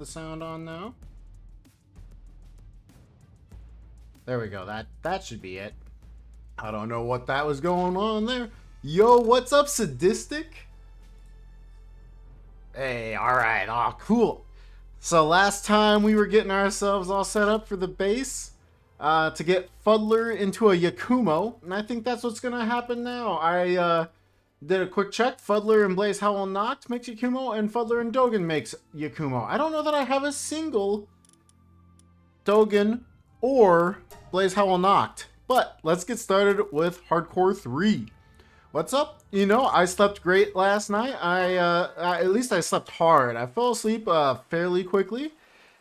the sound on now. There we go. That should be it. I don't know what that was going on there. Yo, what's up, Sadistic? Hey, alright. Oh, cool. So last time we were getting ourselves all set up for the base to get Fuddler into a Yakumo. And I think that's what's going to happen now. I did a quick check. Fuddler and Blazehowl knocked makes Yakumo, and Fuddler and Dogen makes Yakumo. I don't know that I have a single Dogen or Blazehowl knocked. But let's get started with Hardcore 3. What's up? You know, I slept great last night. At least I slept hard. I fell asleep fairly quickly.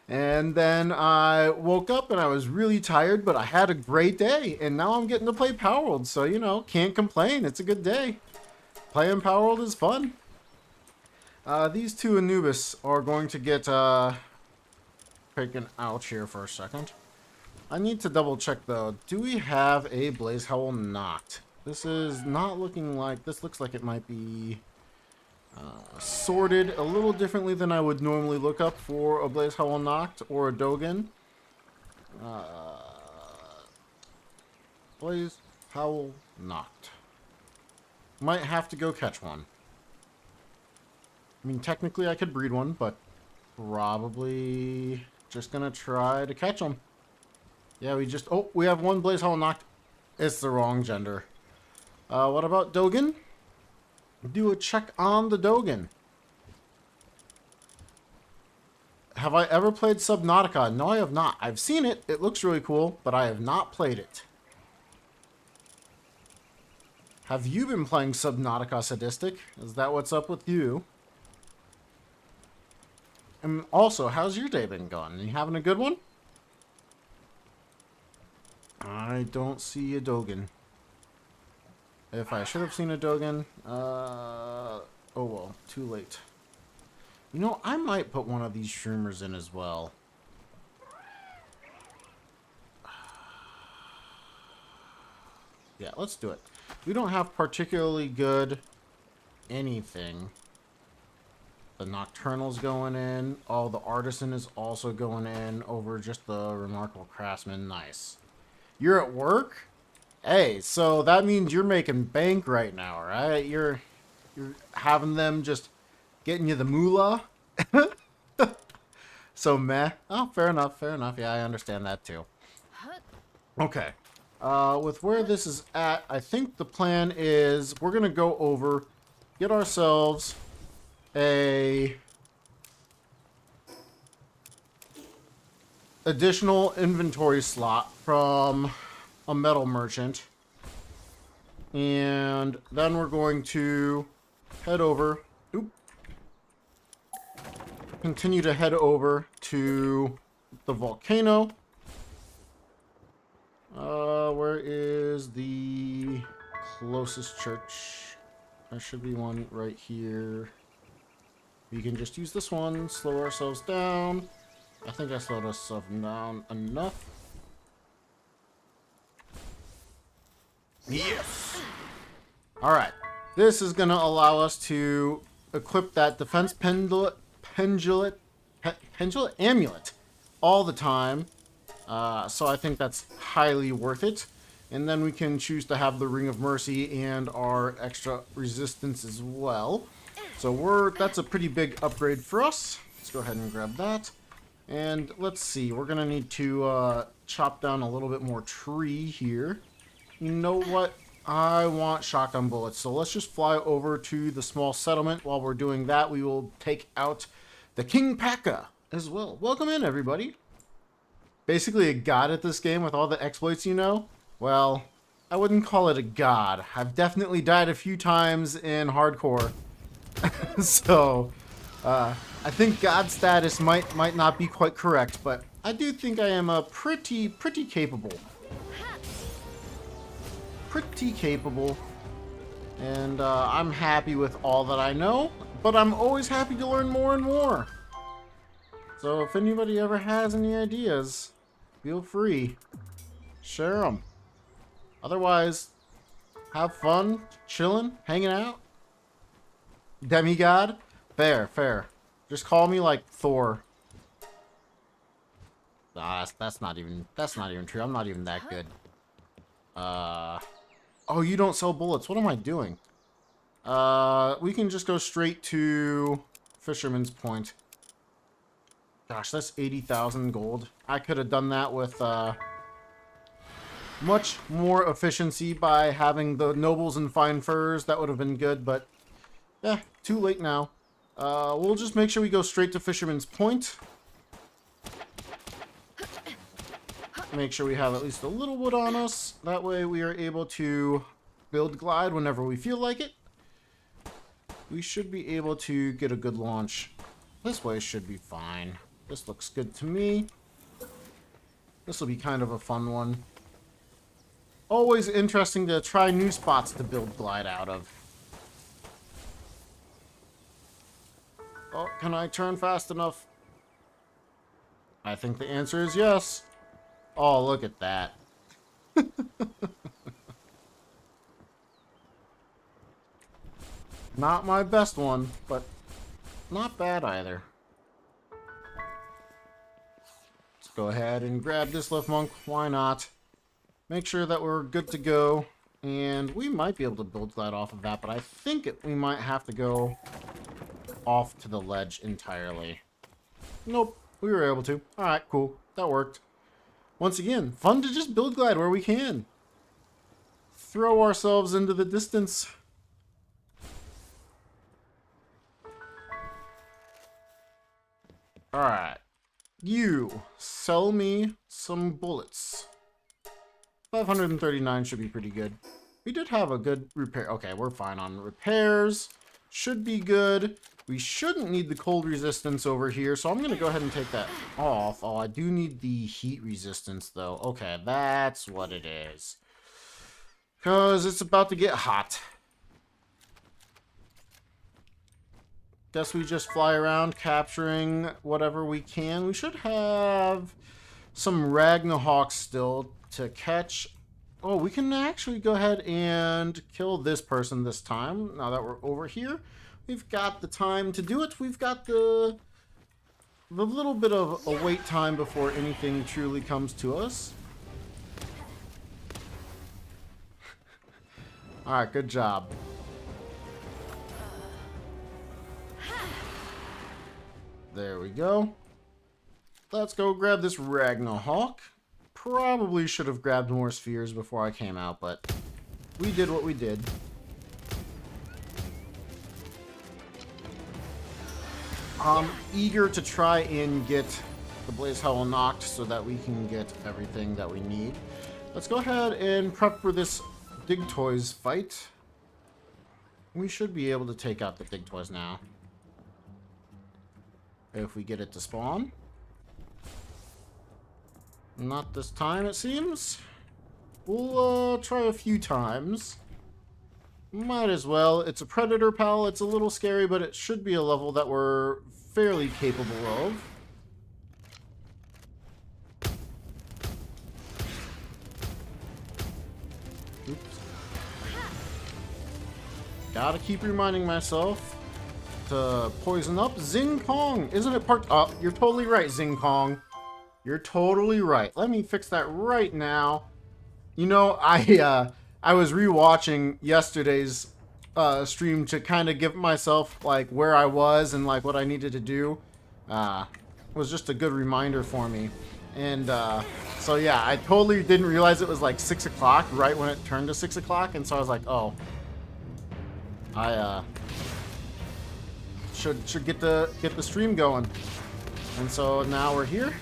And then I woke up and I was really tired, but I had a great day. And now I'm getting to play Palworld. So, you know, can't complain. It's a good day. Playing Palworld is fun. These two Anubis are going to get taken out here for a second. I need to double check though. Do we have a Blazehowl knocked? This is not looking like... This looks like it might be sorted a little differently than I would normally look up for a Blazehowl knocked or a Dogen. Blazehowl knocked. Might have to go catch one. I mean, technically I could breed one, but probably just gonna try to catch them. Yeah, we have one Blazehowl knocked. It's the wrong gender. What about Dogen? Do a check on the Dogen. Have I ever played Subnautica? No, I have not. I've seen it. It looks really cool, but I have not played it. Have you been playing Subnautica, Sadistic? Is that what's up with you? And also, how's your day been going? Are you having a good one? I don't see a Dogen. If I should have seen a Dogen, oh well, too late. You know, I might put one of these streamers in as well. Yeah, let's do it. We don't have particularly good anything. The Nocturnal's going in. Oh, the Artisan is also going in over just the Remarkable Craftsman. Nice. You're at work? Hey, so that means you're making bank right now, right? You're having them just getting you the moolah? So meh. Oh, fair enough, fair enough. Yeah, I understand that too. Okay. With where this is at, I think the plan is we're going to go over, get ourselves a additional inventory slot from a metal merchant, and then we're going to head over, continue to head over to the Volcano. Where is the closest church? There should be one right here. We can just use this one, slow ourselves down. I think I slowed ourselves down enough. Yes! Alright. This is going to allow us to equip that defense pendulum amulet all the time. So I think that's highly worth it. And then we can choose to have the Ring of Mercy and our extra resistance as well. So that's a pretty big upgrade for us. Let's go ahead and grab that. And let's see, we're going to need to chop down a little bit more tree here. You know what? I want shotgun bullets. So let's just fly over to the small settlement. While we're doing that, we will take out the King Paka as well. Welcome in, everybody. Basically a god at this game with all the exploits, you know? Well, I wouldn't call it a god. I've definitely died a few times in hardcore. So, I think god status might not be quite correct, but I do think I am a pretty capable. Pretty capable. And I'm happy with all that I know, but I'm always happy to learn more and more. So if anybody ever has any ideas, feel free. Share them. Otherwise, have fun, chilling, hanging out. Demigod? Fair. Just call me like Thor. that's not even true. I'm not even that good. Oh, you don't sell bullets. What am I doing? We can just go straight to Fisherman's Point. Gosh, that's 80,000 gold. I could have done that with much more efficiency by having the nobles and fine furs. That would have been good, but yeah, too late now. We'll just make sure we go straight to Fisherman's Point. Make sure we have at least a little wood on us. That way we are able to build glide whenever we feel like it. We should be able to get a good launch. This way should be fine. This looks good to me. This will be kind of a fun one. Always interesting to try new spots to build glide out of. Oh, can I turn fast enough? I think the answer is yes. Oh, look at that. Not my best one, but not bad either. Let's go ahead and grab this lift monk. Why not? Make sure that we're good to go. And we might be able to build glide off of that, but I think we might have to go off to the ledge entirely. Nope, we were able to. Alright, cool. That worked. Once again, fun to just build glide where we can. Throw ourselves into the distance. Alright. You, sell me some bullets. 539 should be pretty good. We did have a good repair. Okay, we're fine on repairs. Should be good. We shouldn't need the cold resistance over here, so I'm going to go ahead and take that off. Oh, I do need the heat resistance, though. Okay, that's what it is. Because it's about to get hot. Guess we just fly around capturing whatever we can. We should have some Ragnahawks still to catch. Oh, we can actually go ahead and kill this person this time. Now that we're over here, we've got the time to do it. We've got the little bit of a wait time before anything truly comes to us. Alright, good job. There we go. Let's go grab this Ragnahawk. Probably should have grabbed more spheres before I came out, but we did what we did. I'm eager to try and get the Blazehowl knocked so that we can get everything that we need. Let's go ahead and prep for this Digtoise fight. We should be able to take out the Digtoise now. If we get it to spawn. Not this time, it seems. We'll try a few times. Might as well. It's a predator pal. It's a little scary, but it should be a level that we're fairly capable of. Oops. Gotta keep reminding myself to poison up. Zing Kong! Isn't it part... Oh, you're totally right, Zing Kong. You're totally right. Let me fix that right now. You know, I was rewatching yesterday's stream to kind of give myself like where I was and like what I needed to do. It was just a good reminder for me. And so yeah, I totally didn't realize it was like 6 o'clock right when it turned to 6 o'clock, and so I was like, oh, I should get the stream going. And so now we're here.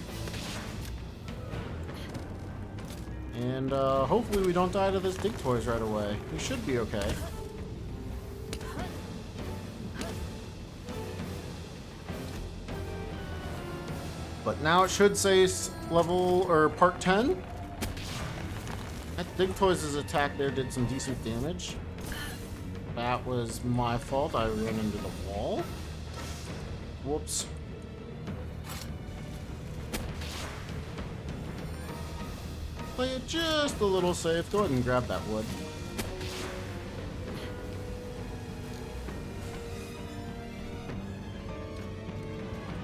And hopefully we don't die to this Digtoise right away. We should be okay. But now it should say level or part 10. That Digtoise's attack there did some decent damage. That was my fault. I ran into the wall. Whoops. Play it just a little safe. Go ahead and grab that wood.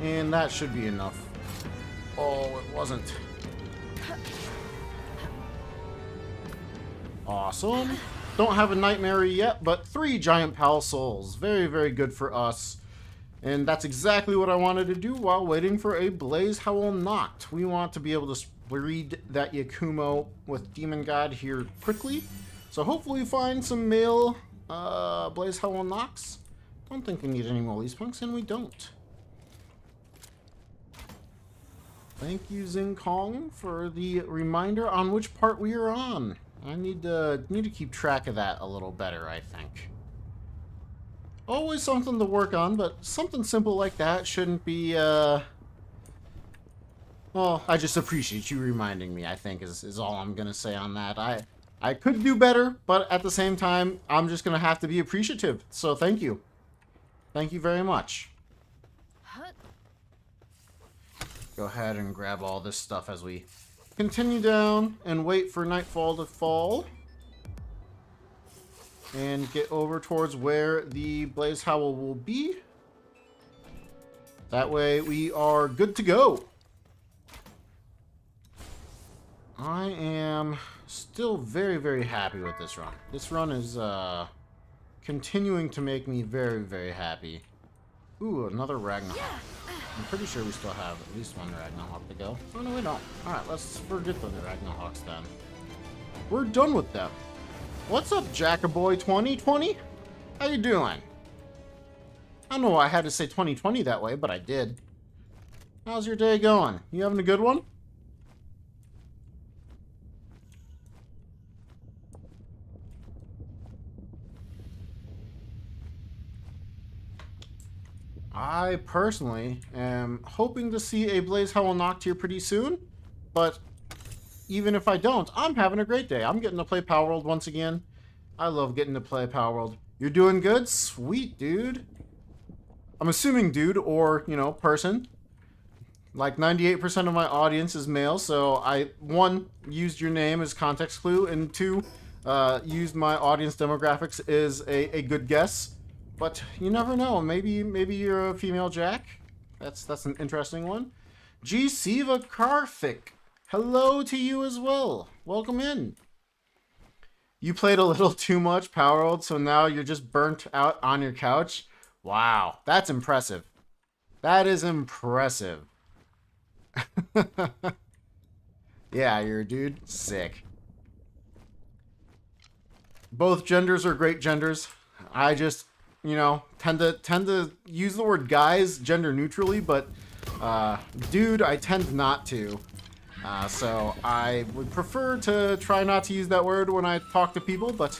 And that should be enough. Oh, it wasn't. Awesome. Don't have a nightmare yet, but 3 giant pal souls. Very, very good for us. And that's exactly what I wanted to do while waiting for a Blazehowl Noct. We want to be able to breed that Yakumo with Demon God here quickly. So hopefully find some male Blazehowl Nocts. Don't think we need any more Lease Punks, and we don't. Thank you, Zing Kong, for the reminder on which part we are on. I need to keep track of that a little better, I think. Always something to work on, but something simple like that shouldn't be, well, I just appreciate you reminding me, I think, is all I'm gonna say on that. I could do better, but at the same time, I'm just gonna have to be appreciative. So thank you. Thank you very much. Go ahead and grab all this stuff as we continue down and wait for nightfall to fall. And get over towards where the Blazehowl will be. That way we are good to go. I am still very, very happy with this run. This run is continuing to make me very, very happy. Ooh, another Ragnarok. I'm pretty sure we still have at least one Ragnarok to go. Oh, no, we don't. Alright, let's forget the Ragnarok's then. We're done with them. What's up, Jackaboy 2020? How you doing? I don't know why I had to say 2020 that way, but I did. How's your day going? You having a good one? I personally am hoping to see a Blazehowl Noct here pretty soon, but even if I don't, I'm having a great day. I'm getting to play Palworld once again. I love getting to play Palworld. You're doing good? Sweet, dude. I'm assuming dude or, you know, person. Like 98% of my audience is male, so I, 1, used your name as context clue, and 2, used my audience demographics as a good guess. But you never know. Maybe you're a female Jack. That's an interesting one. G. Siva Karthik. Hello to you as well. Welcome in. You played a little too much Palworld, so now you're just burnt out on your couch. Wow, that's impressive. That is impressive. Yeah, you're a dude. Sick. Both genders are great genders. I just, you know, tend to use the word guys gender neutrally, but dude, I tend not to. So I would prefer to try not to use that word when I talk to people, but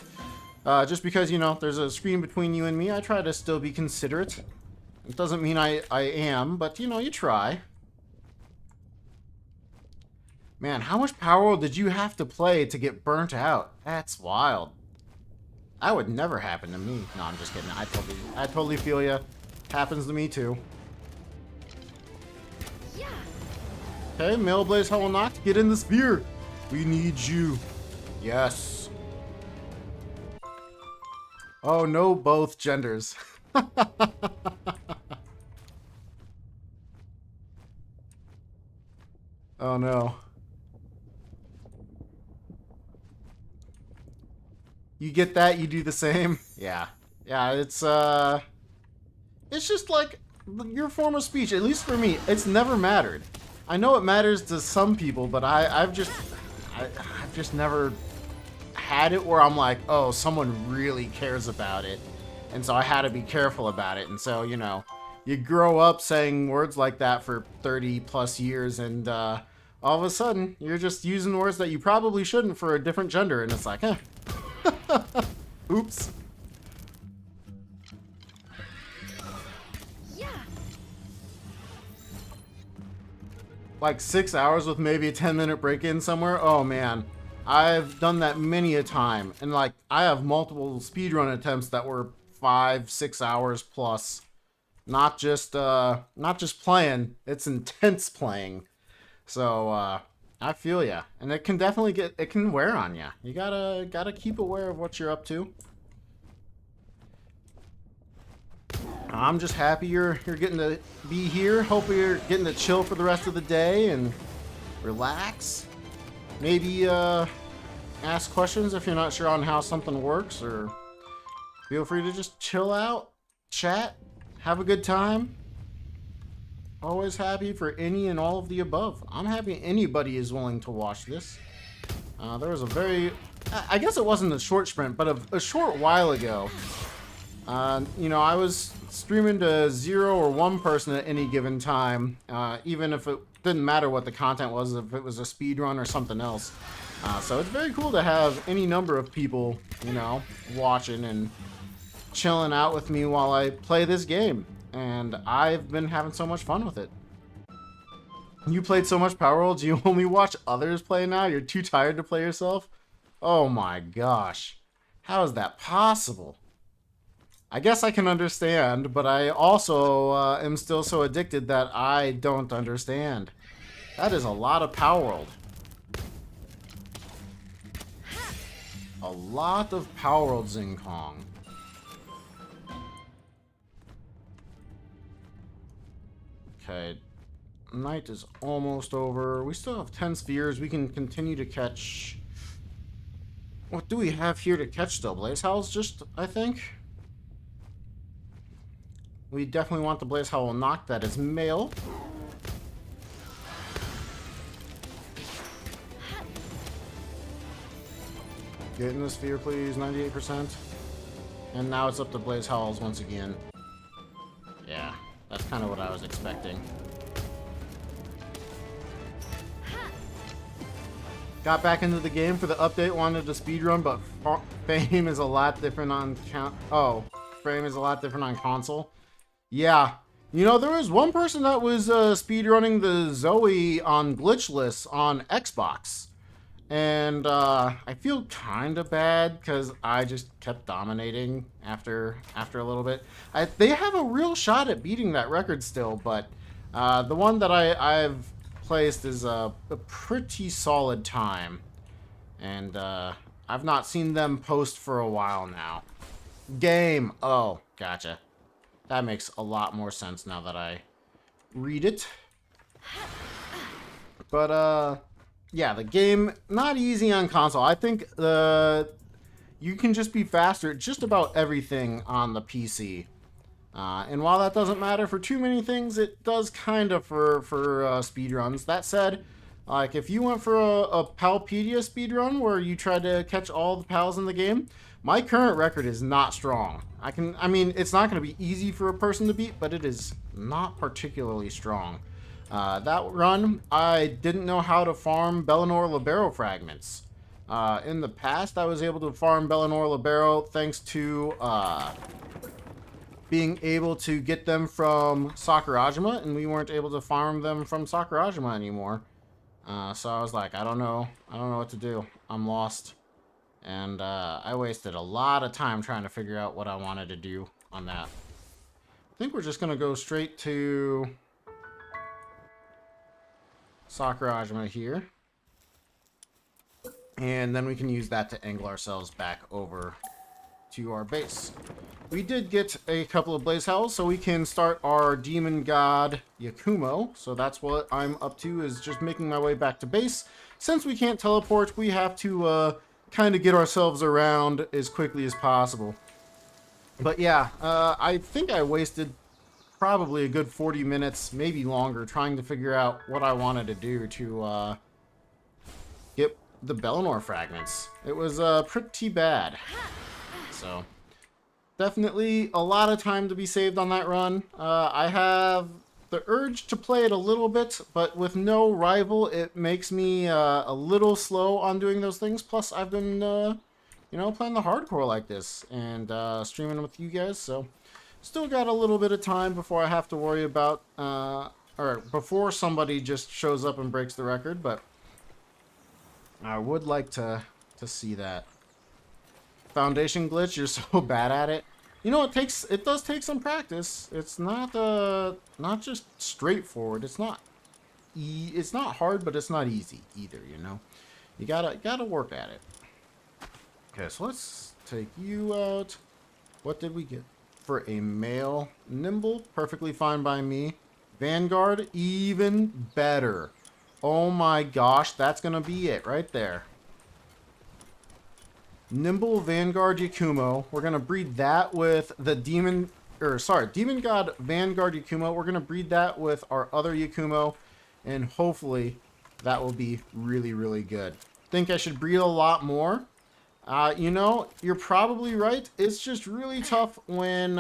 just because, you know, there's a screen between you and me, I try to still be considerate. It doesn't mean I am, but, you know, you try. Man, how much Palworld did you have to play to get burnt out? That's wild. That would never happen to me. No, I'm just kidding. I totally feel ya. Happens to me too. Okay, male Blazehowl Noct, get in the sphere. We need you. Yes. Oh no, both genders. Oh no. You get that, you do the same. Yeah. Yeah, it's just like your form of speech, at least for me, it's never mattered. I know it matters to some people, but I've just never had it where I'm like, oh, someone really cares about it, and so I had to be careful about it. And so, you know, you grow up saying words like that for 30 plus years, and all of a sudden you're just using words that you probably shouldn't for a different gender, and it's like, eh. Oops. Like 6 hours with maybe a 10-minute break in somewhere. Oh man, I've done that many a time, and like I have multiple speedrun attempts that were 5-6 hours plus. Not just playing, it's intense playing. So I feel ya, and it can definitely it can wear on ya. You gotta keep aware of what you're up to. I'm just happy you're getting to be here. Hope you're getting to chill for the rest of the day and relax. Maybe ask questions if you're not sure on how something works, or feel free to just chill out, chat, have a good time. Always happy for any and all of the above. I'm happy anybody is willing to watch this. There was a very, I guess it wasn't a short sprint, but a short while ago, you know, I was streaming to 0 or 1 person at any given time, even if it didn't matter what the content was, if it was a speedrun or something else. So it's very cool to have any number of people, you know, watching and chilling out with me while I play this game. And I've been having so much fun with it. You played so much Palworld, you only watch others play now? You're too tired to play yourself? Oh my gosh. How is that possible? I guess I can understand, but I also am still so addicted that I don't understand. That is a lot of Palworld. A lot of Palworld, Zing Kong. Okay, night is almost over. We still have 10 spheres. We can continue to catch... What do we have here to catch still? Blazehowls just, I think? We definitely want the Blazehowl knocked. That is male. Get in the sphere, please. 98%. And now it's up to Blazehowls once again. Yeah. That's kind of what I was expecting. Got back into the game for the update, wanted to speedrun, but frame is a lot different on frame is a lot different on console. Yeah. You know, there was one person that was speedrunning the Zoe on glitchless on Xbox. And I feel kind of bad because I just kept dominating after a little bit. They have a real shot at beating that record still, but the one that I've placed is a pretty solid time. And I've not seen them post for a while now. Game. Oh, gotcha. That makes a lot more sense now that I read it. But yeah, the game, not easy on console. I think you can just be faster at just about everything on the PC. And while that doesn't matter for too many things, it does kind of for speedruns. That said, like if you went for a Palpedia speedrun where you tried to catch all the pals in the game, my current record is not strong. I mean, it's not going to be easy for a person to beat, but it is not particularly strong. That run, I didn't know how to farm Bellinor Libero fragments. In the past, I was able to farm Bellinor Libero thanks to being able to get them from Sakurajima, and we weren't able to farm them from Sakurajima anymore. So I was like, I don't know what to do. I'm lost. And I wasted a lot of time trying to figure out what I wanted to do on that. I think we're just going to go straight to Sakurajima here. And then we can use that to angle ourselves back over to our base. We did get a couple of Blazehowls, so we can start our Demon God Yakumo. So that's what I'm up to, is just making my way back to base. Since we can't teleport, we have to kind of get ourselves around as quickly as possible. But yeah, I think I wasted probably a good 40 minutes, maybe longer, trying to figure out what I wanted to do to get the Bellinor fragments. It was pretty bad. So definitely a lot of time to be saved on that run. I have the urge to play it a little bit, but with no rival, it makes me a little slow on doing those things. Plus, I've been, you know, playing the hardcore like this and streaming with you guys, so still got a little bit of time before I have to worry about, or before somebody just shows up and breaks the record, but I would like to see that. Foundation glitch, you're so bad at it. You know, it does take some practice. It's not just straightforward. It's not hard, but it's not easy either, you know. You gotta work at it. Okay, so let's take you out. What did we get? for a male. Nimble, perfectly fine by me. Vanguard, even better. Oh my gosh, that's going to be it right there. Nimble Vanguard Yakumo. We're going to breed that with the Demon God Vanguard Yakumo. We're going to breed that with our other Yakumo. And hopefully that will be really, really good. Think I should breed a lot more. You know, you're probably right. It's just really tough when,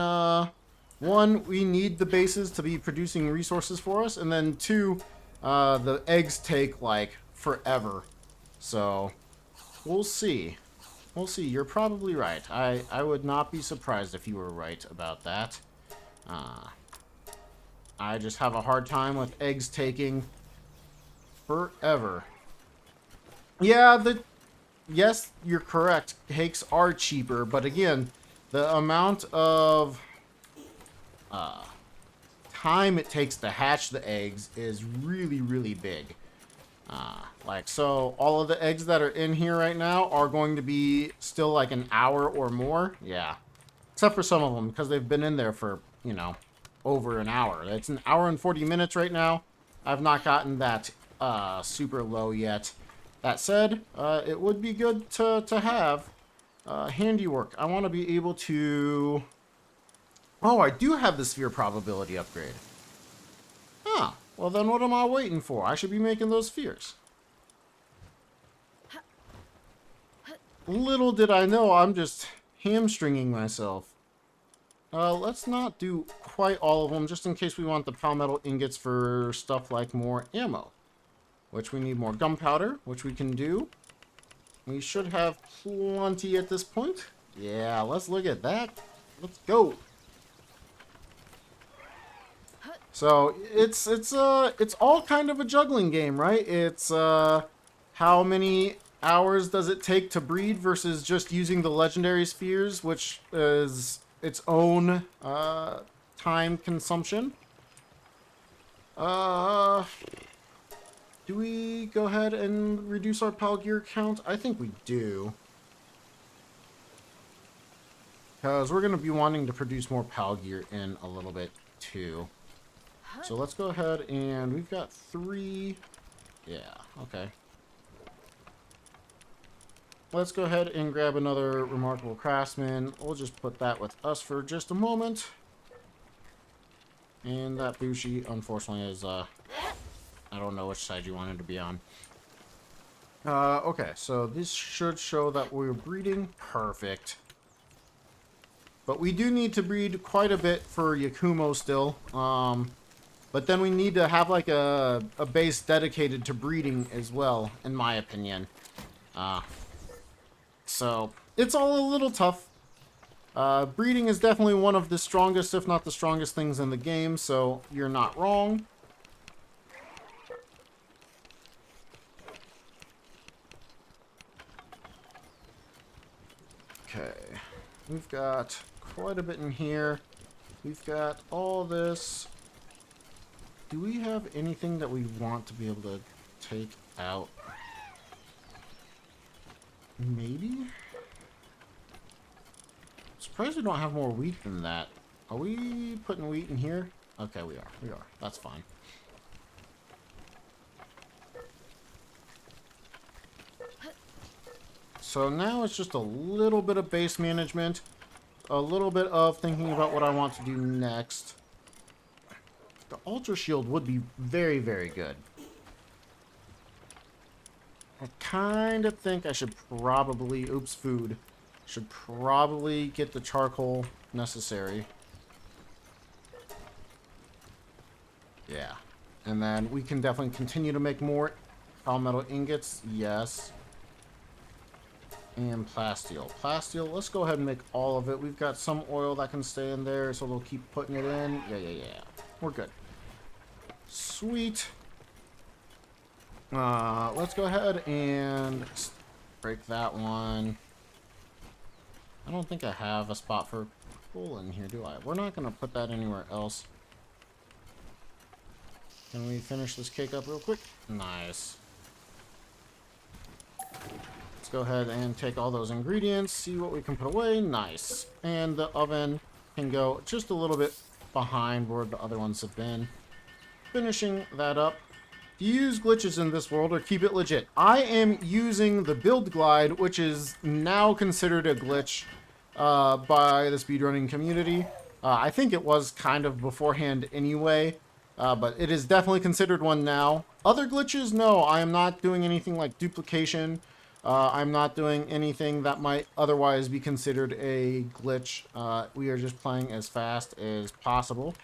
one, we need the bases to be producing resources for us. And then two, the eggs take, like, forever. So, we'll see. We'll see. You're probably right. I would not be surprised if you were right about that. I just have a hard time with eggs taking forever. Yeah, yes, you're correct. Cakes are cheaper, but again, the amount of time it takes to hatch the eggs is really, really big. Like, so all of the eggs that are in here right now are going to be still like an hour or more. Yeah. Except for some of them, because they've been in there for, you know, over an hour. It's an hour and 40 minutes right now. I've not gotten that super low yet. That said, it would be good to have handiwork. I want to be able to... Oh, I do have the sphere probability upgrade. Huh. Well, then what am I waiting for? I should be making those spheres. Little did I know, I'm just hamstringing myself. Let's not do quite all of them, just in case we want the palmetto ingots for stuff like more ammo. Which we need more gunpowder, which we can do. We should have plenty at this point. Yeah, let's look at that. Let's go. So it's all kind of a juggling game, right? It's how many hours does it take to breed versus just using the legendary spheres, which is its own time consumption. Do we go ahead and reduce our pal gear count? I think we do. Because we're going to be wanting to produce more pal gear in a little bit too. So let's go ahead and we've got 3. Yeah, okay. Let's go ahead and grab another Remarkable Craftsman. We'll just put that with us for just a moment. And that Bushi, unfortunately, is, I don't know which side you wanted to be on. Okay, so this should show that we're breeding. Perfect. But we do need to breed quite a bit for Yakumo still. But then we need to have like a base dedicated to breeding as well, in my opinion. So it's all a little tough. Breeding is definitely one of the strongest, if not the strongest things in the game, so you're not wrong. Okay, we've got quite a bit in here. We've got all this. Do we have anything that we want to be able to take out? Maybe? Surprised we don't have more wheat than that. Are we putting wheat in here? Okay, we are. We are. That's fine. So now it's just a little bit of base management. A little bit of thinking about what I want to do next. The Ultra Shield would be very, very good. I kind of think I should probably... Oops, food. Should probably get the charcoal necessary. Yeah. And then we can definitely continue to make more palmetto ingots. Yes. And plasteel. Plasteel, let's go ahead and make all of it. We've got some oil that can stay in there, so they'll keep putting it in. Yeah. We're good. Sweet. Let's go ahead and break that one. I don't think I have a spot for coal in here, do I? We're not going to put that anywhere else. Can we finish this cake up real quick? Nice. Let's go ahead and take all those ingredients, see what we can put away. Nice. And the oven. can go just a little bit behind where the other ones have been. Finishing that up. Use glitches in this world or keep it legit. I am using the build glide, which is now considered a glitch by the speedrunning community. I think it was kind of beforehand anyway, but it is definitely considered one now. Other glitches, no, I am not doing anything like duplication. I'm not doing anything that might otherwise be considered a glitch. We are just playing as fast as possible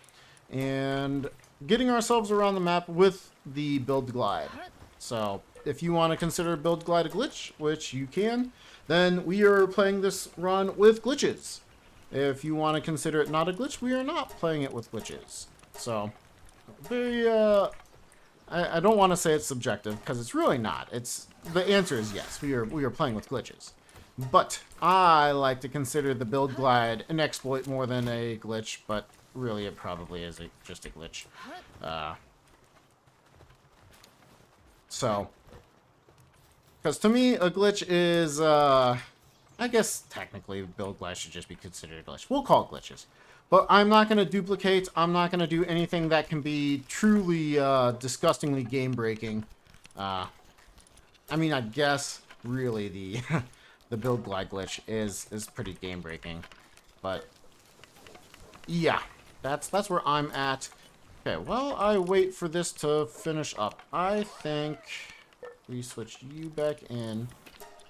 and getting ourselves around the map with the build glide. So if you want to consider build glide a glitch, which you can, then we are playing this run with glitches. If you want to consider it not a glitch, we are not playing it with glitches. So very I don't want to say it's subjective because it's really not. It's the answer is yes. We are playing with glitches. But I like to consider the build glide an exploit more than a glitch, but really it probably is just a glitch. So, because to me a glitch is I guess technically build glide should just be considered a glitch. We'll call it glitches. But I'm not going to duplicate. I'm not going to do anything that can be truly disgustingly game-breaking. I mean, I guess really the the build glide glitch is pretty game-breaking. But yeah, that's where I'm at. Okay, while I wait for this to finish up, I think we switch you back in.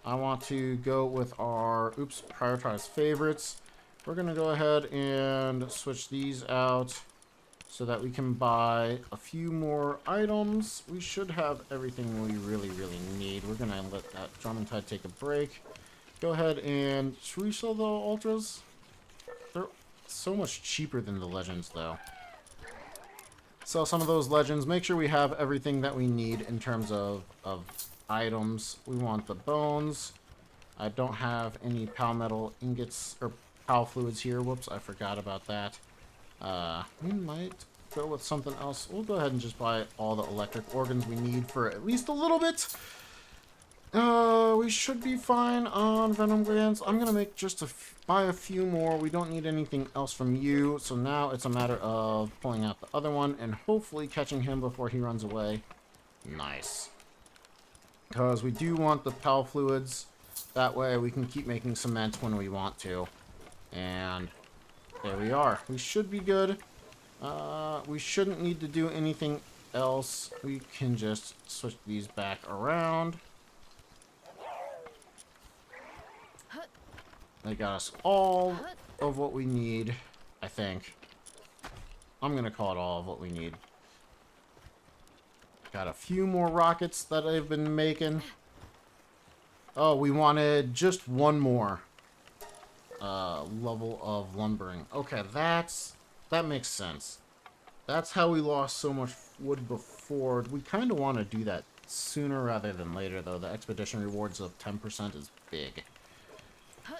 I want to go with our prioritize favorites. We're going to go ahead and switch these out so that we can buy a few more items. We should have everything we really need. We're going to let that Jormuntide take a break. Go ahead and... should we sell the Ultras? They're so much cheaper than the Legends, though. Sell some of those Legends. Make sure we have everything that we need in terms of items. We want the bones. I don't have any Palmetal ingots or Pal fluids here. Whoops, I forgot about that. We might go with something else. We'll go ahead and just buy all the electric organs we need for at least a little bit. We should be fine on venom glands. I'm gonna make just buy a few more. We don't need anything else from you. So now it's a matter of pulling out the other one and hopefully catching him before he runs away. Nice. Because we do want the Pal fluids. That way we can keep making cement when we want to. And there we are. We should be good. We shouldn't need to do anything else. We can just switch these back around. They got us all of what we need, I think. I'm going to call it all of what we need. Got a few more rockets that I've been making. Oh, we wanted just one more level of lumbering. Okay, that makes sense. That's how we lost so much wood before. We kind of want to do that sooner rather than later, though. The expedition rewards of 10% is big.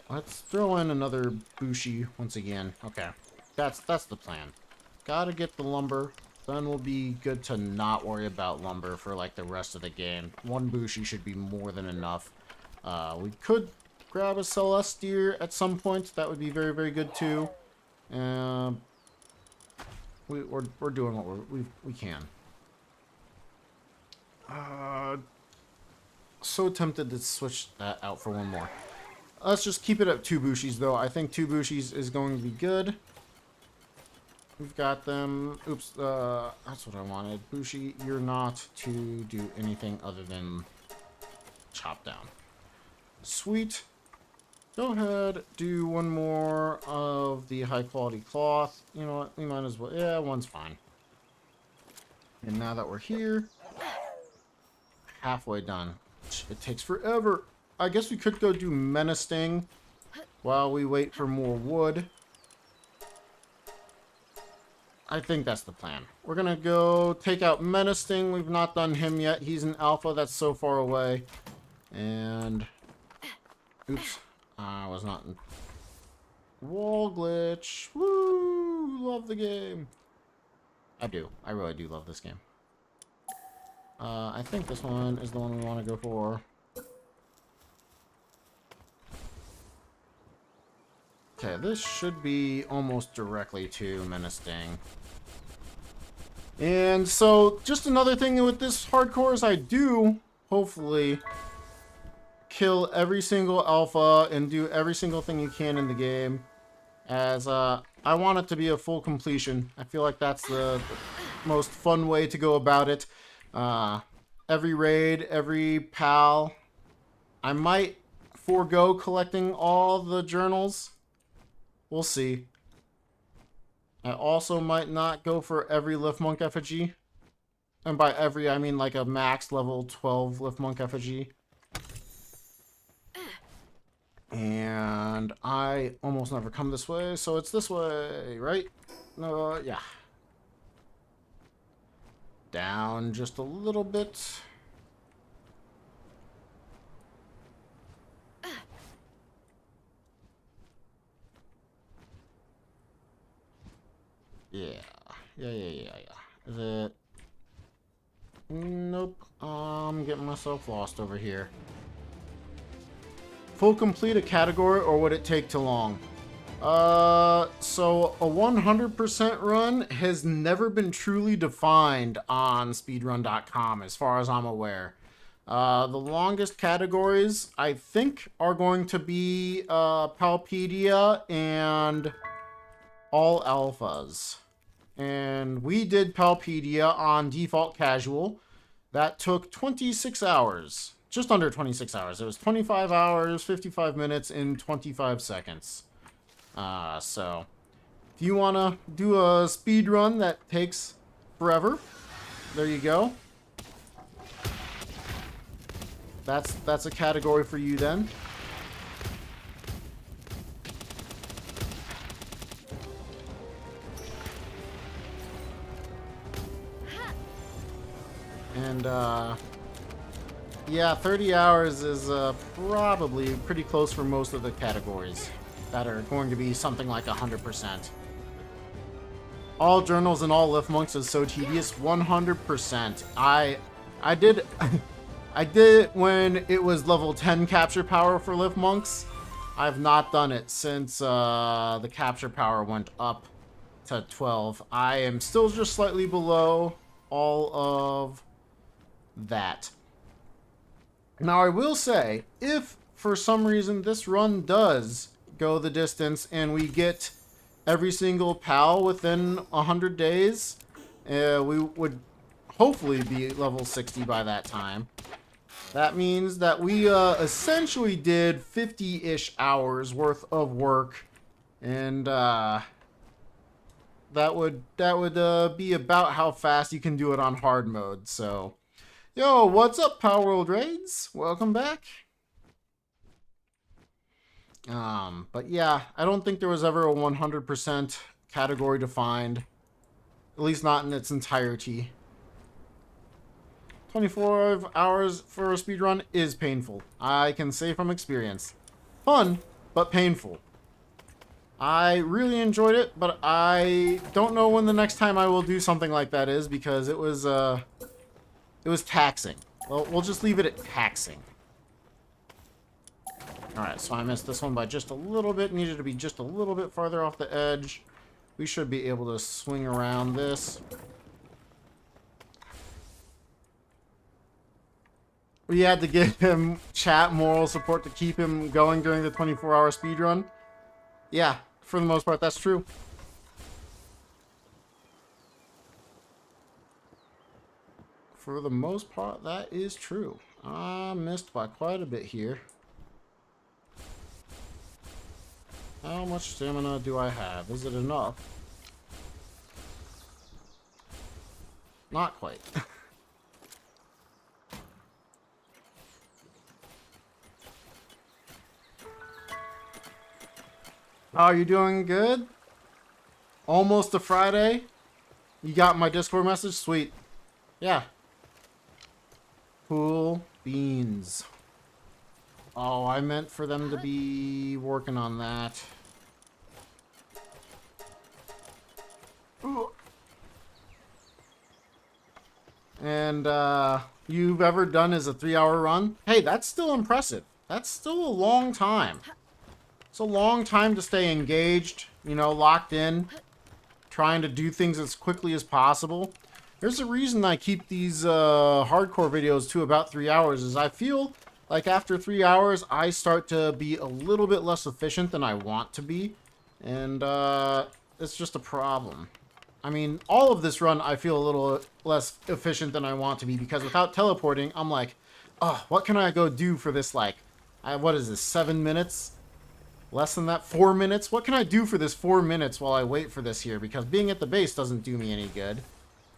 Let's throw in another Bushi once again. Okay, that's the plan. Gotta get the lumber. Then we'll be good to not worry about lumber for like the rest of the game. One Bushi should be more than enough. We could grab a Celestier at some point. That would be very good too. We're doing what we can. So tempted to switch that out for one more. Let's just keep it at 2 Bushis though. I think 2 Bushis is going to be good. We've got them. Oops, that's what I wanted. Bushi, you're not to do anything other than chop down. Sweet. Go ahead, do one more of the high quality cloth. You know what, we might as well. Yeah, one's fine. And now that we're here, halfway done. It takes forever. I guess we could go do Menasting while we wait for more wood. I think that's the plan. We're gonna go take out Menasting. We've not done him yet. He's an alpha that's so far away. And... oops. I was not in... wall glitch. Woo! Love the game. I do. I really do love this game. I think this one is the one we want to go for. Okay, this should be almost directly to Menasting. And so, just another thing with this hardcore is I do, hopefully, kill every single alpha and do every single thing you can in the game. As, I want it to be a full completion. I feel like that's the most fun way to go about it. Every raid, every pal. I might forego collecting all the journals. We'll see. I also might not go for every Lift Monk effigy. And by every, I mean like a max level 12 Lift Monk effigy. And I almost never come this way, so it's this way, right? No, yeah. Down just a little bit. Yeah. Is it? Nope. I'm getting myself lost over here. Full complete a category, or would it take too long? So a 100% run has never been truly defined on speedrun.com as far as I'm aware. The longest categories, I think, are going to be Palpedia and all alphas. And we did Palpedia on default casual. That took 26 hours. Just under 26 hours. It was 25 hours, 55 minutes, and 25 seconds. So, if you want to do a speed run that takes forever, there you go. That's a category for you then. And, yeah, 30 hours is probably pretty close for most of the categories that are going to be something like 100%. All journals and all Lift Monks is so tedious. 100%. I did I did it when it was level 10 capture power for Lift Monks. I've not done it since the capture power went up to 12. I am still just slightly below all of that. Now, I will say, if for some reason this run does go the distance and we get every single pal within 100 days, we would hopefully be level 60 by that time. That means that we essentially did 50-ish hours worth of work, and that would be about how fast you can do it on hard mode. So, yo, what's up, Palworld Raids? Welcome back. But yeah, I don't think there was ever a 100% category defined, at least not in its entirety. 24 hours for a speedrun is painful. I can say from experience. Fun, but painful. I really enjoyed it, but I don't know when the next time I will do something like that is, because it was taxing. Well, we'll just leave it at taxing. Alright, so I missed this one by just a little bit. Needed to be just a little bit farther off the edge. We should be able to swing around this. We had to give him chat moral support to keep him going during the 24-hour speedrun. Yeah, for the most part, that's true. For the most part, that is true. I missed by quite a bit here. How much stamina do I have? Is it enough? Not quite. Oh, you doing good? Almost a Friday? You got my Discord message? Sweet. Yeah. Cool beans. Oh, I meant for them to be working on that. And, you've ever done as a 3-hour run? Hey, that's still impressive. That's still a long time. It's a long time to stay engaged, you know, locked in, trying to do things as quickly as possible. There's a reason I keep these hardcore videos to about 3 hours, is I feel like after 3 hours, I start to be a little bit less efficient than I want to be. And it's just a problem. I mean, all of this run, I feel a little less efficient than I want to be, because without teleporting, I'm like, oh, what can I go do for this, like, what is this, 7 minutes? Less than that, 4 minutes? What can I do for this 4 minutes while I wait for this here? Because being at the base doesn't do me any good.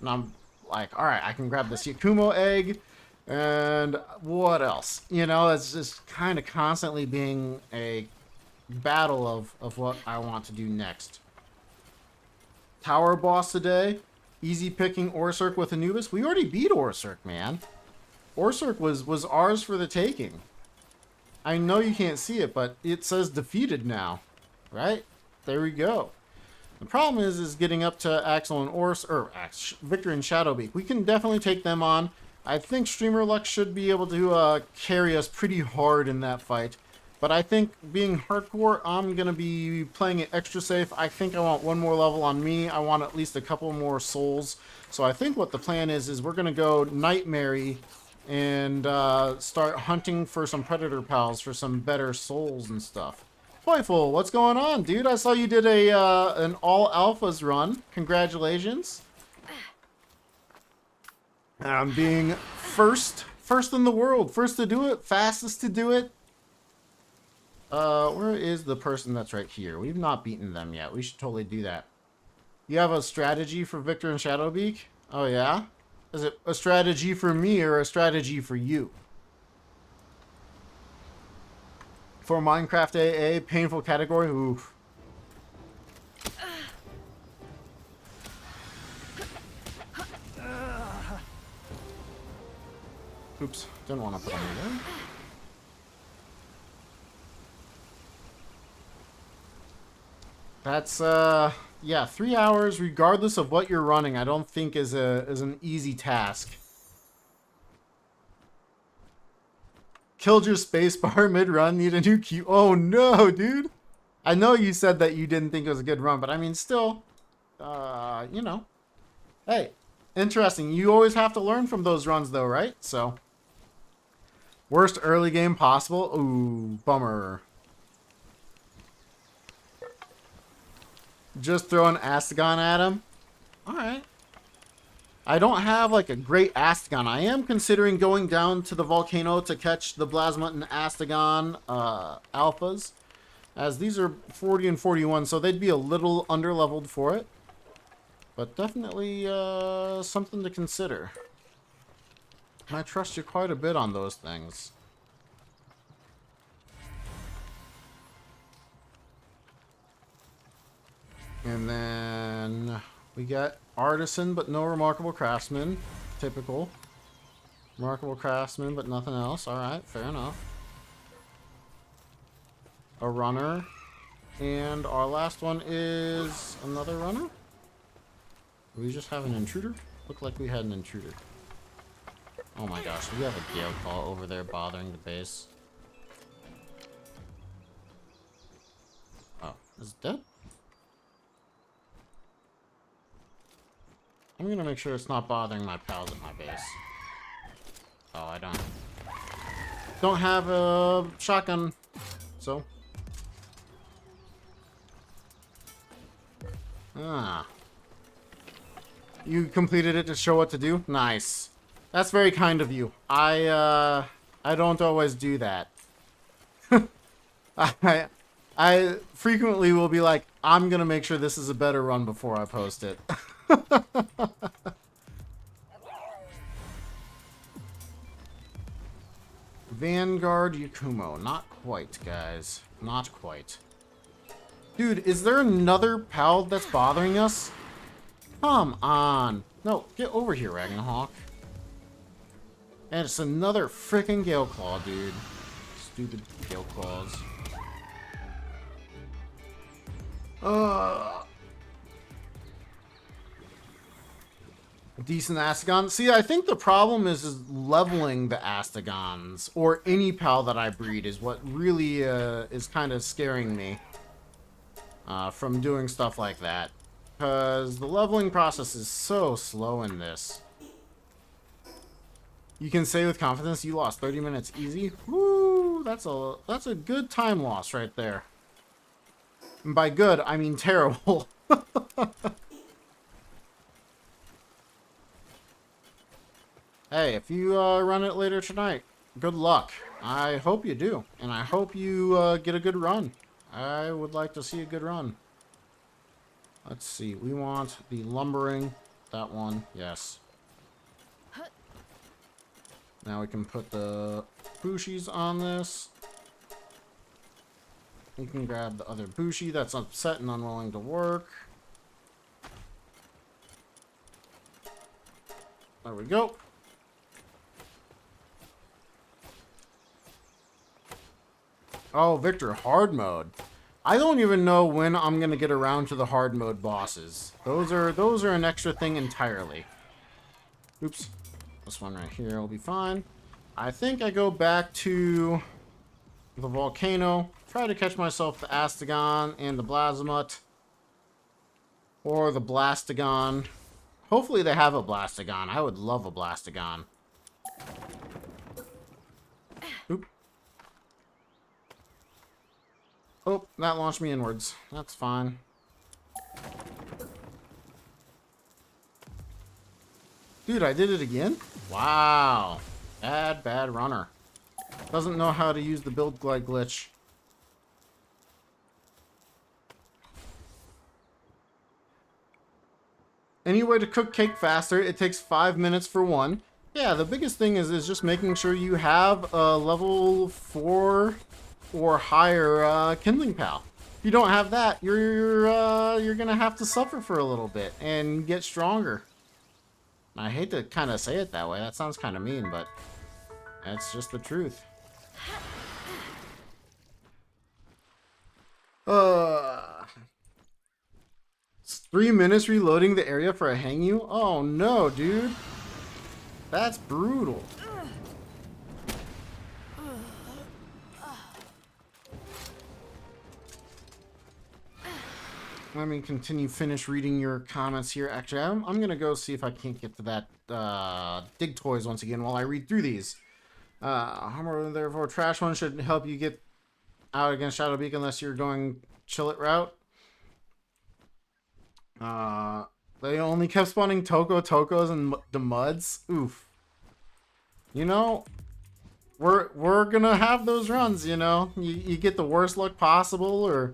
And I'm like, alright, I can grab this Yakumo egg, and what else? You know, it's just kind of constantly being a battle of what I want to do next. Tower boss today. Easy picking Orsurk with Anubis. We already beat Orsurk, man. Orsurk was ours for the taking. I know you can't see it, but it says defeated now. Right? There we go. The problem is getting up to Axel and Victor and Shadowbeak. We can definitely take them on. I think Streamer Lux should be able to carry us pretty hard in that fight. But I think being hardcore, I'm going to be playing it extra safe. I think I want one more level on me. I want at least a couple more souls. So I think what the plan is we're going to go Nightmare and start hunting for some Predator pals for some better souls and stuff. Toyful, what's going on, dude? I saw you did an all alphas run. Congratulations. I'm being first in the world. First to do it, fastest to do it. Where is the person that's right here? We've not beaten them yet. We should totally do that. You have a strategy for Victor and Shadowbeak? Oh, yeah? Is it a strategy for me or a strategy for you? For Minecraft AA, painful category? Oof. Oops, didn't want to put me there. That's, yeah, 3 hours, regardless of what you're running, I don't think is an easy task. Killed your spacebar mid-run, need a new Q. Oh, no, dude. I know you said that you didn't think it was a good run, but I mean, still, you know. Hey, interesting. You always have to learn from those runs, though, right? So, worst early game possible. Ooh, bummer. Just throw an Astagon at him? Alright. I don't have like a great Astagon. I am considering going down to the Volcano to catch the Blasmut and Astagon alphas. As these are 40 and 41, so they'd be a little underleveled for it. But definitely something to consider. I trust you quite a bit on those things. And then we got Artisan, but no Remarkable Craftsman. Typical. Remarkable Craftsman, but nothing else. Alright, fair enough. A runner. And our last one is another runner? Do we just have an intruder? Looked like we had an intruder. Oh my gosh, we have a Gale Claw over there bothering the base. Oh, is it dead? I'm gonna make sure it's not bothering my pals at my base. Oh, I don't have a shotgun, so. Ah. You completed it to show what to do? Nice. That's very kind of you. I don't always do that. I frequently will be like, I'm gonna make sure this is a better run before I post it. Vanguard Yakumo. Not quite, guys. Not quite. Dude, is there another pal that's bothering us? Come on. No, get over here, Ragnarhawk. And it's another freaking Gale Claw, dude. Stupid Gale Claws. decent Astagon. See, I think the problem is leveling the Astagons, or any pal that I breed, is what really is kind of scaring me from doing stuff like that. Because the leveling process is so slow in this. You can say with confidence you lost 30 minutes easy. Woo! That's a good time loss right there. And by good, I mean terrible. Hey, if you run it later tonight, good luck. I hope you do. And I hope you get a good run. I would like to see a good run. Let's see. We want the lumbering. That one. Yes. Now we can put the bushies on this. We can grab the other bushi that's upset and unwilling to work. There we go. Oh, Victor, hard mode. I don't even know when I'm gonna get around to the hard mode bosses. Those are an extra thing entirely. Oops. This one right here will be fine. I think I go back to the Volcano. Try to catch myself the Astagon and the Blazamut. Or the Blastagon. Hopefully they have a Blastagon. I would love a Blastagon. Oop. Oh, that launched me inwards. That's fine. Dude, I did it again? Wow. Bad runner. Doesn't know how to use the build glide glitch. Any way to cook cake faster? It takes 5 minutes for one. Yeah, the biggest thing is just making sure you have a level 4 or higher kindling pal. If you don't have that, you're gonna have to suffer for a little bit and get stronger. I hate to kind of say it that way. That sounds kind of mean, but that's just the truth. It's 3 minutes reloading the area for a hang you? Oh no, dude. That's brutal. Let me finish reading your comments here. Actually, I'm going to go see if I can't get to that Digtoise once again while I read through these. Therefore, Trash One should help you get out against Shadow Beak unless you're going Chillet route. They only kept spawning Tokos and the Muds. Oof. You know, we're going to have those runs, you know. You get the worst luck possible, or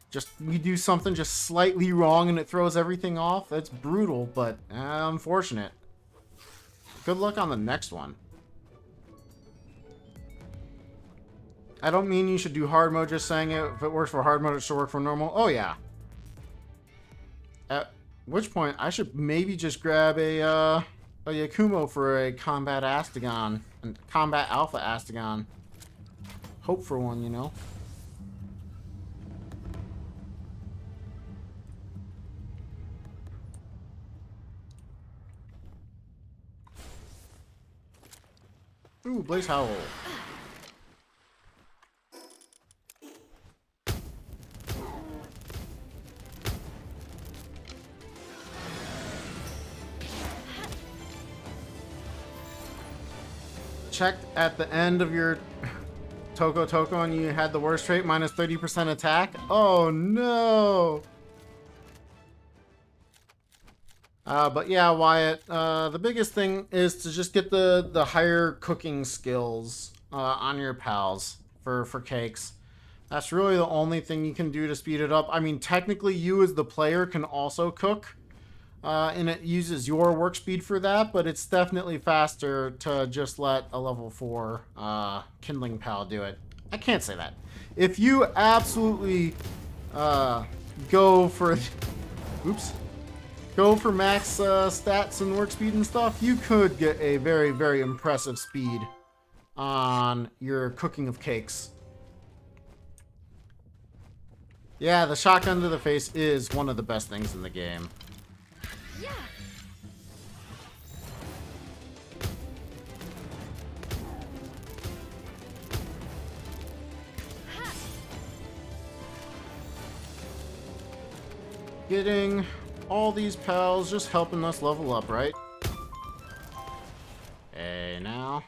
just you do something just slightly wrong and it throws everything off. That's brutal, but unfortunate. Good luck on the next one. I don't mean you should do hard mode, just saying it. If it works for hard mode, it should work for normal. Oh, yeah. At which point, I should maybe just grab a Yakumo for a combat Astagon. And combat alpha Astagon. Hope for one, you know. Ooh, Blazehowl. Checked at the end of your Toko and you had the worst trait, minus 30% attack. Oh no! But yeah, Wyatt, the biggest thing is to just get the higher cooking skills on your pals for cakes. That's really the only thing you can do to speed it up. I mean, technically you as the player can also cook, and it uses your work speed for that, but it's definitely faster to just let a level 4 kindling pal do it. I can't say that. If you absolutely go for... Oops. Go for max stats and work speed and stuff, you could get a very, very impressive speed on your cooking of cakes. Yeah, the shotgun to the face is one of the best things in the game. getting all these pals just helping us level up, right? Hey, now.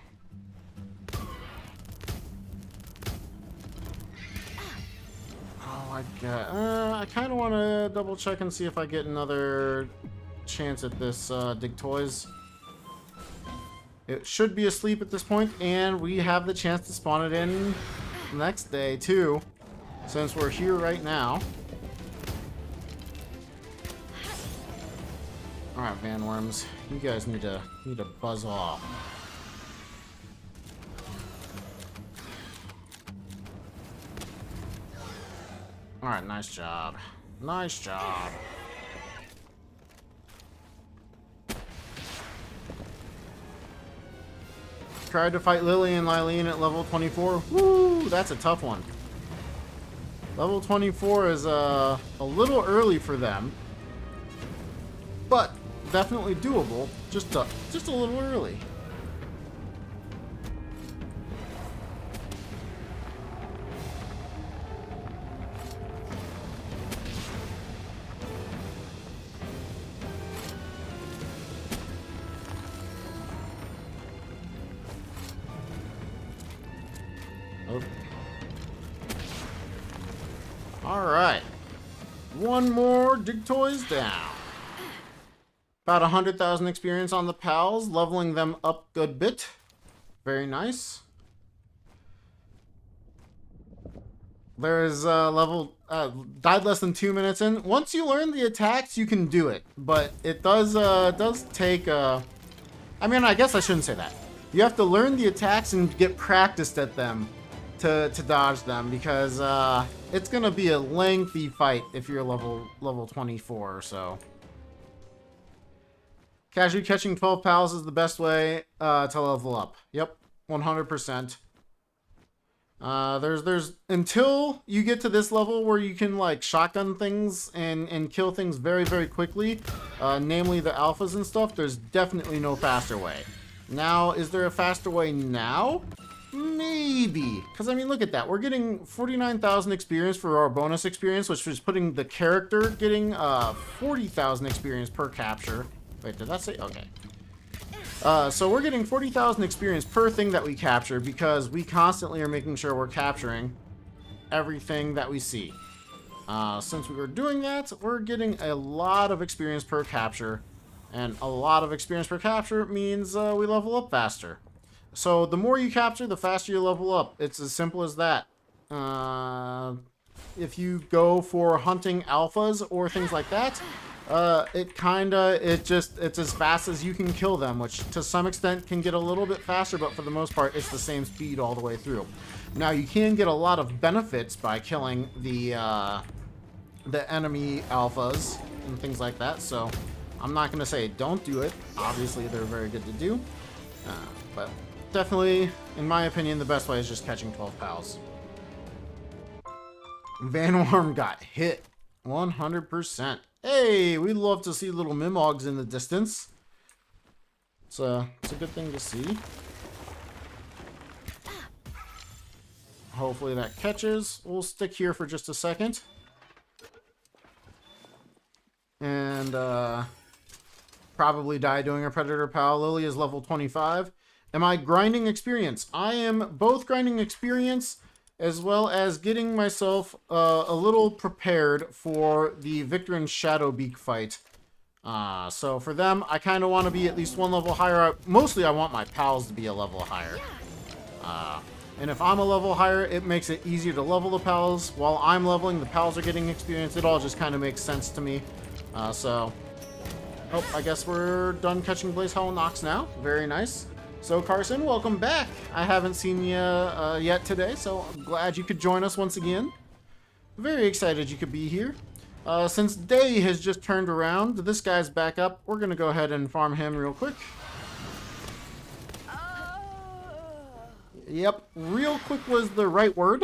Oh my god. I kind of want to double check and see if I get another chance at this Digtoise. It should be asleep at this point, and we have the chance to spawn it in next day too, since we're here right now. Alright, Vanworms, you guys need to buzz off. Alright, nice job. Nice job. Tried to fight Lily and Lylene at level 24. Woo! That's a tough one. Level 24 is a little early for them, but definitely doable. Just a little early. Alright. One more Digtoise down. About 100,000 experience on the pals, leveling them up a good bit. Very nice. There's died less than 2 minutes in. Once you learn the attacks, you can do it. But it does take I mean, I guess I shouldn't say that. You have to learn the attacks and get practiced at them to dodge them, because it's gonna be a lengthy fight if you're level 24 or so. Casually catching 12 pals is the best way to level up. Yep, 100%. There's until you get to this level where you can like shotgun things and kill things very, very quickly, namely the alphas and stuff. There's definitely no faster way. Now, is there a faster way now? Maybe, because I mean, look at that. We're getting 49,000 experience for our bonus experience, which was putting the character getting 40,000 experience per capture. Wait, did that say? Okay. So we're getting 40,000 experience per thing that we capture, because we constantly are making sure we're capturing everything that we see. Since we were doing that, we're getting a lot of experience per capture, and a lot of experience per capture means we level up faster. So the more you capture, the faster you level up. It's as simple as that. If you go for hunting alphas or things like that, it's as fast as you can kill them, which to some extent can get a little bit faster, but for the most part, it's the same speed all the way through. Now, you can get a lot of benefits by killing the enemy alphas and things like that, so I'm not going to say don't do it. Obviously, they're very good to do, but definitely, in my opinion, the best way is just catching 12 pals. Vanworm got hit 100%. Hey, we love to see little Mimogs in the distance. It's a good thing to see. Hopefully that catches. We'll stick here for just a second. And probably die doing a Predator Pal. Lily is level 25. Am I grinding experience? I am both grinding experience as well as getting myself a little prepared for the Victor and Shadowbeak fight. So for them, I kind of want to be at least one level higher. Mostly I want my pals to be a level higher. And if I'm a level higher, it makes it easier to level the pals. While I'm leveling, the pals are getting experience. It all just kind of makes sense to me. Oh, I guess we're done catching Blazehowl and Nox now. Very nice. So Carson, welcome back. I haven't seen you yet today, so I'm glad you could join us once again. Very excited you could be here. Since day has just turned around, this guy's back up. We're going to go ahead and farm him real quick. Yep, real quick was the right word.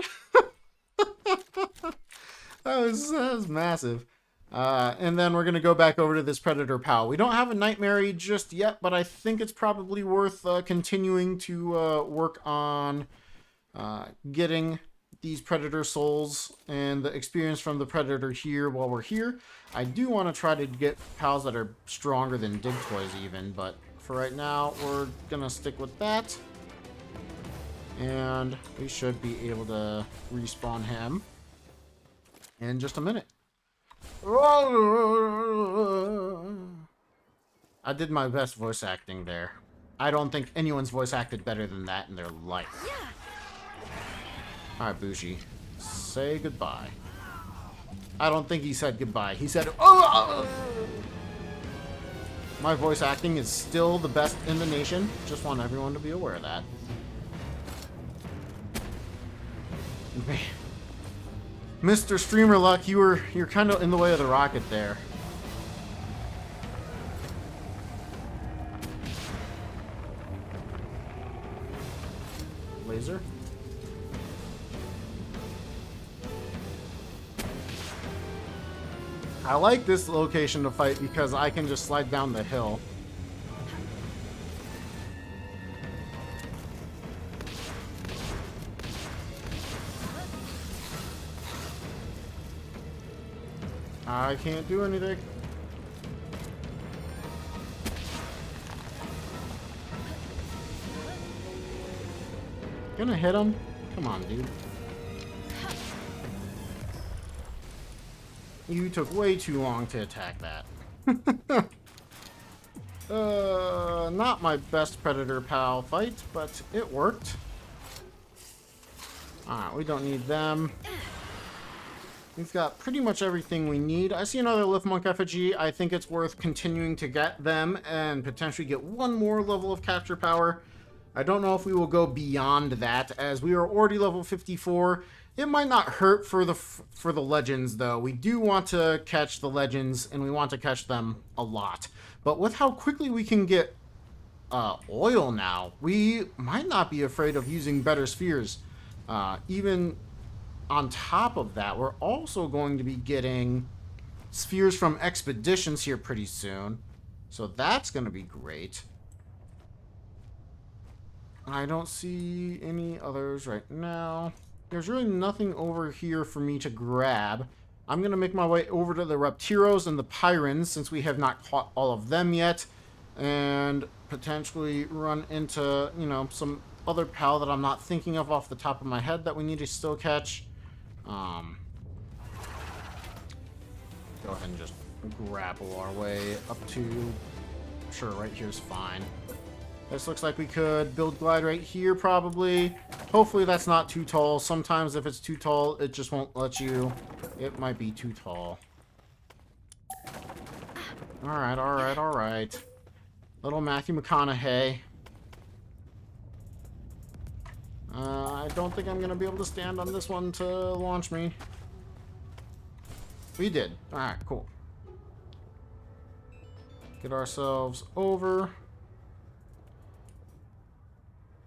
that was massive. And then we're going to go back over to this Predator Pal. We don't have a Nightmare just yet, but I think it's probably worth continuing to work on getting these Predator souls and the experience from the Predator here while we're here. I do want to try to get pals that are stronger than Digtoise even, but for right now, we're going to stick with that. And we should be able to respawn him in just a minute. I did my best voice acting there. I don't think anyone's voice acted better than that in their life. Alright, Bushi. Say goodbye. I don't think he said goodbye. He said, oh! My voice acting is still the best in the nation. Just want everyone to be aware of that. Man. Mr. Streamer Luck, you're kind of in the way of the rocket there. Laser. I like this location to fight because I can just slide down the hill. I can't do anything. Gonna hit him? Come on, dude. You took way too long to attack that. Not my best Predator pal fight, but it worked. Alright, we don't need them. We've got pretty much everything we need. I see another Liftmonk effigy. I think it's worth continuing to get them and potentially get one more level of capture power. I don't know if we will go beyond that, as we are already level 54. It might not hurt for the legends, though. We do want to catch the legends, and we want to catch them a lot. But with how quickly we can get oil now, we might not be afraid of using better spheres. Even on top of that, we're also going to be getting spheres from expeditions here pretty soon. So that's going to be great. I don't see any others right now. There's really nothing over here for me to grab. I'm going to make my way over to the Reptiros and the Pyrans, since we have not caught all of them yet. And potentially run into, you know, some other pal that I'm not thinking of off the top of my head that we need to still catch. Go ahead and just grapple our way up to... Sure, right here's fine. This looks like we could build glide right here, probably. Hopefully that's not too tall. Sometimes if it's too tall, it just won't let you. It might be too tall. Alright, alright, alright. Little Matthew McConaughey. I don't think I'm going to be able to stand on this one to launch me. We did. Alright, cool. Get ourselves over.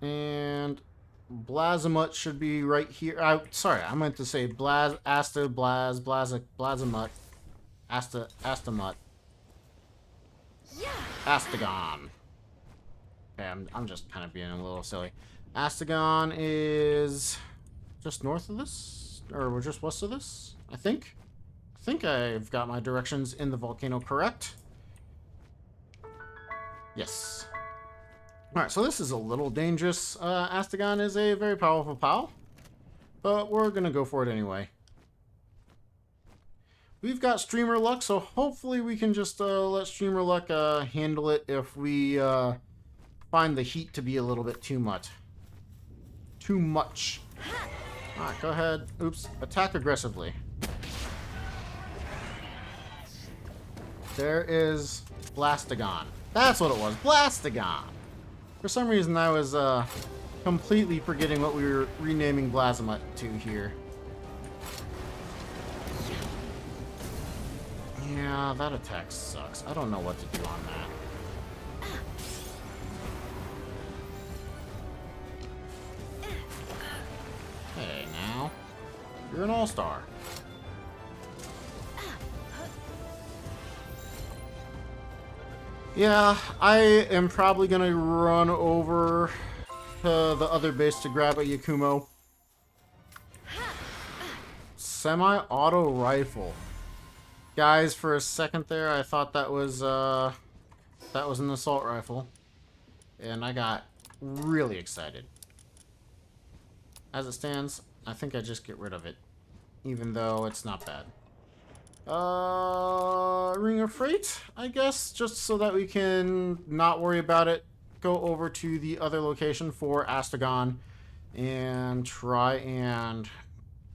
And Blazamut should be right here. Sorry, I meant to say Astamut. Astagon. Okay, I'm just kind of being a little silly. Astagon is just north of this? Or we're just west of this? I think I've got my directions in the volcano correct. Yes. Alright, so this is a little dangerous. Astagon is a very powerful pal, but we're going to go for it anyway. We've got Streamer Luck, so hopefully we can just let Streamer Luck handle it if we find the heat to be a little bit too much. Alright, go ahead. Oops. Attack aggressively. There is Blastagon. That's what it was. Blastagon. For some reason, I was completely forgetting what we were renaming Blazamut to here. Yeah, that attack sucks. I don't know what to do on that. Hey, now. You're an all-star. Yeah, I am probably going to run over to the other base to grab a Yakumo. Semi-auto rifle. Guys, for a second there, I thought that was an assault rifle. And I got really excited. As it stands, I think I just get rid of it. Even though it's not bad. Ring of Freight, I guess, just so that we can not worry about it. Go over to the other location for Astagon and try and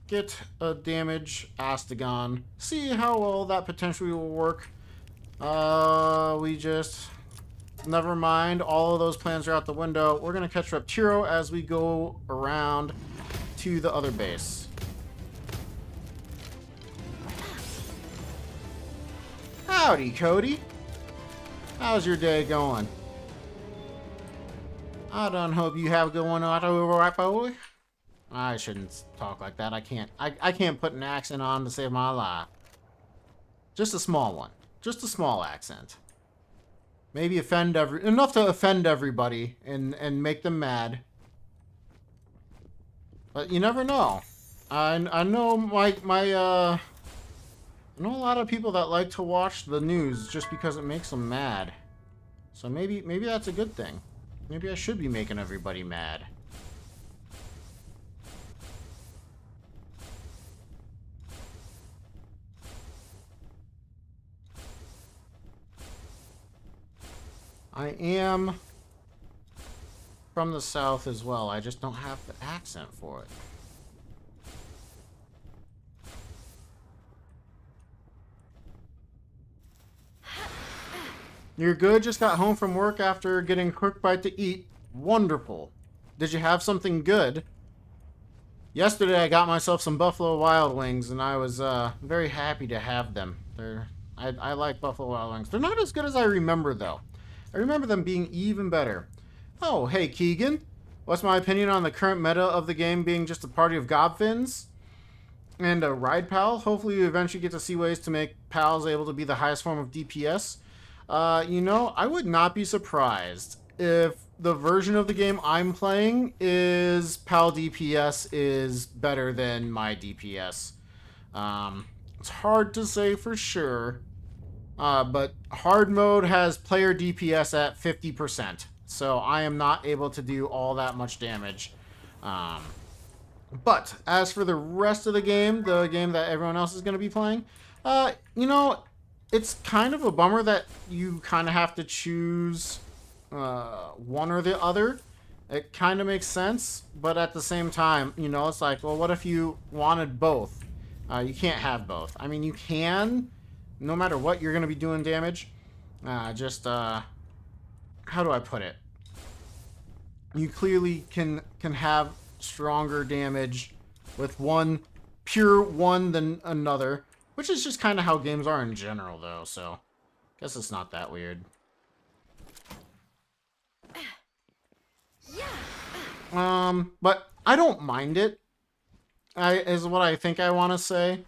get a damage Astagon. See how well that potentially will work. We just... Never mind, all of those plans are out the window. We're going to catch Reptiro as we go around to the other base. Howdy, Cody. How's your day going? I don't hope you have going on, boy. I shouldn't talk like that. I can't put an accent on to save my life. Just a small one. Just a small accent. Maybe enough to offend everybody and make them mad. But you never know. I know I know a lot of people that like to watch the news just because it makes them mad. So maybe that's a good thing. Maybe I should be making everybody mad. I am from the south as well. I just don't have the accent for it. You're good? Just got home from work after getting a quick bite to eat. Wonderful. Did you have something good? Yesterday I got myself some Buffalo Wild Wings and I was very happy to have them. I like Buffalo Wild Wings. They're not as good as I remember though. I remember them being even better. Oh, hey Keegan. What's my opinion on the current meta of the game being just a party of Gobfins? And a Ride Pal? Hopefully you eventually get to see ways to make pals able to be the highest form of DPS. You know, I would not be surprised if the version of the game I'm playing is Pal DPS is better than my DPS. It's hard to say for sure. But hard mode has player DPS at 50%, so I am not able to do all that much damage. But as for the rest of the game that everyone else is going to be playing, you know, it's kind of a bummer that you kind of have to choose one or the other. It kind of makes sense, but at the same time, you know, it's like, well, what if you wanted both? You can't have both. I mean, you can. No matter what, you're going to be doing damage. How do I put it? You clearly can have stronger damage with one pure one than another, which is just kind of how games are in general, though, so guess it's not that weird. But I don't mind it, is what I think I want to say.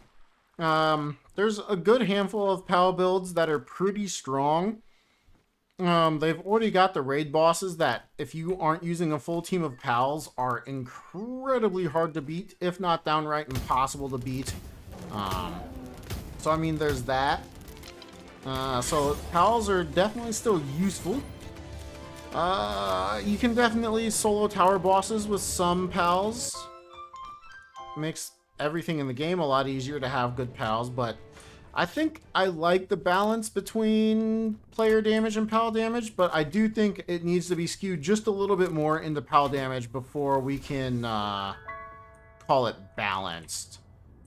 There's a good handful of PAL builds that are pretty strong. They've already got the raid bosses that, if you aren't using a full team of PALs, are incredibly hard to beat, if not downright impossible to beat. So I mean, there's that. So PALs are definitely still useful. You can definitely solo tower bosses with some PALs. Makes everything in the game a lot easier to have good PALs, but I think I like the balance between player damage and PAL damage, but I do think it needs to be skewed just a little bit more into PAL damage before we can call it balanced.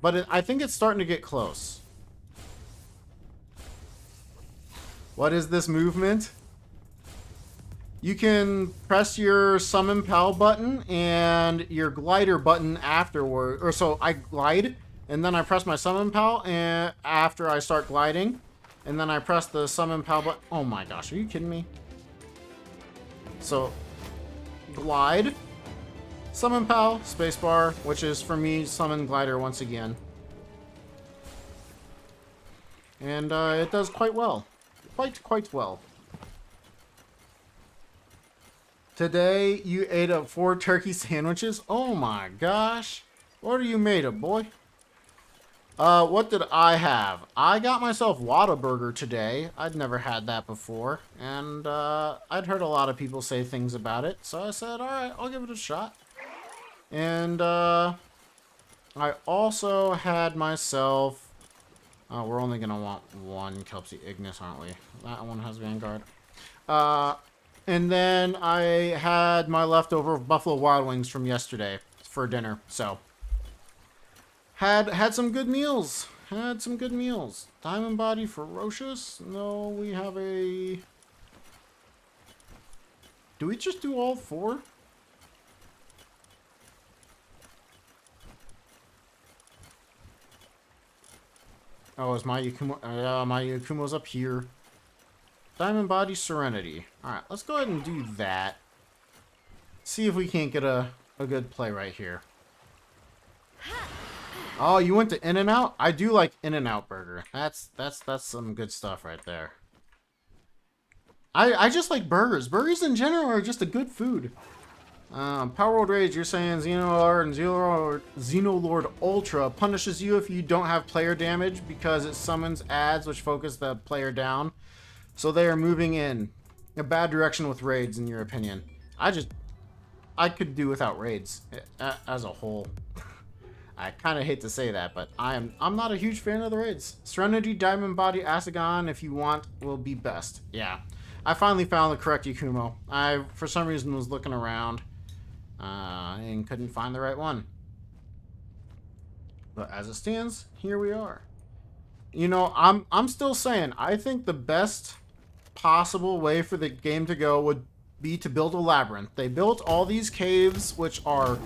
But I think it's starting to get close. What is this movement? You can press your summon PAL button and your glider button afterward. Or so I glide, and then I press my summon PAL and after I start gliding. And then I press the summon PAL button. Oh my gosh, are you kidding me? So, glide, summon PAL, spacebar, which is for me, summon glider once again. And it does quite well. Quite well. Today, you ate up 4 turkey sandwiches? Oh my gosh. What are you made of, boy? What did I have? I got myself Whataburger today. I'd never had that before. And, I'd heard a lot of people say things about it. So I said, alright, I'll give it a shot. And, I also had myself... we're only gonna want one Kelpsy Ignis, aren't we? That one has Vanguard. And then I had my leftover Buffalo Wild Wings from yesterday for dinner. So, had some good meals. Had some good meals. Diamond Body Ferocious? No, we have a... Do we just do all 4? Oh, is my Yakumo... my Yakumo's up here. Diamond Body Serenity. Alright, let's go ahead and do that. See if we can't get a good play right here. Oh, you went to In-N-Out? I do like In-N-Out Burger. That's some good stuff right there. I just like burgers. Burgers in general are just a good food. Palworld Rage, you're saying Xenolord and Xenolord Ultra punishes you if you don't have player damage because it summons ads which focus the player down. So they are moving in a bad direction with raids, in your opinion. I could do without raids as a whole. I kind of hate to say that, but I'm not a huge fan of the raids. Serenity, Diamond Body, Asagon, if you want, will be best. Yeah, I finally found the correct Yakumo. I, for some reason, was looking around and couldn't find the right one. But as it stands, here we are. You know, I'm still saying, I think the best possible way for the game to go would be to build a labyrinth. They built all these caves, which are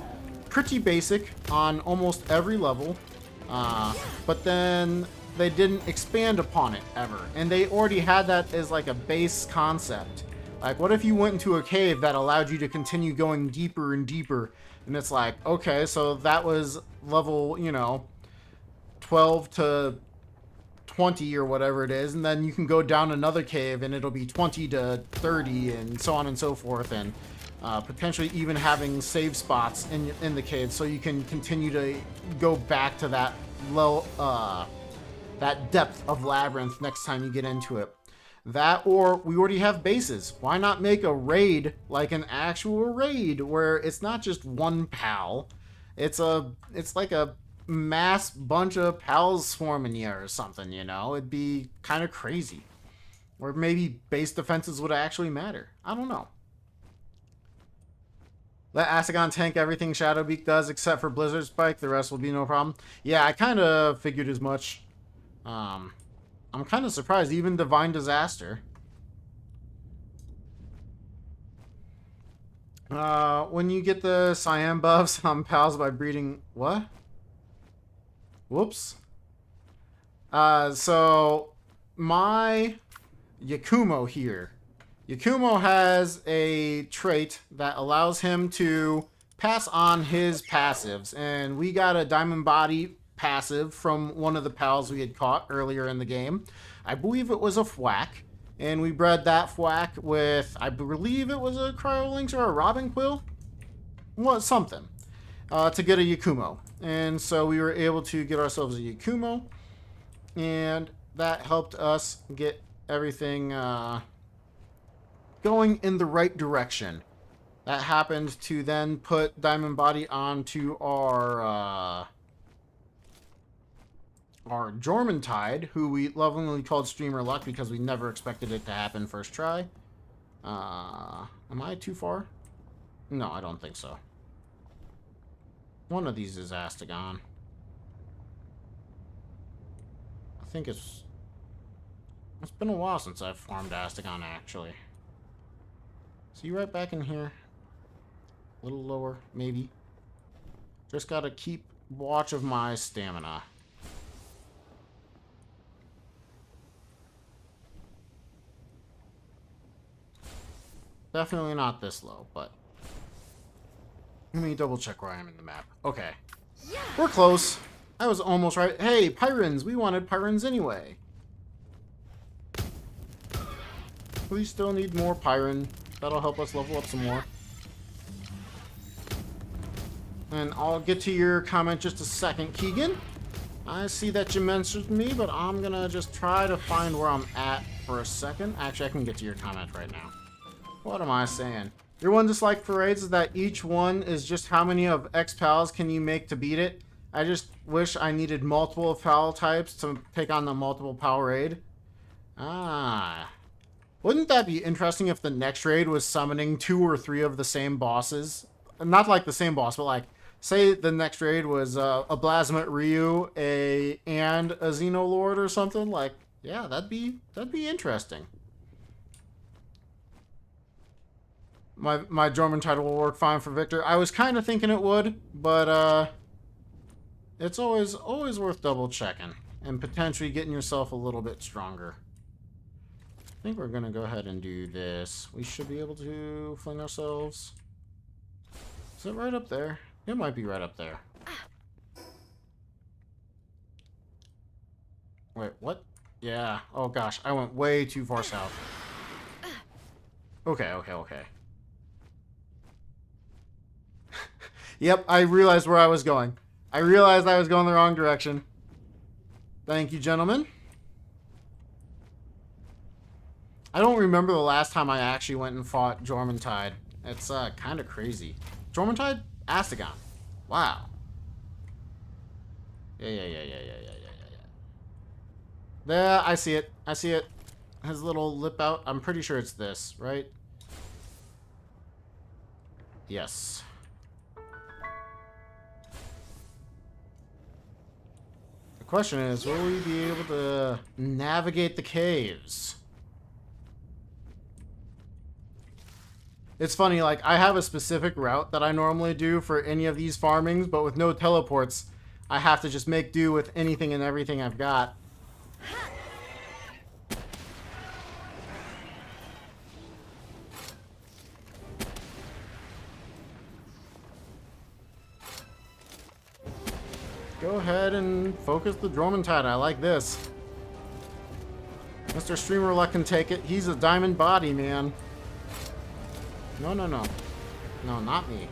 pretty basic on almost every level, but then they didn't expand upon it ever, and they already had that as like a base concept. Like, what if you went into a cave that allowed you to continue going deeper and deeper, and it's like, okay, so that was level, you know, 12 to 20 or whatever it is, and then you can go down another cave and it'll be 20 to 30 and so on and so forth, and potentially even having save spots in the cave so you can continue to go back to that low that depth of labyrinth next time you get into it. That, or we already have bases. Why not make a raid like an actual raid where it's not just one pal, it's like a mass bunch of pals swarming you or something, you know? It'd be kind of crazy. Or maybe base defenses would actually matter. I don't know. Let Asagon tank everything Shadowbeak does except for Blizzard Spike. The rest will be no problem. Yeah, I kind of figured as much. I'm kind of surprised. Even Divine Disaster. When you get the cyan buffs on pals by breeding... What? Whoops. So my Yakumo here. Yakumo has a trait that allows him to pass on his passives, and we got a Diamond Body passive from one of the pals we had caught earlier in the game. I believe it was a Fwack, and we bred that Fwack with, I believe it was a Cryolinx or a Robin Quill? Well, something. To get a Yakumo. And so we were able to get ourselves a Yakumo, and that helped us get everything going in the right direction. That happened to then put Diamond Body onto our Jormuntide, who we lovingly called Streamer Luck because we never expected it to happen first try. Am I too far? No, I don't think so. One of these is Astagon. I think it's been a while since I've farmed Astagon, actually. See right back in here. A little lower, maybe. Just gotta keep watch of my stamina. Definitely not this low, but... Let me double check where I am in the map. Okay. We're close. I was almost right. Hey, Pyrans! We wanted Pyrans anyway. We still need more Pyran. That'll help us level up some more. And I'll get to your comment just a second, Keegan. I see that you mentioned me, but I'm gonna just try to find where I'm at for a second. Actually, I can get to your comment right now. What am I saying? Your one dislike for raids is that each one is just how many of X pals can you make to beat it. I just wish I needed multiple pal types to take on the multiple pal raid. Ah. Wouldn't that be interesting if the next raid was summoning 2 or 3 of the same bosses? Not like the same boss, but like, say the next raid was a Blasmet Ryu, and a Xenolord or something. Like, yeah, that'd be interesting. My Jormuntide will work fine for Victor. I was kind of thinking it would, but it's always worth double checking and potentially getting yourself a little bit stronger. I think we're gonna go ahead and do this. We should be able to fling ourselves. Is it right up there? It might be right up there. Wait, what? Yeah. Oh gosh, I went way too far south. Okay. Yep, I realized where I was going. I realized I was going the wrong direction. Thank you, gentlemen. I don't remember the last time I actually went and fought Jormuntide. It's kind of crazy. Jormuntide? Astagon. Wow. Yeah. There, I see it. His little lip out. I'm pretty sure it's this, right? Yes. The question is, will we be able to navigate the caves? It's funny, like, I have a specific route that I normally do for any of these farmings, but with no teleports, I have to just make do with anything and everything I've got. Go ahead and focus the Jormuntide. I like this. Mr. Streamer Luck can take it. He's a diamond body, man. No. No, not me.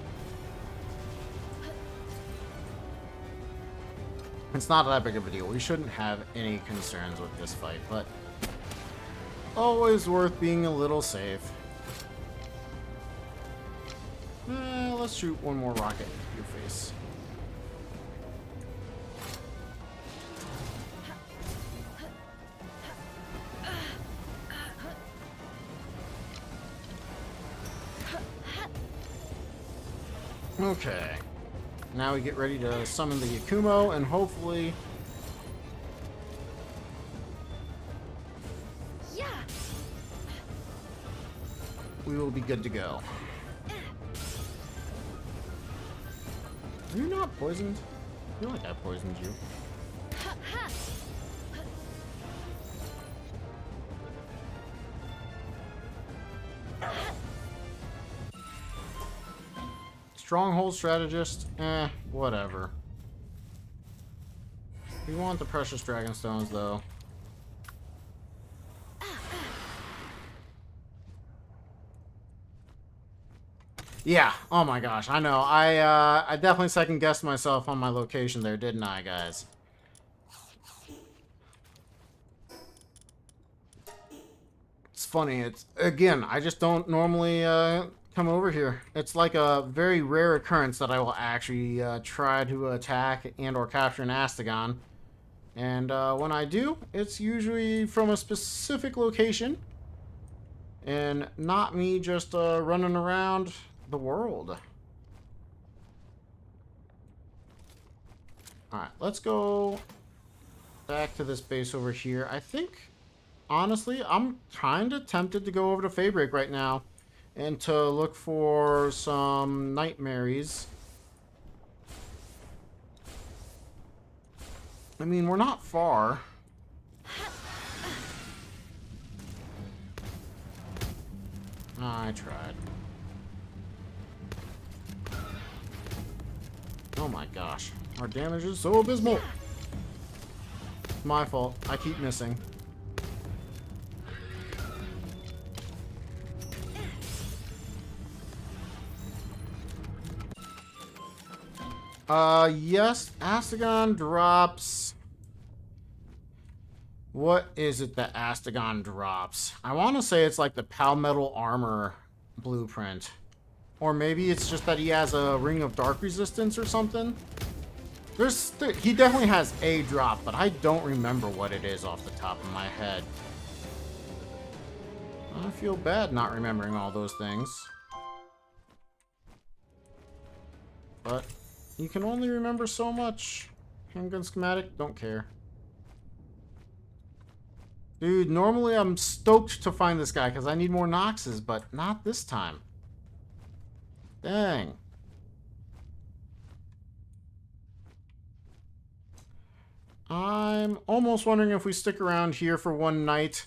It's not that big of a deal. We shouldn't have any concerns with this fight, but always worth being a little safe. Let's shoot one more rocket in your face. Okay. Now we get ready to summon the Yakumo, and hopefully... yeah. We will be good to go. Are you not poisoned? I feel like I poisoned you. Stronghold strategist? Whatever. We want the precious dragon stones, though. Yeah, oh my gosh, I know. I definitely second-guessed myself on my location there, didn't I, guys? It's funny, it's, again, I just don't normally, come over here. It's like a very rare occurrence that I will actually try to attack and or capture an Astagon. And when I do, it's usually from a specific location. And not me just running around the world. Alright, let's go back to this base over here. I think, honestly, I'm kind of tempted to go over to Feybreak right now and to look for some nightmares. I mean, we're not far. I tried. Oh my gosh. Our damage is so abysmal. It's my fault. I keep missing. Yes, Astagon drops What is it that Astagon drops? I want to say it's like the Palmetal Armor blueprint. Or maybe it's just that he has a Ring of Dark Resistance or something. He definitely has a drop, but I don't remember what it is off the top of my head. I feel bad not remembering all those things. But you can only remember so much. Handgun schematic, don't care. Dude, normally I'm stoked to find this guy because I need more Noxes, but not this time. Dang. I'm almost wondering if we stick around here for one night.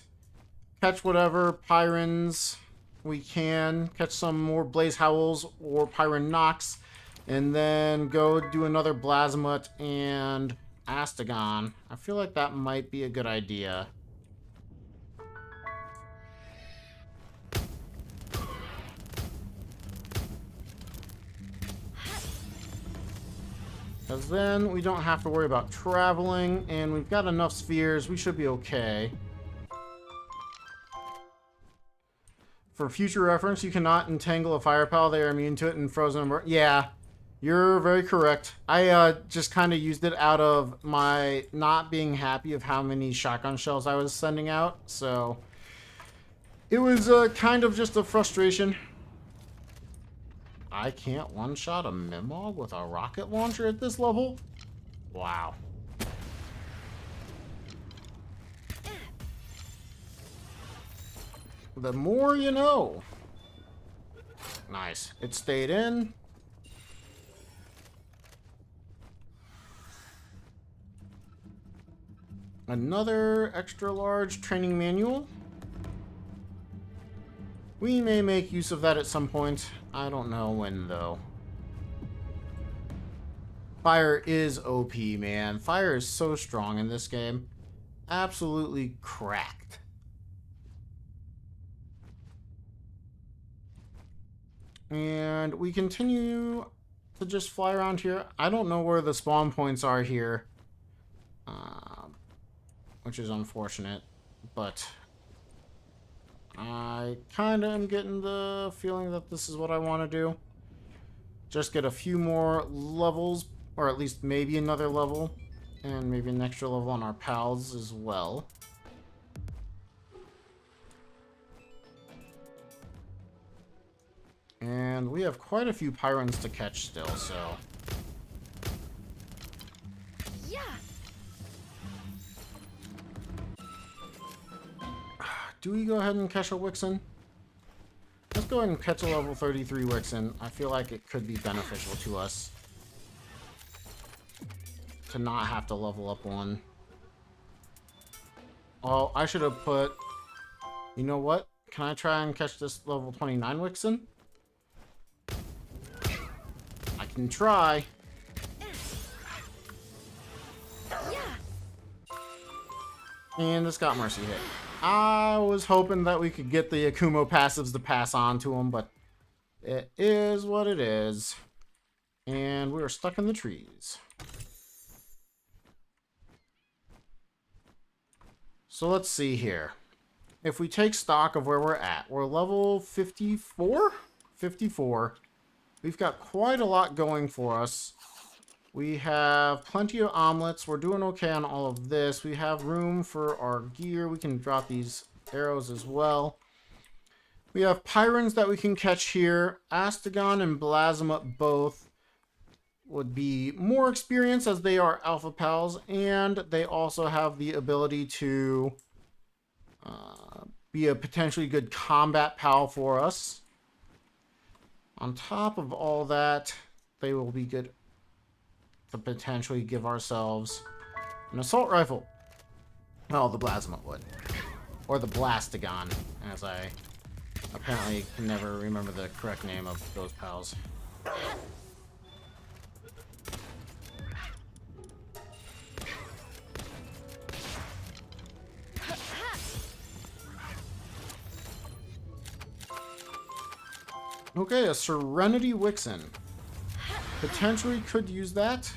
Catch whatever Pyrans we can. Catch some more Blazehowls or Pyran Nox. And then go do another Blasmut and Astagon. I feel like that might be a good idea. Because then we don't have to worry about traveling, and we've got enough spheres, we should be okay. For future reference, you cannot entangle a fire pal, they are immune to it in frozen. Yeah, you're very correct. I just kind of used it out of my not being happy of how many shotgun shells I was sending out, so it was kind of just a frustration. I can't one-shot a Mimog with a rocket launcher at this level? Wow. The more you know. Nice. It stayed in. Another extra large training manual. We may make use of that at some point. I don't know when, though. Fire is OP, man. Fire is so strong in this game. Absolutely cracked. And we continue to just fly around here. I don't know where the spawn points are here. Which is unfortunate. But I kind of am getting the feeling that this is what I want to do. Just get a few more levels, or at least maybe another level, and maybe an extra level on our pals as well. And we have quite a few Pyrans to catch still, so... Yeah. Do we go ahead and catch a Wixen? Let's go ahead and catch a level 33 Wixen. I feel like it could be beneficial to us to not have to level up one. Oh, I should have put... You know what? Can I try and catch this level 29 Wixen? I can try. And this got Mercy hit. I was hoping that we could get the Akumo passives to pass on to him, but it is what it is. And we're stuck in the trees. So let's see here. If we take stock of where we're at, we're level 54? 54. We've got quite a lot going for us. We have plenty of omelets. We're doing okay on all of this. We have room for our gear. We can drop these arrows as well. We have Pyrans that we can catch here. Astagon and Blasmut both would be more experienced as they are alpha pals, and they also have the ability to be a potentially good combat pal for us. On top of all that, they will be good to potentially give ourselves an assault rifle. Well, the Blasmut would. Or the Blastagon, as I apparently can never remember the correct name of those pals. Okay, a Serenity Wixen. Potentially could use that.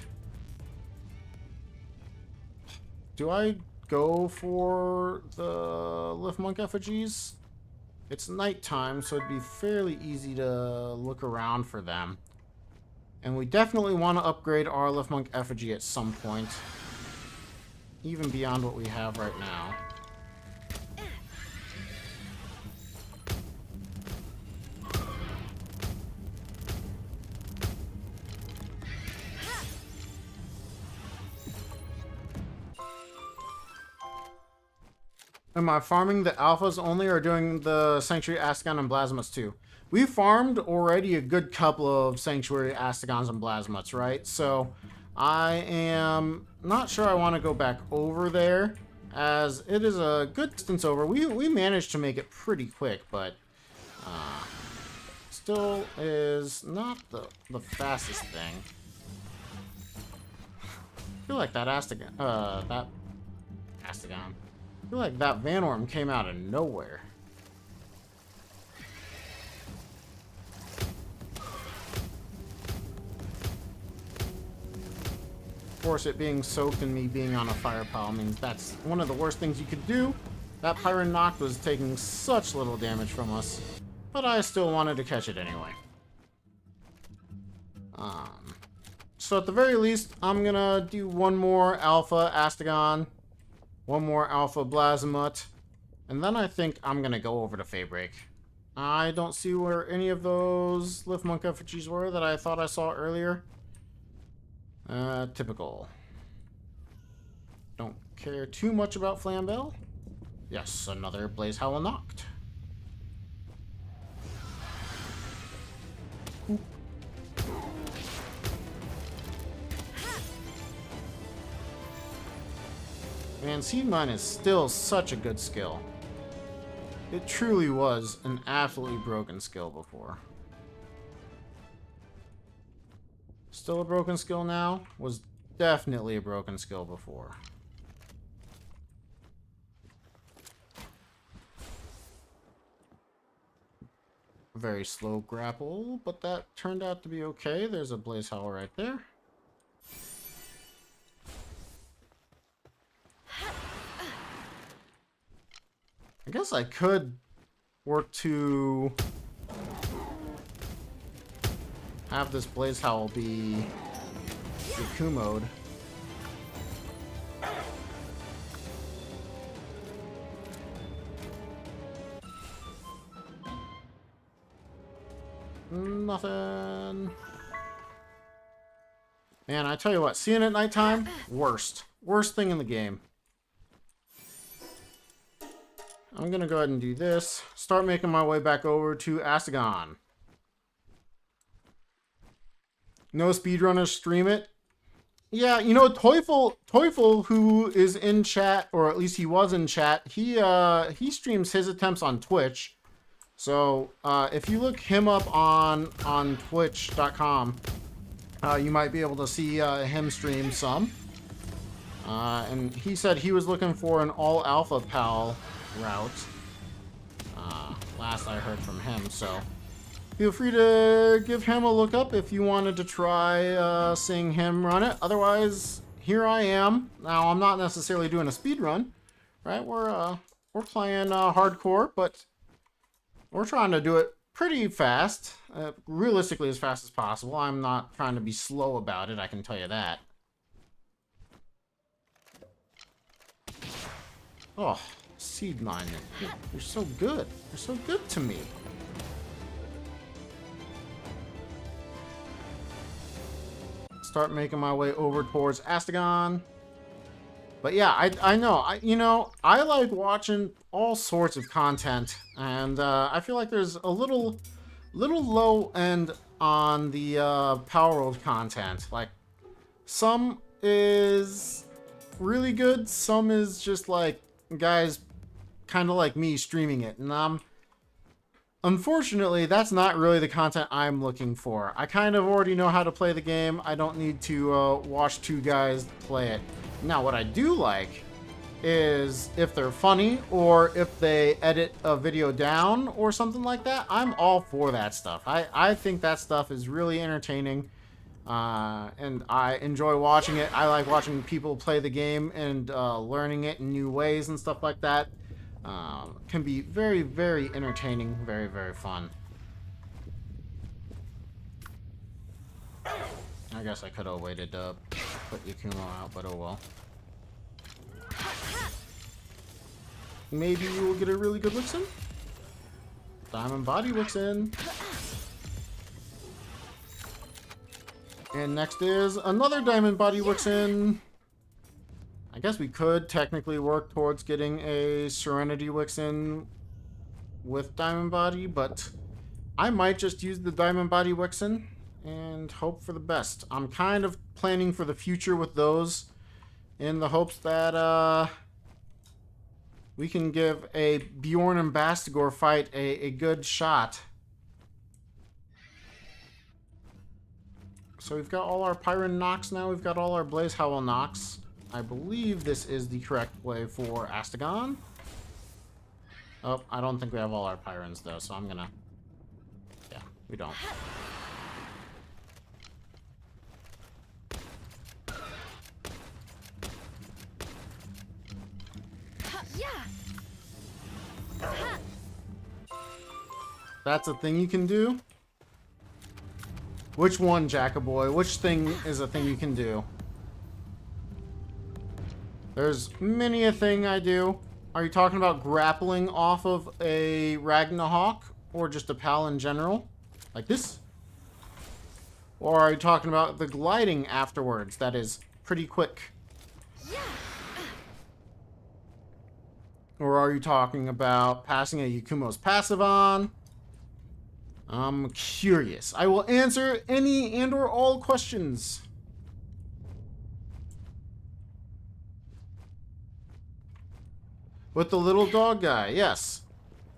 Do I go for the Lift Monk effigies. It's nighttime, so it'd be fairly easy to look around for them. And we definitely want to upgrade our Lift Monk effigy at some point. Even beyond what we have right now. Am I farming the alphas only or doing the Sanctuary Astagon and Blasmuts too? We farmed already a good couple of Sanctuary Astagons and Blasmuts, right? So I am not sure I want to go back over there, as it is a good distance over. We managed to make it pretty quick, but still is not the fastest thing. I feel like that Astagon, I feel like that Van Orm came out of nowhere. Of course, it being soaked and me being on a fire pile means that's one of the worst things you could do. That Pyron Noct was taking such little damage from us, but I still wanted to catch it anyway. So at the very least, I'm gonna do one more Alpha Astagon, one more Alpha Blasmut, and then I think I'm gonna go over to Feybreak. I don't see where any of those Lift Monk effigies were that I thought I saw earlier. Typical. Don't care too much about Flambeau. Yes, another Blazehowl Noct. Man, Seed Mine is still such a good skill. It truly was an absolutely broken skill before. Still a broken skill now? Was definitely a broken skill before. Very slow grapple, but that turned out to be okay. There's a Blazehowl right there. I guess I could work to have this Blazehowl be Yaku mode. Nothing. Man, I tell you what, seeing it at nighttime, worst. Worst thing in the game. I'm gonna go ahead and do this. Start making my way back over to Astagon. No speedrunners stream it. Yeah, you know, Teufel, who is in chat, or at least he was in chat, he streams his attempts on Twitch. So if you look him up on twitch.com, you might be able to see him stream some. And he said he was looking for an all alpha pal route. Last I heard from him, so feel free to give him a look up if you wanted to try seeing him run it. Otherwise, here I am. Now, I'm not necessarily doing a speed run, right? We're playing hardcore, but we're trying to do it pretty fast, realistically as fast as possible. I'm not trying to be slow about it, I can tell you that. Oh, Seed Mine, you're so good. You're so good to me. Start making my way over towards Astagon. But yeah, I know. You know, I like watching all sorts of content, and I feel like there's a little low end on the Palworld content. Like, some is really good, some is just like guys kind of like me streaming it, and unfortunately, that's not really the content I'm looking for. I kind of already know how to play the game. I don't need to watch two guys play it. Now, what I do like is if they're funny or if they edit a video down or something like that, I'm all for that stuff. I think that stuff is really entertaining. And I enjoy watching it. I like watching people play the game and learning it in new ways and stuff like that. Can be very, very entertaining, very, very fun. I guess I could have waited to put Yakumo out, but oh well. Maybe you will get a really good Wixen. Diamond Body Wixen. And next is another Diamond Body Wixen. I guess we could technically work towards getting a Serenity Wixen with Diamond Body, but I might just use the Diamond Body Wixen and hope for the best. I'm kind of planning for the future with those in the hopes that we can give a Bjorn and Bastigor fight a good shot. So we've got all our Pyron knocks now. We've got all our Blazehowl knocks. I believe this is the correct way for Astagon. Oh, I don't think we have all our Pyrons though, so I'm gonna... Yeah, we don't. That's a thing you can do? Which one, Jackaboy? Which thing is a thing you can do? There's many a thing I do. Are you talking about grappling off of a Ragnahawk? Or just a pal in general? Like this? Or are you talking about the gliding afterwards? That is pretty quick. Or are you talking about passing a Yakumo's passive on? I'm curious. I will answer any and or all questions. With the little dog guy, yes.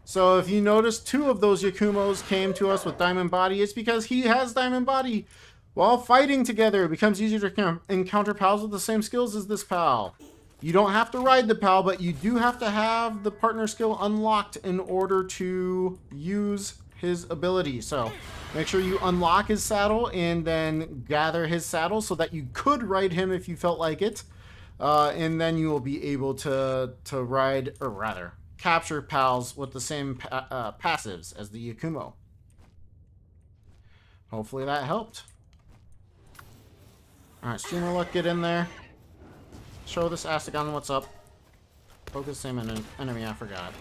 So if you notice, 2 of those Yakumos came to us with Diamond Body. It's because he has Diamond Body. While fighting together, it becomes easier to encounter pals with the same skills as this pal. You don't have to ride the pal, but you do have to have the partner skill unlocked in order to use his ability. So make sure you unlock his saddle and then gather his saddle so that you could ride him if you felt like it. And then you will be able to ride, or rather, capture pals with the same passives as the Yakumo. Hopefully that helped. Alright, Streamer Luck, get in there. Show this Astagon what's up. Focus same enemy, I forgot.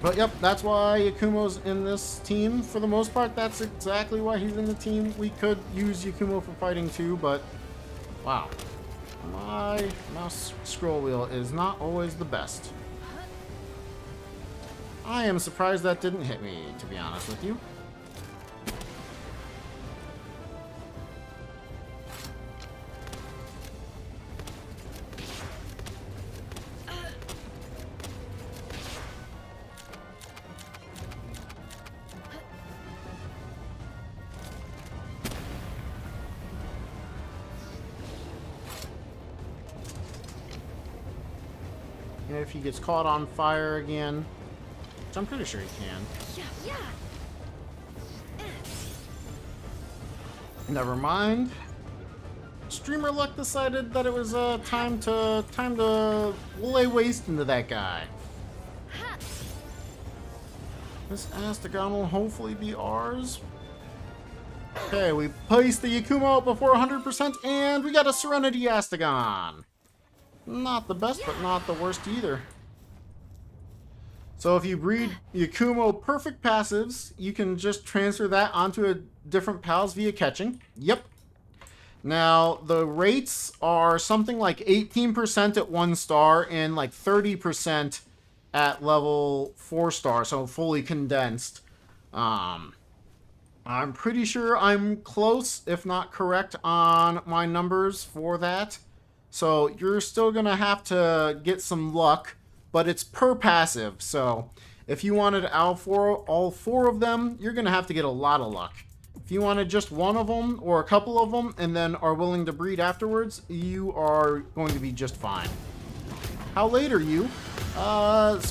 But yep, that's why Yakumo's in this team. For the most part, that's exactly why he's in the team. We could use Yakumo for fighting too, but wow. My mouse scroll wheel is not always the best. I am surprised that didn't hit me, to be honest with you. If he gets caught on fire again, which I'm pretty sure he can. Never mind. Streamer Luck decided that it was time to lay waste into that guy. This Astagon will hopefully be ours. Okay, we placed the Yakumo up before 100%, and we got a Serenity Astagon. Not the best, but not the worst either. So if you breed Yakumo perfect passives, you can just transfer that onto a different pals via catching. Yep. Now, the rates are something like 18% at 1 star and like 30% at level 4 star, so fully condensed. I'm pretty sure I'm close, if not correct, on my numbers for that. So you're still going to have to get some luck, but it's per passive. So if you wanted all four of them, you're going to have to get a lot of luck. If you wanted just one of them or a couple of them and then are willing to breed afterwards, you are going to be just fine. How late are you?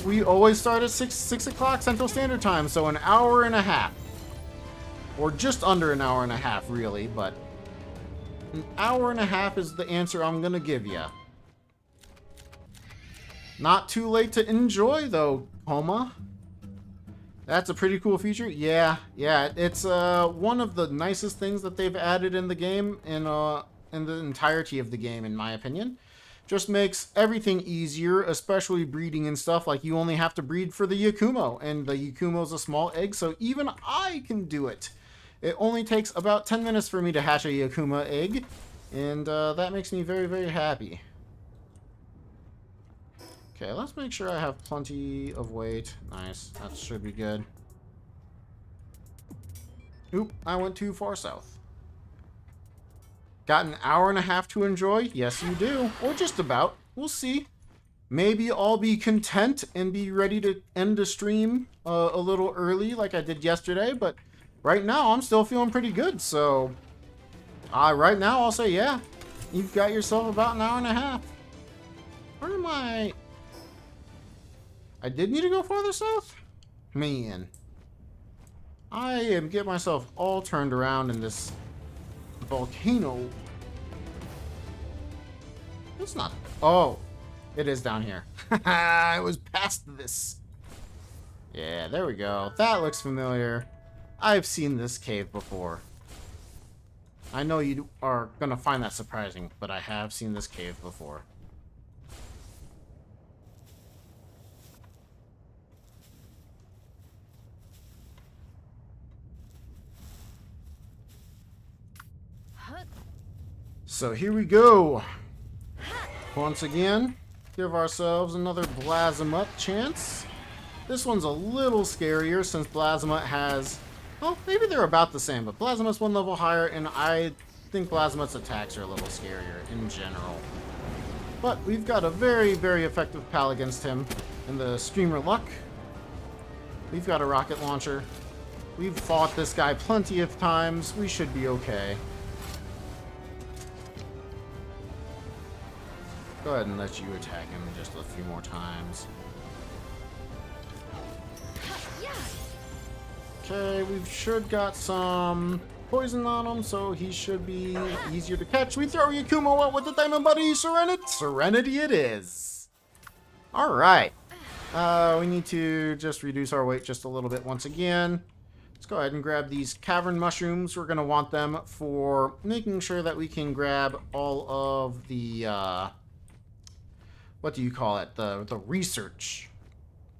We always start at 6 o'clock Central Standard Time, so an hour and a half. Or just under an hour and a half, really, but an hour and a half is the answer I'm gonna give you. Not too late to enjoy, though, Homa. That's a pretty cool feature. Yeah, it's one of the nicest things that they've added in the game, in the entirety of the game, in my opinion. Just makes everything easier, especially breeding and stuff. Like, you only have to breed for the Yakumo, and the Yakumo's a small egg, so even I can do it. It only takes about 10 minutes for me to hatch a Yakuma egg, and that makes me very, very happy. Okay, let's make sure I have plenty of weight. Nice, that should be good. Oop, I went too far south. Got an hour and a half to enjoy? Yes, you do. Or just about. We'll see. Maybe I'll be content and be ready to end the stream a little early like I did yesterday, but right now I'm still feeling pretty good, so right now I'll say yeah. You've got yourself about an hour and a half. Where am I? I did need to go farther south? Man. I am getting myself all turned around in this volcano. It's not. Oh, it is down here. I was past this. Yeah, there we go. That looks familiar. I've seen this cave before. I know you are gonna find that surprising, but I have seen this cave before. So here we go. Once again, give ourselves another Blazehowl chance. This one's a little scarier since Blazehowl has... Well, maybe they're about the same, but Blazehoul's one level higher, and I think Blazehoul's attacks are a little scarier in general. But we've got a very, very effective pal against him in the Streamer Luck. We've got a rocket launcher. We've fought this guy plenty of times. We should be okay. Go ahead and let you attack him just a few more times. Okay, we've should got some poison on him, so he should be easier to catch. We throw Yakumo out with the Diamond Buddy. Serenity it is. Alright. We need to just reduce our weight just a little bit once again. Let's go ahead and grab these cavern mushrooms. We're going to want them for making sure that we can grab all of the... what do you call it? The research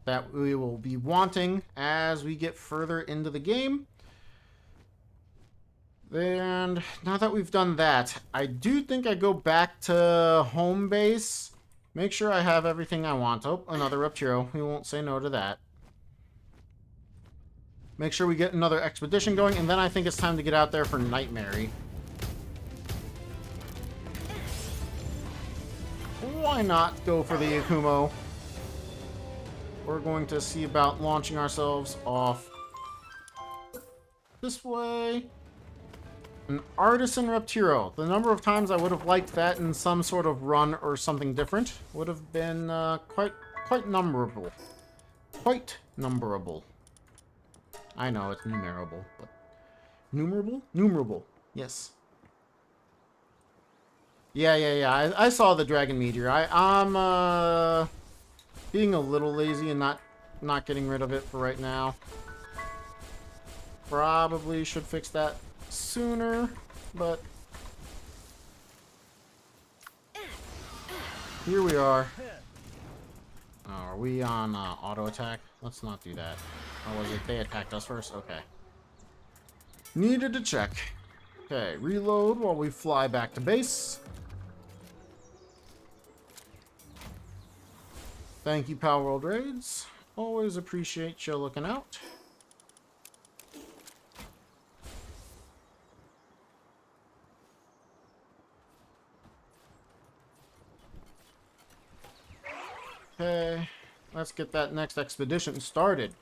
that we will be wanting as we get further into the game. And now that we've done that, I do think I go back to home base. Make sure I have everything I want. Oh, another Reptiro. We won't say no to that. Make sure we get another expedition going, and then I think it's time to get out there for Nightmare. Why not go for the Yakumo? We're going to see about launching ourselves off this way. An Artisan Reptiro. The number of times I would have liked that in some sort of run or something different would have been quite numberable. Quite numberable. I know, it's numerable, but... Numerable? Numerable. Yes. Yeah. I saw the Dragon Meteor. I'm being a little lazy and not getting rid of it for right now. Probably should fix that sooner, but here we are. Oh, are we on auto attack? Let's not do that. Or was it they attacked us first? Okay. Needed to check. Okay, reload while we fly back to base. Thank you, Palworld Raids. Always appreciate you looking out. Okay, let's get that next expedition started.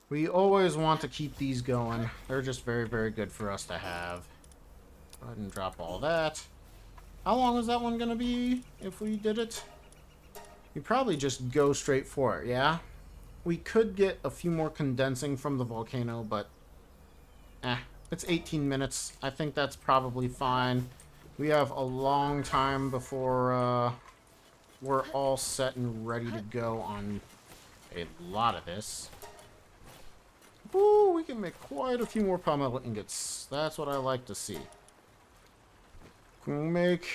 We always want to keep these going. They're just very, very good for us to have. Go ahead and drop all that. How long is that one going to be if we did it? You probably just go straight for it, yeah? We could get a few more condensing from the volcano, but it's 18 minutes. I think that's probably fine. We have a long time before we're all set and ready to go on a lot of this. Ooh, we can make quite a few more palmetto ingots. That's what I like to see. Can we make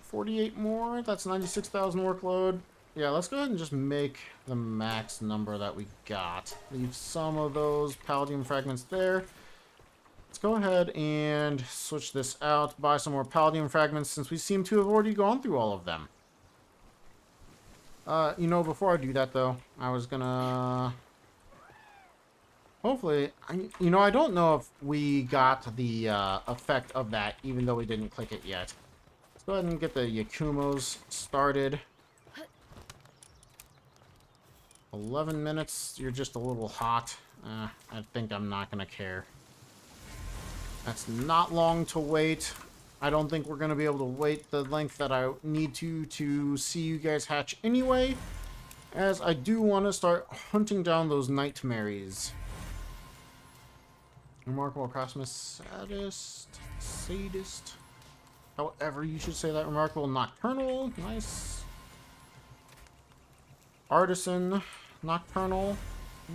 48 more? That's 96,000 workload. Yeah, let's go ahead and just make the max number that we got. Leave some of those palladium fragments there. Let's go ahead and switch this out. Buy some more palladium fragments since we seem to have already gone through all of them. You know, before I do that, though, I was gonna... Hopefully, you know, I don't know if we got the effect of that, even though we didn't click it yet. Let's go ahead and get the Yakumos started. 11 minutes, you're just a little hot. I think I'm not gonna care. That's not long to wait. I don't think we're gonna be able to wait the length that I need to see you guys hatch anyway, as I do want to start hunting down those nightmares. Remarkable craftsman, sadist. However you should say that. Remarkable nocturnal, nice. Artisan, nocturnal,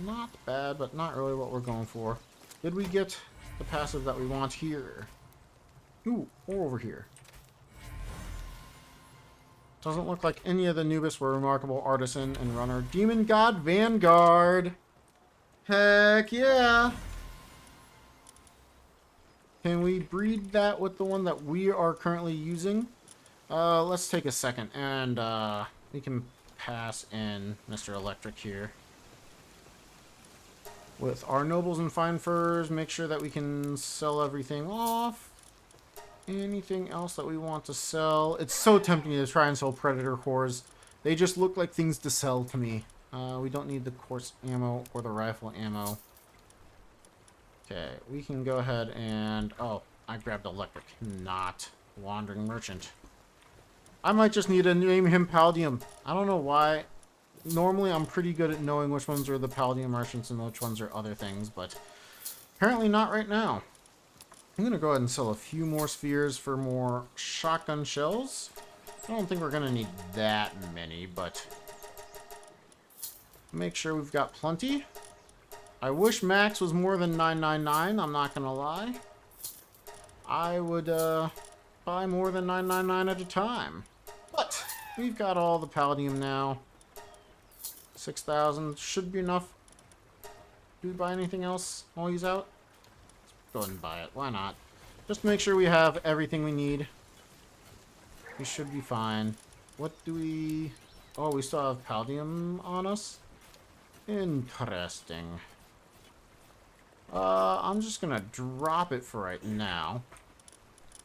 not bad, but not really what we're going for. Did we get the passive that we want here? Ooh, or over here. Doesn't look like any of the Nubis were remarkable artisan and runner. Demon God Vanguard. Heck yeah. Can we breed that with the one that we are currently using? Let's take a second and we can pass in Mr. Electric here. With our nobles and fine furs, make sure that we can sell everything off. Anything else that we want to sell? It's so tempting to try and sell predator cores. They just look like things to sell to me. We don't need the course ammo or the rifle ammo. Okay, we can go ahead and... Oh, I grabbed electric, not wandering merchant. I might just need to name him Palladium. I don't know why. Normally, I'm pretty good at knowing which ones are the Palladium merchants and which ones are other things, but apparently not right now. I'm going to go ahead and sell a few more spheres for more shotgun shells. I don't think we're going to need that many, but make sure we've got plenty. I wish max was more than 999, I'm not going to lie. I would buy more than 999 at a time. But we've got all the palladium now. 6,000 should be enough. Do we buy anything else while he's out? Let's go ahead and buy it. Why not? Just to make sure we have everything we need. We should be fine. What do we... Oh, we still have palladium on us? Interesting. I'm just gonna drop it for right now.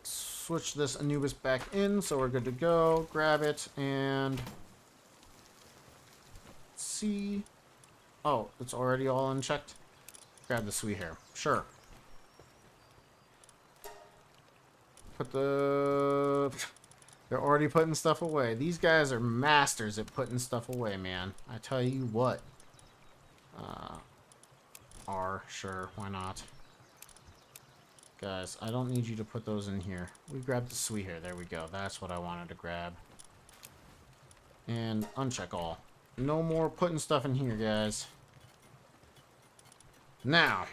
Switch this Anubis back in so we're good to go. Grab it and... see. Oh, it's already all unchecked. Grab the sweet hair. Sure. Put the... They're already putting stuff away. These guys are masters at putting stuff away, man. I tell you what. Sure, why not? Guys, I don't need you to put those in here. We grabbed the sweet hair. There we go. That's what I wanted to grab. And uncheck all. No more putting stuff in here, guys. Now,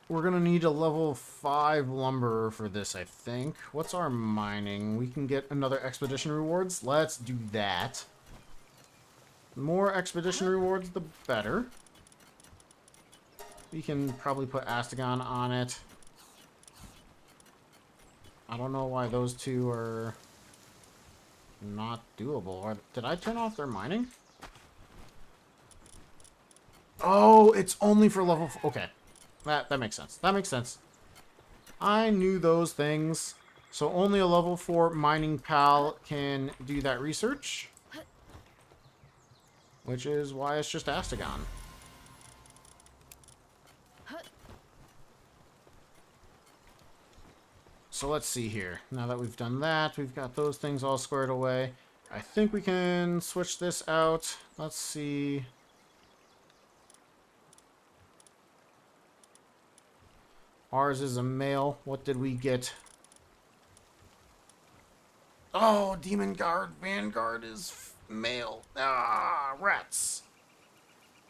we're gonna need a level 5 lumberer for this, I think. What's our mining? We can get another expedition rewards. Let's do that. The more expedition rewards, the better. We can probably put Astagon on it. I don't know why those two are not doable. Did I turn off their mining? Oh, it's only for level... Okay. That makes sense. That makes sense. I knew those things. So only a level 4 mining pal can do that research. Which is why it's just Astagon. So let's see here. Now that we've done that, we've got those things all squared away. I think we can switch this out. Let's see. Ours is a male. What did we get? Oh, Demon Guard Vanguard is male. Ah, rats.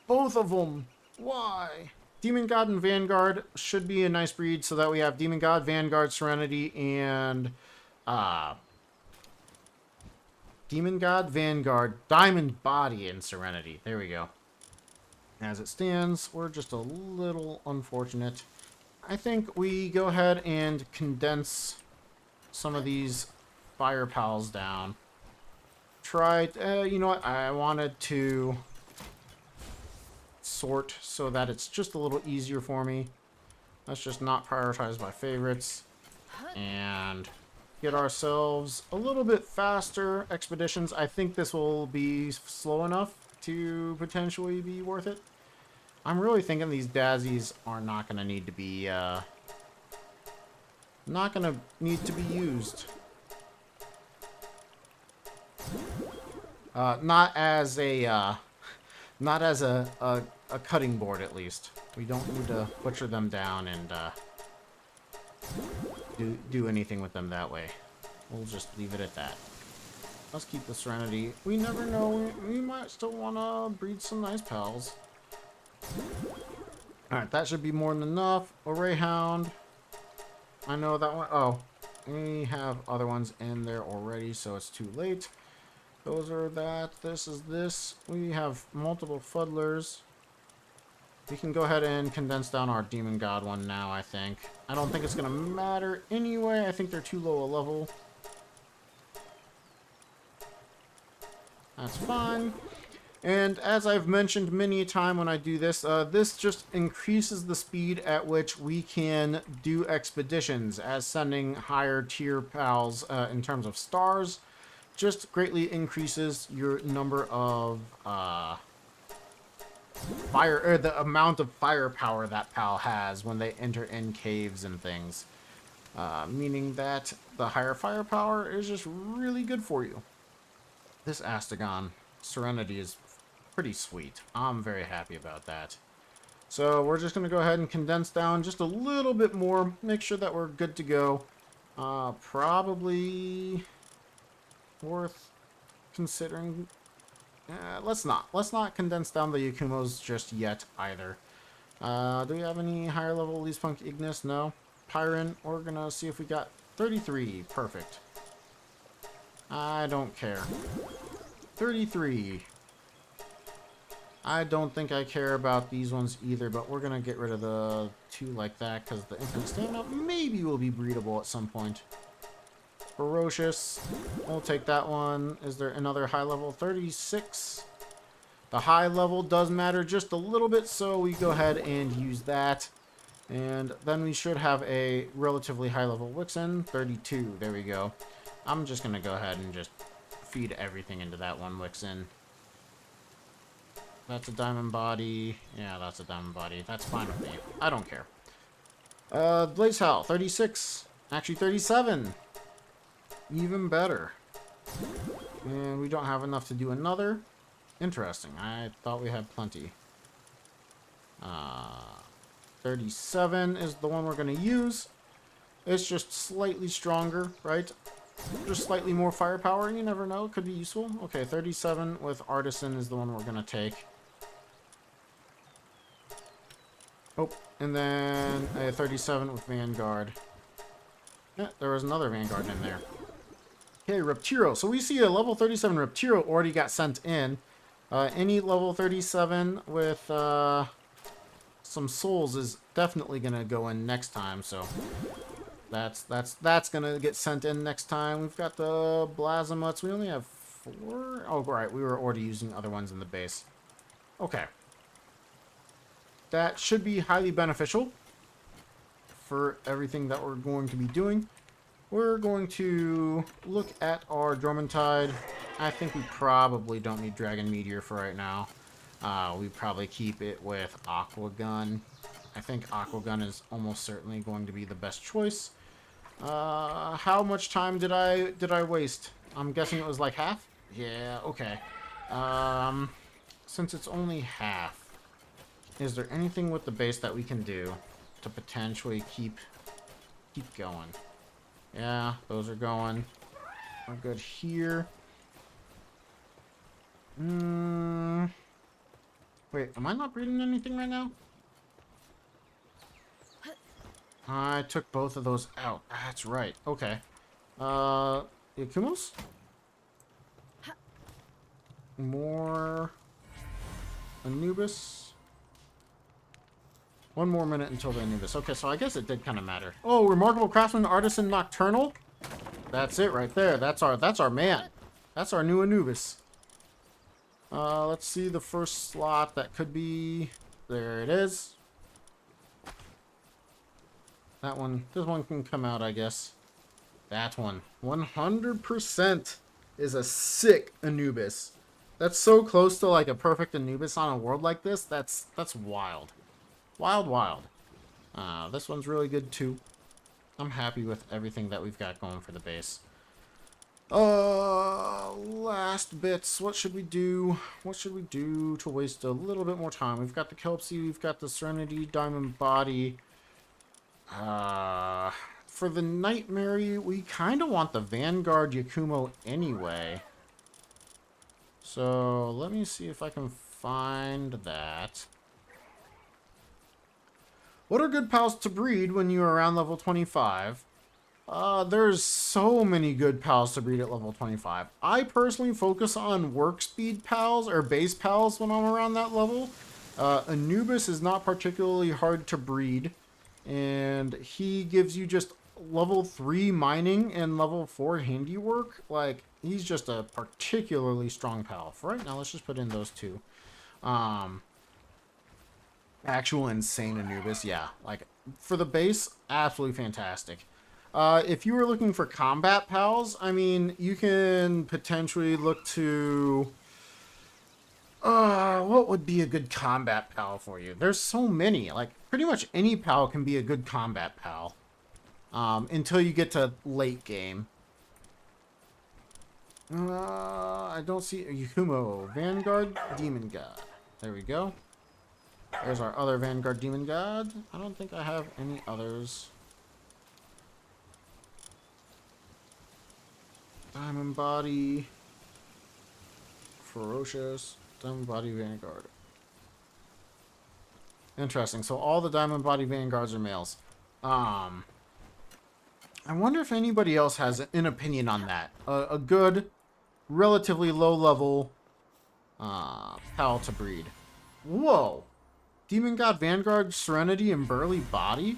Both of them. Why? Demon God and Vanguard should be a nice breed so that we have Demon God, Vanguard, Serenity, and Demon God, Vanguard, Diamond Body, and Serenity. There we go. As it stands, we're just a little unfortunate. I think we go ahead and condense some of these fire pals down. Try, you know what? I wanted to sort so that it's just a little easier for me. Let's just not prioritize my favorites and get ourselves a little bit faster expeditions. I think this will be slow enough to potentially be worth it. I'm really thinking these Dazzies are not going to need to be used. Not as a cutting board, at least. We don't need to butcher them down and do anything with them that way. We'll just leave it at that. Let's keep the Serenity. We never know. We might still want to breed some nice pals. Alright, that should be more than enough. Array Hound. I know that one. Oh, we have other ones in there already, so it's too late. Those are that. This is this. We have multiple Fuddlers. We can go ahead and condense down our Demon God one now, I think. I don't think it's going to matter anyway. I think they're too low a level. That's fine. And as I've mentioned many a time when I do this, this just increases the speed at which we can do expeditions, as sending higher tier pals in terms of stars just greatly increases your number of the amount of firepower that pal has when they enter in caves and things. Meaning that the higher firepower is just really good for you. This Astagon Serenity is pretty sweet. I'm very happy about that. So we're just going to go ahead and condense down just a little bit more. Make sure that we're good to go. Probably worth considering. Let's not condense down the Yakumos just yet either. Do we have any higher level Least Punk Ignis? No. Pyron, we're going to see if we got 33. Perfect. I don't care. 33. I don't think I care about these ones either, but we're going to get rid of the two like that because the infinite stamina maybe will be breedable at some point. Ferocious. We'll take that one. Is there another high level? 36. The high level does matter just a little bit, so we go ahead and use that. And then we should have a relatively high level Wixen. 32. There we go. I'm just going to go ahead and just feed everything into that one Wixen. That's a diamond body. Yeah, that's a diamond body. That's fine with me. I don't care. Blazehowl, 36. Actually, 37. Even better. And we don't have enough to do another. Interesting. I thought we had plenty. 37 is the one we're going to use. It's just slightly stronger, right? Just slightly more firepower. You never know. It could be useful. Okay, 37 with Artisan is the one we're going to take. Oh, and then a 37 with Vanguard. Yeah, there was another Vanguard in there. Okay, Reptiro. So we see a level 37 Reptiro already got sent in. Any level 37 with some souls is definitely going to go in next time. So that's going to get sent in next time. We've got the Blazemuts. We only have 4. Oh, right. We were already using other ones in the base. Okay. That should be highly beneficial for everything that we're going to be doing. We're going to look at our Jormuntide. I think we probably don't need Dragon Meteor for right now. We probably keep it with Aqua Gun. I think Aqua Gun is almost certainly going to be the best choice. How much time did I waste? I'm guessing it was like half? Yeah, okay. Since it's only half, is there anything with the base that we can do? to potentially keep going. Yeah, those are going. We're good here. Wait, am I not breeding anything right now? I took both of those out. That's right. Okay. Yakumos? More Anubis. 1 more minute until the Anubis. Okay, so I guess it did kind of matter. Oh, Remarkable Craftsman, Artisan, Nocturnal. That's it right there. That's our man. That's our new Anubis. Let's see the first slot. That could be... There it is. That one. This one can come out, I guess. That one. 100% is a sick Anubis. That's so close to like a perfect Anubis on a world like this. That's wild. Wild. This one's really good too. I'm happy with everything that we've got going for the base. Last bits. What should we do? What should we do to waste a little bit more time? We've got the Kelpsie, we've got the Serenity, Diamond Body. For the Nightmare, we kind of want the Vanguard Yakumo anyway. So, let me see if I can find that. What are good pals to breed when you are around level 25? There's so many good pals to breed at level 25. I personally focus on work speed pals or base pals when I'm around that level. Anubis is not particularly hard to breed, and he gives you just level 3 mining and level 4 handiwork. Like, he's just a particularly strong pal. For right now, let's just put in those two. Actual insane Anubis, yeah. Like, for the base, absolutely fantastic. If you were looking for combat pals, I mean, you can potentially look to... what would be a good combat pal for you? There's so many. Like, pretty much any pal can be a good combat pal. Until you get to late game. I don't see a Yakumo. Vanguard Demon God. There we go. There's our other Vanguard Demon God. I don't think I have any others. Diamond Body. Ferocious. Diamond Body Vanguard. Interesting. So all the Diamond Body Vanguards are males. I wonder if anybody else has an opinion on that. A good, relatively low level pal to breed. Whoa! Demon God Vanguard, Serenity, and Burly Body?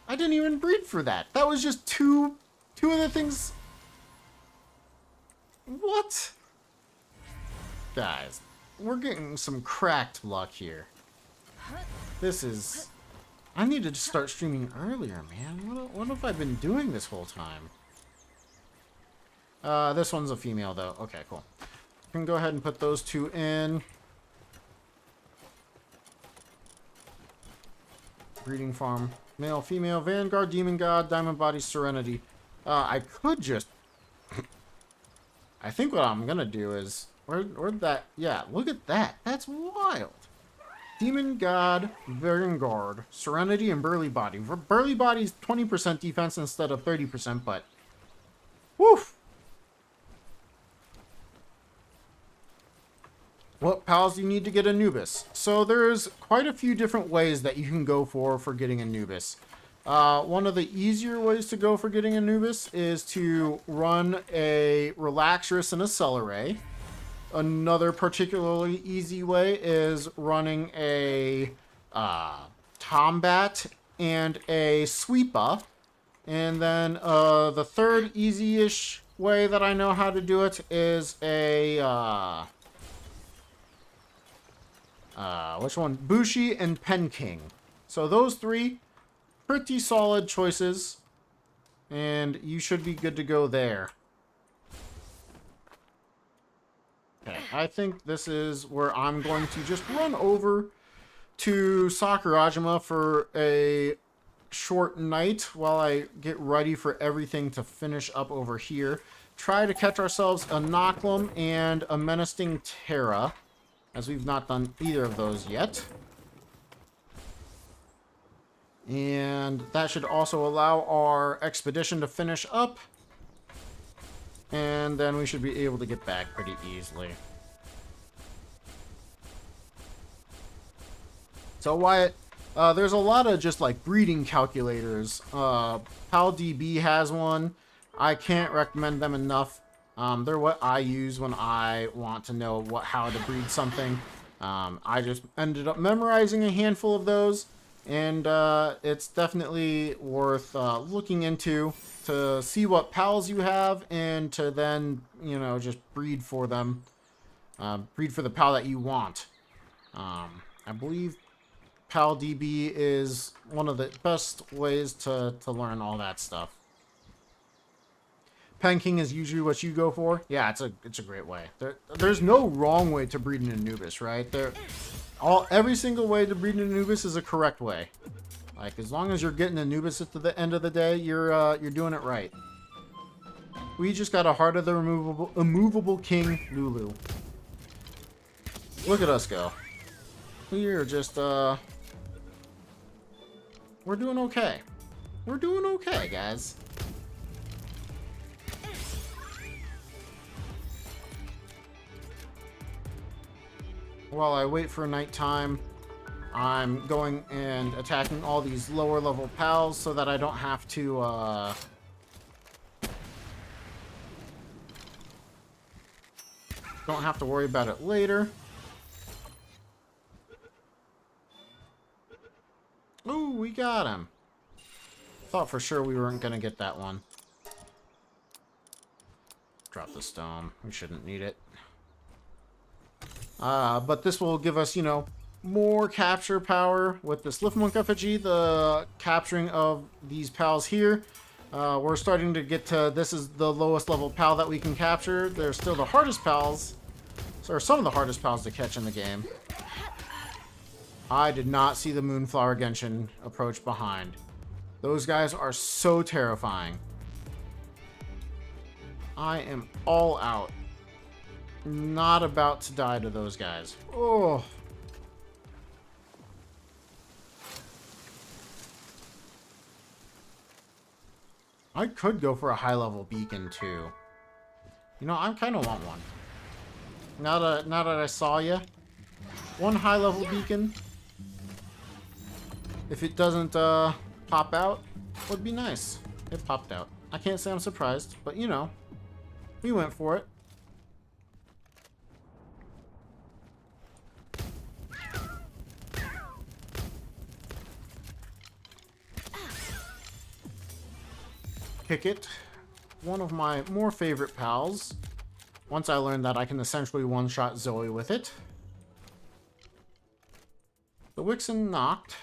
I didn't even breed for that. That was just two of the things. What? Guys, we're getting some cracked luck here. This is... I need to start streaming earlier, man. What have I been doing this whole time? This one's a female, though. Okay, cool. I can go ahead and put those two in. Breeding farm. Male, female, Vanguard, Demon God, Diamond Body, Serenity. I could just... I think what I'm gonna do is... Where'd that... Yeah, look at that. That's wild. Demon God, Vanguard, Serenity, and Burly Body. Burly Body's 20% defense instead of 30%, but... Woof! What pals do you need to get Anubis? So there's quite a few different ways that you can go for getting Anubis. One of the easier ways to go for getting Anubis is to run a Relaxorus and a Celeray. Another particularly easy way is running a Tombat and a Sweepa. And then the third easy-ish way that I know how to do it is a... which one? Bushi and Penking. So those three, pretty solid choices. And you should be good to go there. Okay, I think this is where I'm going to just run over to Sakurajima for a short night while I get ready for everything to finish up over here. Try to catch ourselves a Noclum and a Menasting Terra, as we've not done either of those yet. And And that should also allow our expedition to finish up. And then we should be able to get back pretty easily. So Wyatt, there's a lot of just like breeding calculators. PalDB has one. I can't recommend them enough. They're what I use when I want to know how to breed something. I just ended up memorizing a handful of those, and it's definitely worth looking into to see what pals you have, and to then, you know, just breed for them. Breed for the pal that you want. I believe PalDB is one of the best ways to learn all that stuff. Penking is usually what you go for. Yeah, it's a great way. There's no wrong way to breed an Anubis, right? Every single way to breed an Anubis is a correct way. Like, as long as you're getting Anubis at the end of the day, you're doing it right. We just got a Heart of the Immovable King, Lulu. Look at us go. We're just we're doing okay. We're doing okay, guys. While I wait for nighttime, I'm going and attacking all these lower level pals so that I don't have to worry about it later. Ooh, we got him. Thought for sure we weren't gonna get that one. Drop the stone. We shouldn't need it. But this will give us, you know, more capture power with this Liftmonk effigy, the capturing of these pals here. We're starting to get to, this is the lowest level pal that we can capture. They're still the hardest pals, or some of the hardest pals to catch in the game. I did not see the Moonflower Genshin approach behind. Those guys are so terrifying. I am all out. Not about to die to those guys. Oh. I could go for a high level beacon too. You know, I kind of want one. Now that I saw you, one high level beacon, if it doesn't pop out, would be nice. It popped out. I can't say I'm surprised, but you know, we went for it. Kick it. One of my more favorite pals. Once I learned that I can essentially one-shot Zoe with it. The Wixen knocked.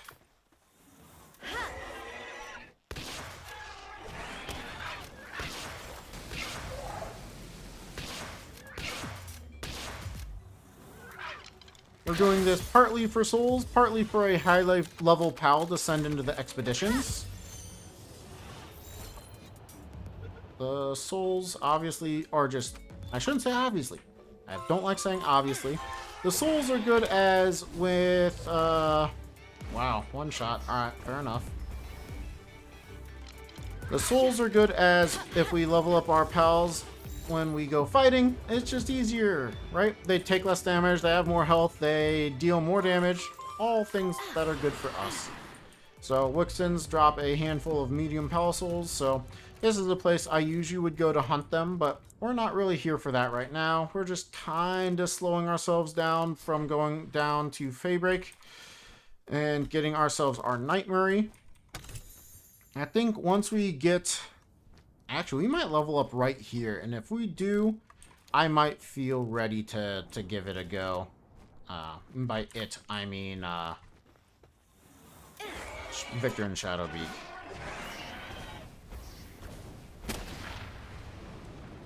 We're doing this partly for souls, partly for a high level pal to send into the expeditions. The souls obviously are just, I shouldn't say obviously. I don't like saying obviously. The souls are good as with, wow, one shot. Alright, fair enough. The souls are good as if we level up our pals when we go fighting. It's just easier, right? They take less damage, they have more health, they deal more damage. All things that are good for us. So Wixens drop a handful of medium pal souls, so this is a place I usually would go to hunt them, but we're not really here for that right now. We're just kind of slowing ourselves down from going down to Feybreak and getting ourselves our Nightmare. I think once we get... Actually, we might level up right here, and if we do, I might feel ready to give it a go. By it, I mean Victor and Shadowbeak.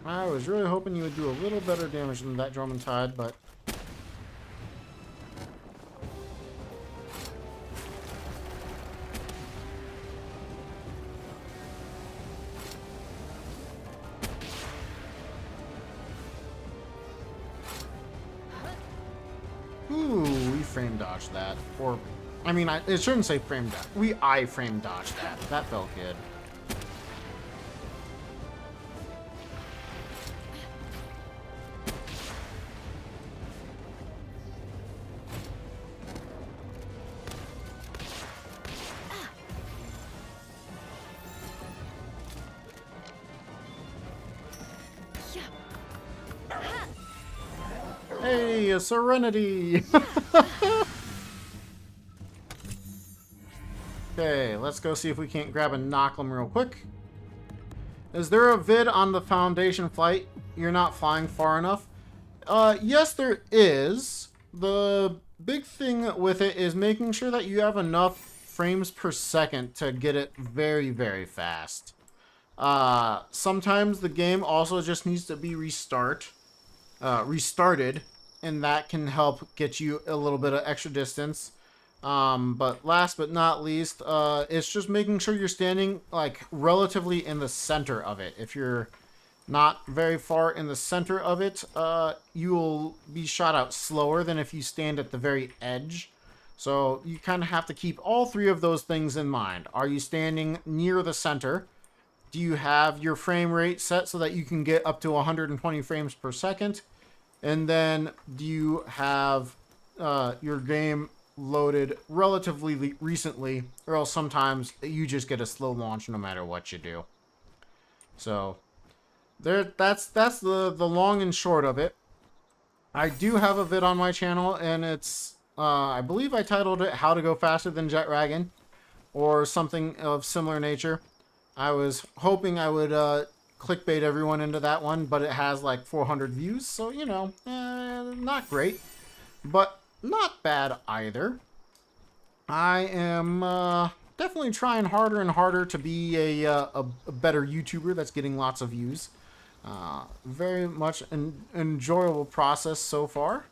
I was really hoping you would do a little better damage than that Jormuntide, but... Ooh, we frame dodged that. Or I mean, it shouldn't say frame dodge. We iframe dodged that. That felt good. Hey, a Serenity! Okay, let's go see if we can't grab a Knock'em real quick. Is there a vid on the Foundation flight? You're not flying far enough? Yes, there is. The big thing with it is making sure that you have enough frames per second to get it very, very fast. Sometimes the game also just needs to be restarted, and that can help get you a little bit of extra distance. But last but not least, it's just making sure you're standing like relatively in the center of it. If you're not very far in the center of it, you will be shot out slower than if you stand at the very edge. So you kind of have to keep all three of those things in mind. Are you standing near the center? Do you have your frame rate set so that you can get up to 120 frames per second? And then do you have your game loaded relatively recently, or else sometimes you just get a slow launch no matter what you do. So that's the long and short of it. I do have a vid on my channel, and it's I believe I titled it How to Go Faster Than Jet Dragon, or something of similar nature. I was hoping I would clickbait everyone into that one, but it has like 400 views, so you know, not great, but not bad either. I am definitely trying harder and harder to be a better YouTuber that's getting lots of views. Very much an enjoyable process so far.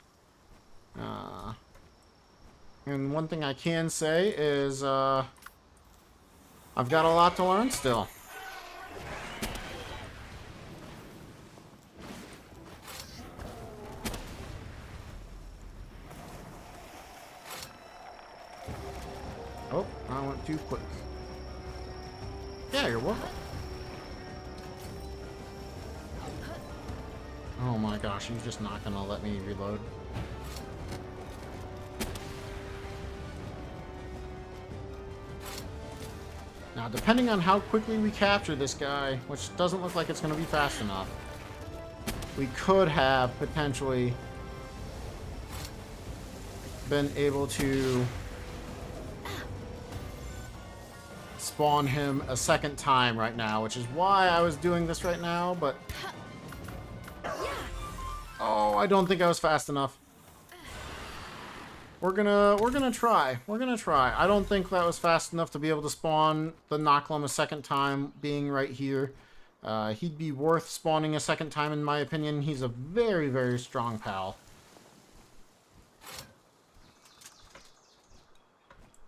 And one thing I can say is I've got a lot to learn still. Oh, I went too quick. Yeah, you're welcome. Oh my gosh, he's just not gonna let me reload. Now, depending on how quickly we capture this guy, which doesn't look like it's gonna be fast enough, we could have potentially been able to spawn him a second time right now, which is why I was doing this right now, but oh, I don't think I was fast enough. We're gonna try. We're gonna try. I don't think that was fast enough to be able to spawn the Knock'em a second time being right here. He'd be worth spawning a second time in my opinion. He's a very, very strong pal.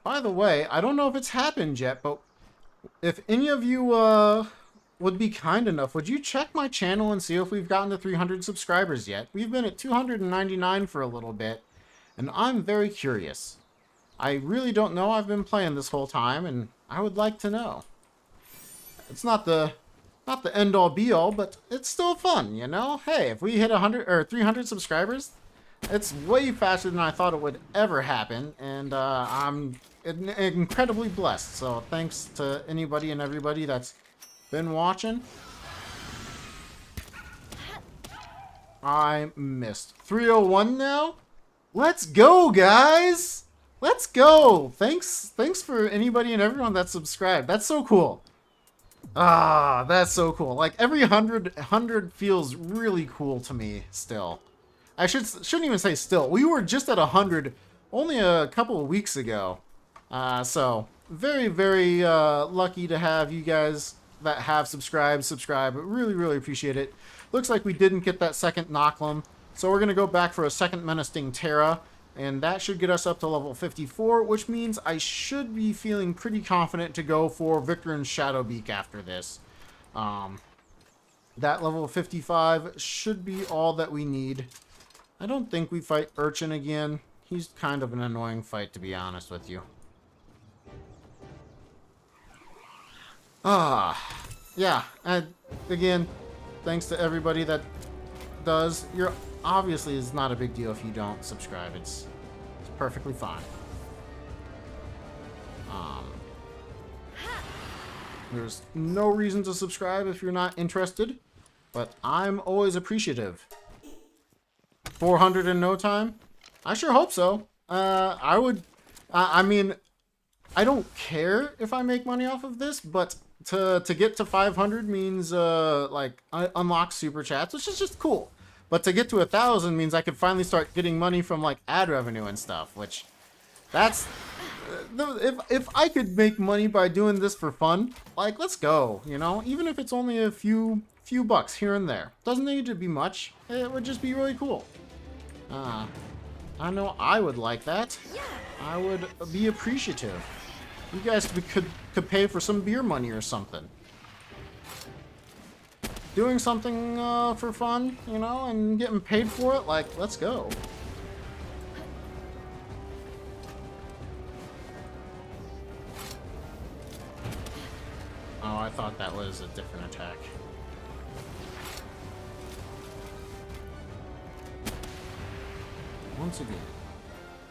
By the way, I don't know if it's happened yet, but if any of you would be kind enough, would you check my channel and see if we've gotten to 300 subscribers yet? We've been at 299 for a little bit, and I'm very curious. I really don't know. I've been playing this whole time, and I would like to know. It's not the end-all be-all, but it's still fun, you know? Hey, if we hit 100 or 300 subscribers, it's way faster than I thought it would ever happen, and I'm incredibly blessed. So thanks to anybody and everybody that's been watching. I missed. 301 now? Let's go, guys! Let's go! Thanks for anybody and everyone that's subscribed. That's so cool. Ah, that's so cool. Like, every 100 feels really cool to me still. I shouldn't even say still. We were just at 100 only a couple of weeks ago. So, very, very lucky to have you guys that have subscribed. Really, really appreciate it. Looks like we didn't get that second Knock'em. So we're going to go back for a second Menasting Terra. And that should get us up to level 54, which means I should be feeling pretty confident to go for Victorin's Shadowbeak after this. That level 55 should be all that we need. I don't think we fight Urchin again. he's kind of an annoying fight, to be honest with you. Yeah, and again, thanks to everybody that does. You're obviously, it's not a big deal if you don't subscribe. It's perfectly fine. There's no reason to subscribe if you're not interested, but I'm always appreciative. 400 in no time? I sure hope so. I would, I mean, I don't care if I make money off of this, but to get to 500 means, like, I unlock super chats, which is just cool. But to get to 1,000 means I could finally start getting money from, like, ad revenue and stuff, which, that's, if I could make money by doing this for fun, like, let's go, you know? Even if it's only a few bucks here and there. Doesn't need to be much. It would just be really cool. I know I would like that. I would be appreciative. You guys could pay for some beer money or something. Doing something for fun, you know, and getting paid for it, like, let's go. Oh, I thought that was a different attack. Once again,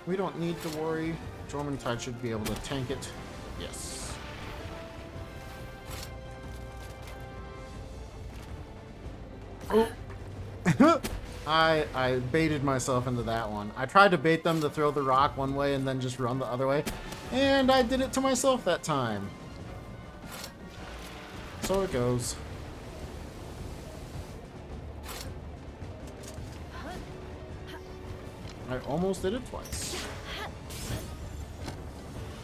we don't need to worry. Jormuntide should be able to tank it. Yes. Oh. I baited myself into that one. I tried to bait them to throw the rock one way and then just run the other way. And I did it to myself that time. So it goes. I almost did it twice.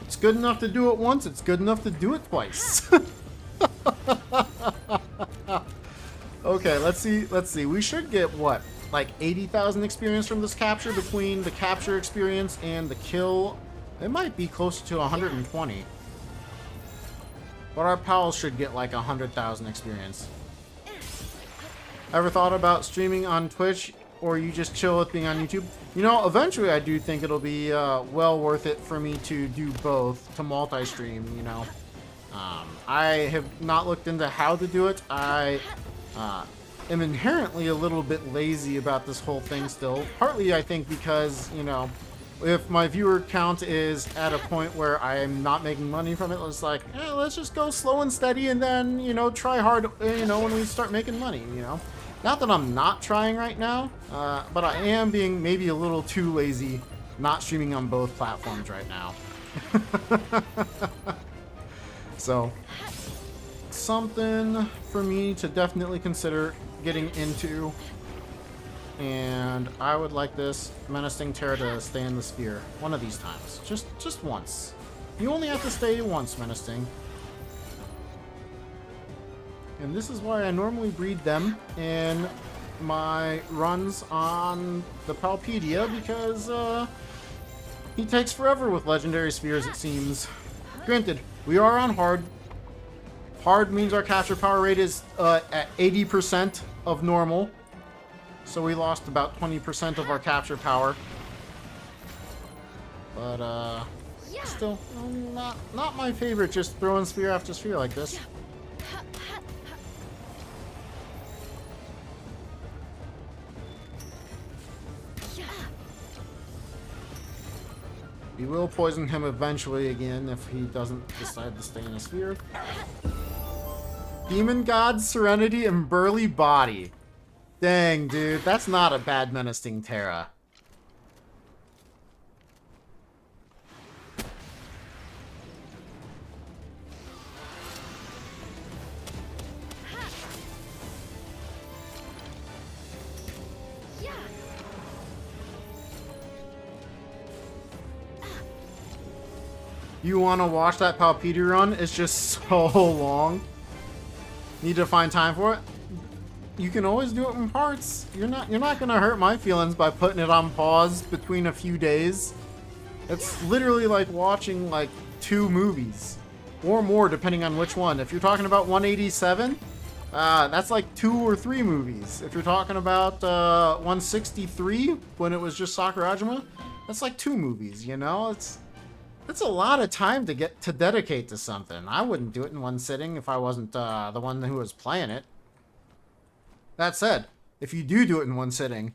It's good enough to do it once, it's good enough to do it twice. Okay, let's see. We should get, what, like 80,000 experience from this capture between the capture experience and the kill. It might be closer to 120. But our pals should get like 100,000 experience. Ever thought about streaming on Twitch, or you just chill with being on YouTube? You know, eventually I do think it'll be well worth it for me to do both, to multi-stream, you know. I have not looked into how to do it. I am inherently a little bit lazy about this whole thing still. Partly, I think, because, you know, if my viewer count is at a point where I am not making money from it, it's like, let's just go slow and steady and then, you know, try hard, you know, when we start making money, you know. Not that I'm not trying right now, but I am being maybe a little too lazy not streaming on both platforms right now. So, something for me to definitely consider getting into. And I would like this Menasting Terra to stay in the sphere one of these times. Just once. You only have to stay once, Menasting. And this is why I normally breed them in my runs on the Palpedia, because he takes forever with legendary spheres, it seems. Granted, we are on hard. Hard means our capture power rate is at 80% of normal. So we lost about 20% of our capture power. But still not my favorite, just throwing sphere after sphere like this. We will poison him eventually again if he doesn't decide to stay in a sphere. Demon God, Serenity, and Burly Body. Dang, dude, that's not a bad Menasting Terra. You want to watch that Palpedia run? It's just so long. Need to find time for it? You can always do it in parts. You're not gonna hurt my feelings by putting it on pause between a few days. It's literally like watching like 2 movies or more, depending on which one. If you're talking about 187, that's like 2 or 3 movies. If you're talking about 163, when it was just Sakurajima, That's like 2 movies, you know? It's a lot of time to dedicate to something. I wouldn't do it in one sitting if I wasn't the one who was playing it. That said, if you do it in one sitting,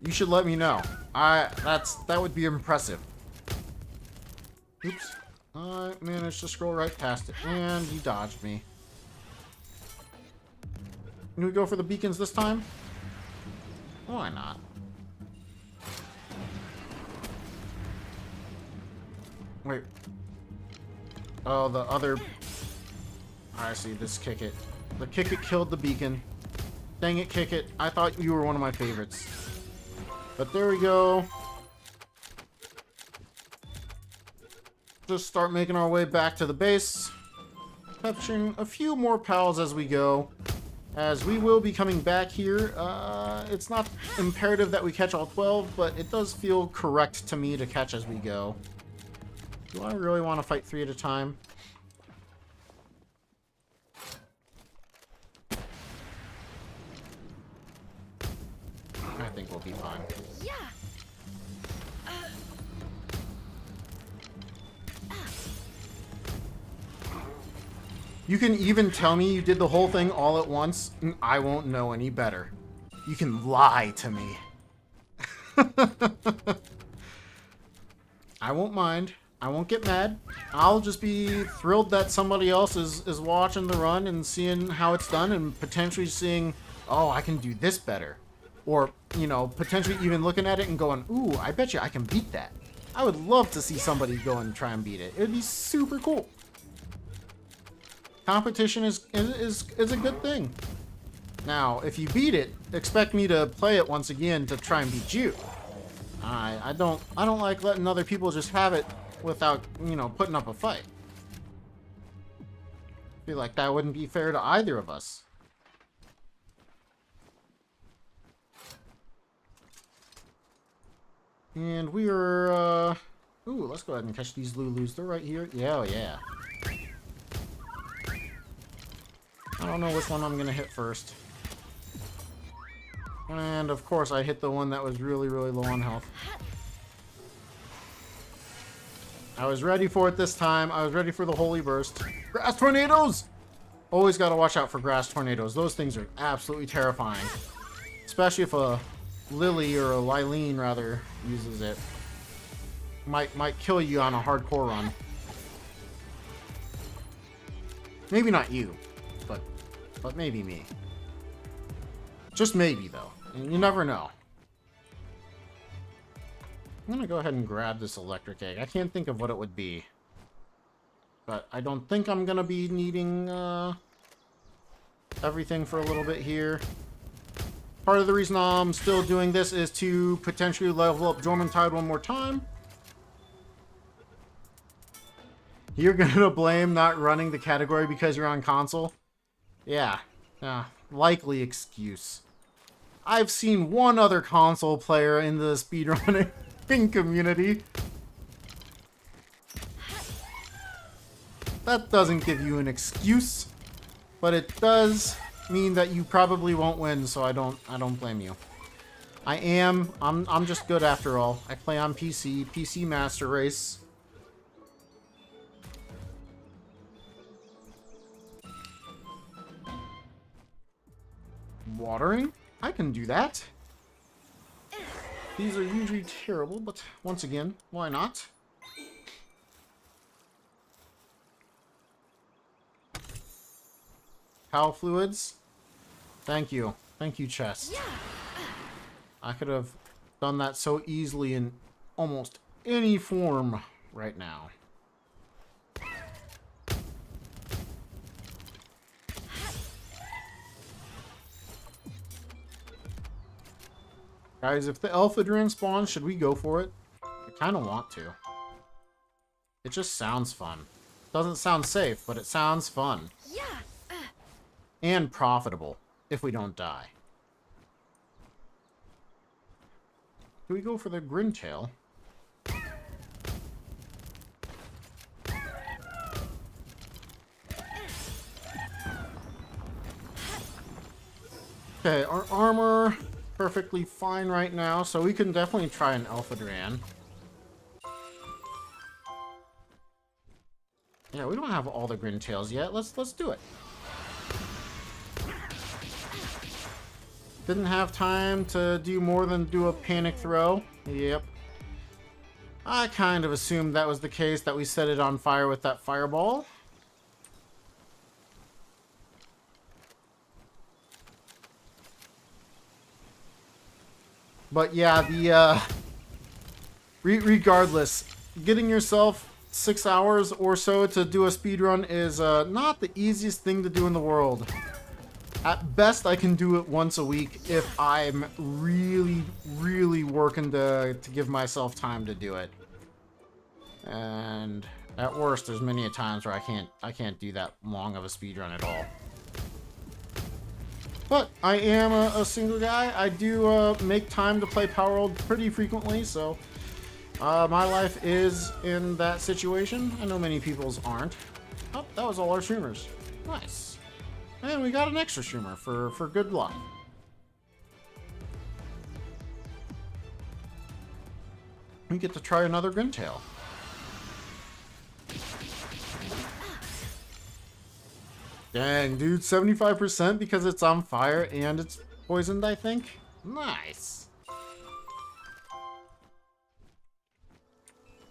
you should let me know. That would be impressive. Oops. I managed to scroll right past it, and you dodged me. Can we go for the beacons this time? Why not? Wait. Oh, the other... I see, this kick it. The kick it killed the beacon. Dang it, kick it. I thought you were one of my favorites. But there we go. Just start making our way back to the base. Catching a few more pals as we go. As we will be coming back here. It's not imperative that we catch all 12, but it does feel correct to me to catch as we go. Do I really want to fight 3 at a time? I think we'll be fine. Yeah. You can even tell me you did the whole thing all at once, and I won't know any better. You can lie to me. I won't mind. I won't get mad. I'll just be thrilled that somebody else is watching the run and seeing how it's done and potentially seeing, oh, I can do this better. Or, you know, potentially even looking at it and going, ooh, I bet you I can beat that. I would love to see somebody go and try and beat it. It would be super cool. Competition is a good thing. Now, if you beat it, expect me to play it once again to try and beat you. I don't like letting other people just have it without, you know, putting up a fight. I feel like that wouldn't be fair to either of us. And we are, ooh, let's go ahead and catch these Lulus. They're right here. Yeah, oh yeah. I don't know which one I'm gonna hit first. And of course I hit the one that was really, really low on health. I was ready for it this time. I was ready for the holy burst. Grass tornadoes! Always gotta watch out for grass tornadoes. Those things are absolutely terrifying. Especially if a Lily or a Lylene rather uses it. Might kill you on a hardcore run. Maybe not you, but maybe me. Just maybe though. You never know. I'm gonna go ahead and grab this electric egg. I can't think of what it would be. But I don't think I'm gonna be needing everything for a little bit here. Part of the reason I'm still doing this is to potentially level up Jormuntide one more time. You're gonna blame not running the category because you're on console? Yeah, likely excuse. I've seen one other console player in the speedrunning community. That doesn't give you an excuse, but it does mean that you probably won't win, so I don't blame you. I'm just good after all. I play on PC Master Race. Watering? I can do that. These are usually terrible, but once again, why not? Pal fluids? Thank you. Thank you, chest. I could have done that so easily in almost any form right now. Guys, if the Alpha Duran spawns, should we go for it? I kind of want to. It just sounds fun. Doesn't sound safe, but it sounds fun. Yeah. And profitable, if we don't die. Do we go for the Grintail? Okay, our armor perfectly fine right now, so we can definitely try an Alpha Dran. Yeah, we don't have all the Grintails yet. Let's do it. Didn't have time to do more than do a panic throw. Yep. I kind of assumed that was the case, that we set it on fire with that fireball. But yeah, the regardless, getting yourself 6 hours or so to do a speedrun is not the easiest thing to do in the world. At best, I can do it once a week if I'm really, really working to give myself time to do it. And at worst, there's many a times where I can't do that long of a speedrun at all. But I am a single guy. I do make time to play Palworld pretty frequently, so my life is in that situation. I know many people's aren't. Oh, that was all our streamers. Nice. And we got an extra streamer for good luck. We get to try another Grintail. Dang, dude, 75% because it's on fire and it's poisoned, I think? Nice.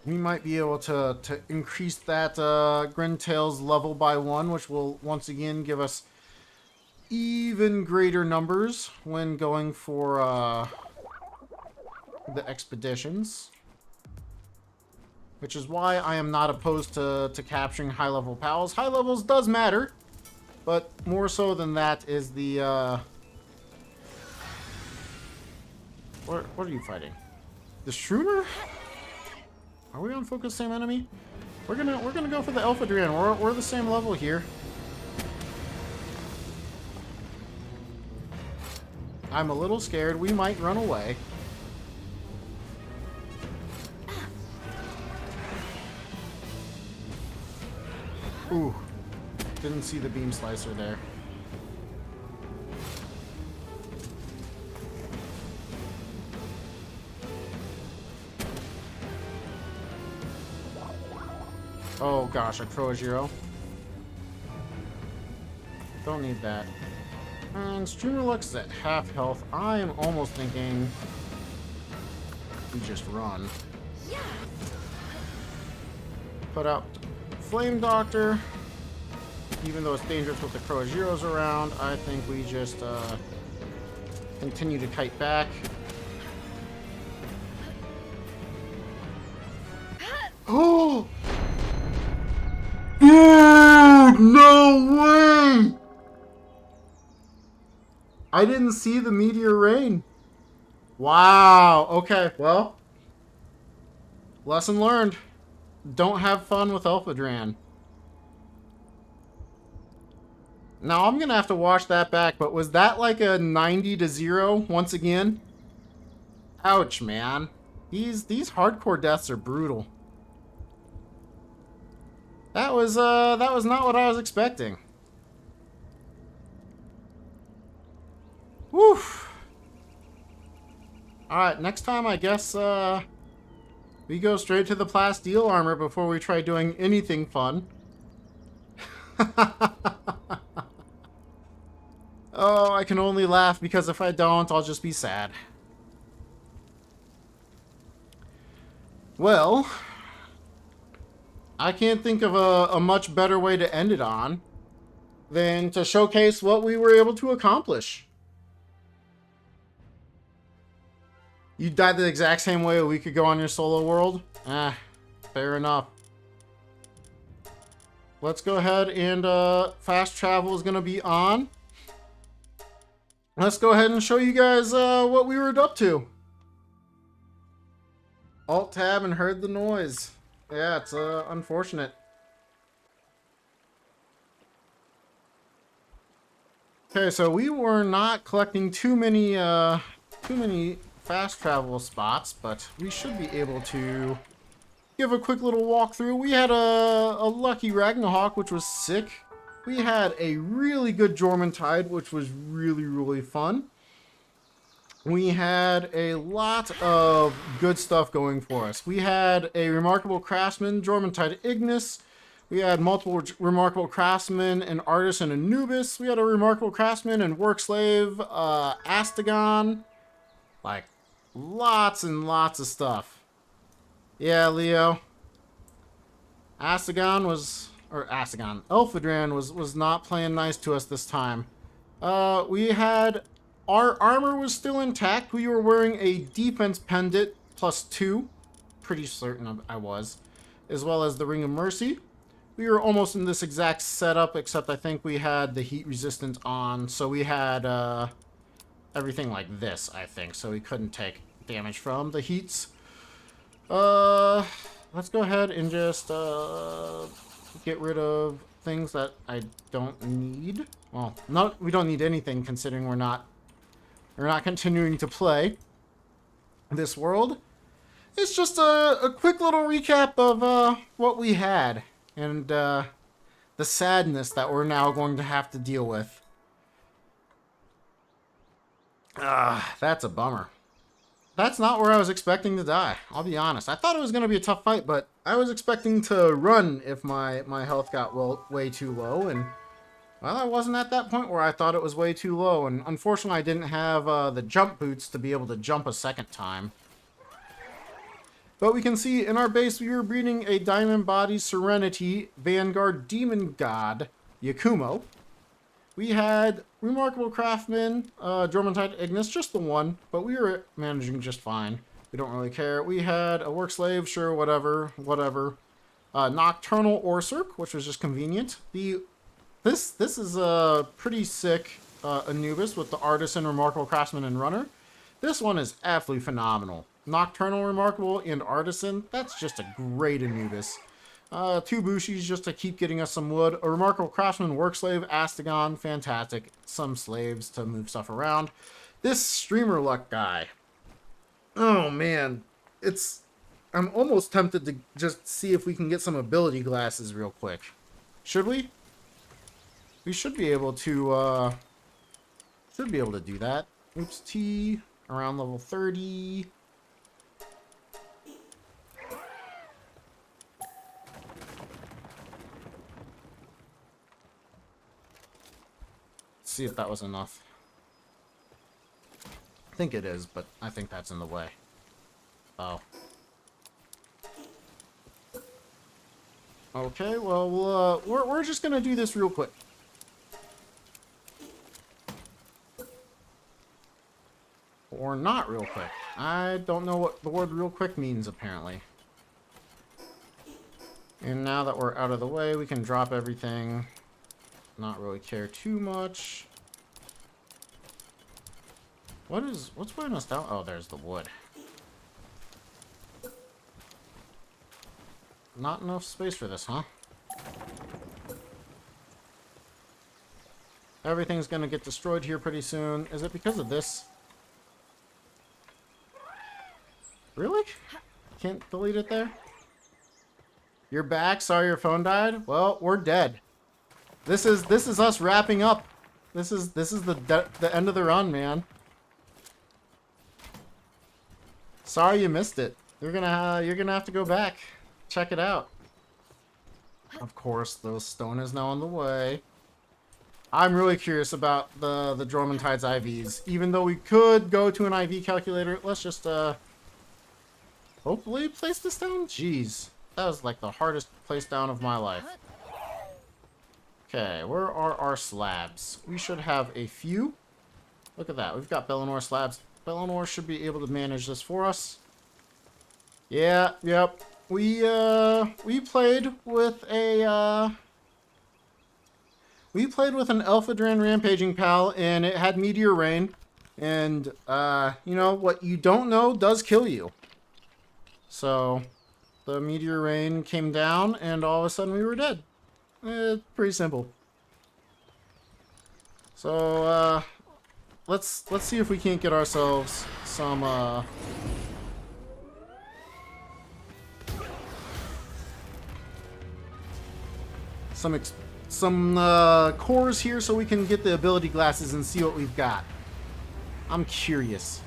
We might be able to increase that Grintail's level by 1, which will once again give us even greater numbers when going for the expeditions. Which is why I am not opposed to capturing high-level pals. High levels does matter, but more so than that is the what are you fighting? The Shroomer? Are we on focus same enemy? We're gonna go for the Alpha Dran. We're the same level here. I'm a little scared. We might run away. Ooh. Didn't see the beam slicer there. Oh gosh, I throw a zero. Don't need that. And Streamer Lux is at half health. I am almost thinking we just run. Put out Flame Doctor. Even though it's dangerous with the Crow Zeros around, I think we just continue to kite back. Oh! Dude, no way! I didn't see the meteor rain. Wow. Okay, well. Lesson learned. Don't have fun with Alpha Dran. Now, I'm going to have to watch that back, but was that like a 90-0 once again? Ouch, man. These hardcore deaths are brutal. That was not what I was expecting. Whew. Alright, next time I guess we go straight to the plasteel armor before we try doing anything fun. Oh, I can only laugh because if I don't, I'll just be sad. Well, I can't think of a much better way to end it on than to showcase what we were able to accomplish. You died the exact same way a week ago on your solo world? Fair enough. Let's go ahead and fast travel is going to be on. Let's go ahead and show you guys what we were up to. Alt-tab and heard the noise. Yeah, it's unfortunate. Okay, so we were not collecting too many fast travel spots, but we should be able to give a quick little walkthrough. We had a lucky Ragnarok, which was sick. We had a really good Jormuntide, which was really, really fun. we had a lot of good stuff going for us. We had a remarkable craftsman, Jormuntide Ignis. We had multiple remarkable craftsmen and artists and Anubis. We had a remarkable craftsman and work slave, Astagon. Like, lots and lots of stuff. Yeah, Leo. Elphadran was not playing nice to us this time. We had, our armor was still intact. We were wearing a defense pendant +2. Pretty certain I was. As well as the Ring of Mercy. We were almost in this exact setup, except I think we had the heat resistant on. So we had everything like this, I think. So we couldn't take damage from the heats. Let's go ahead and just get rid of things that I don't need. Well, we don't need anything considering we're not continuing to play this world. It's just a quick little recap of what we had and the sadness that we're now going to have to deal with. That's a bummer. That's not where I was expecting to die, I'll be honest. I thought it was going to be a tough fight, but I was expecting to run if my health got way too low, and well, I wasn't at that point where I thought it was way too low, and unfortunately I didn't have the jump boots to be able to jump a second time. But we can see in our base we were breeding a Diamond Body Serenity Vanguard Demon God Yakumo. We had remarkable craftsman, Jormuntide Ignis, just the one, but we were managing just fine. We don't really care. We had a work slave, sure, whatever. Nocturnal Orsurk, which was just convenient. This is a pretty sick Anubis with the Artisan, Remarkable Craftsman, and Runner. This one is absolutely phenomenal. Nocturnal, Remarkable, and Artisan, that's just a great Anubis. 2 Bushis just to keep getting us some wood. A Remarkable Craftsman, Work Slave, Astagon, fantastic. Some slaves to move stuff around. This Streamer Luck guy. Oh man, I'm almost tempted to just see if we can get some ability glasses real quick. Should we? We should be able to do that. Oops, T around level 30. See if that was enough. I think it is, but I think that's in the way. Oh. Okay, well, we're just gonna do this real quick. Or not real quick. I don't know what the word real quick means, apparently. And now that we're out of the way, we can drop everything. Not really care too much. What's weighing us down? Oh, there's the wood. Not enough space for this, huh? Everything's gonna get destroyed here pretty soon. Is it because of this? Really? Can't delete it there? You're back? Sorry your phone died? Well, we're dead. This is us wrapping up. This is the end of the run, man. Sorry you missed it. You're gonna have to go back. Check it out. Of course, the stone is now on the way. I'm really curious about the Jormuntide's IVs. Even though we could go to an IV calculator, let's just hopefully place this down. Jeez, that was like the hardest place down of my life. Okay, where are our slabs? We should have a few. Look at that. We've got Bellinor slabs. Bellinor should be able to manage this for us. Yeah, yep. We played with an Elphadran Rampaging Pal, and it had Meteor Rain. And, you know, what you don't know does kill you. So, the Meteor Rain came down, and all of a sudden we were dead. Pretty simple. So, let's see if we can't get ourselves some, cores here so we can get the ability glasses and see what we've got. I'm curious.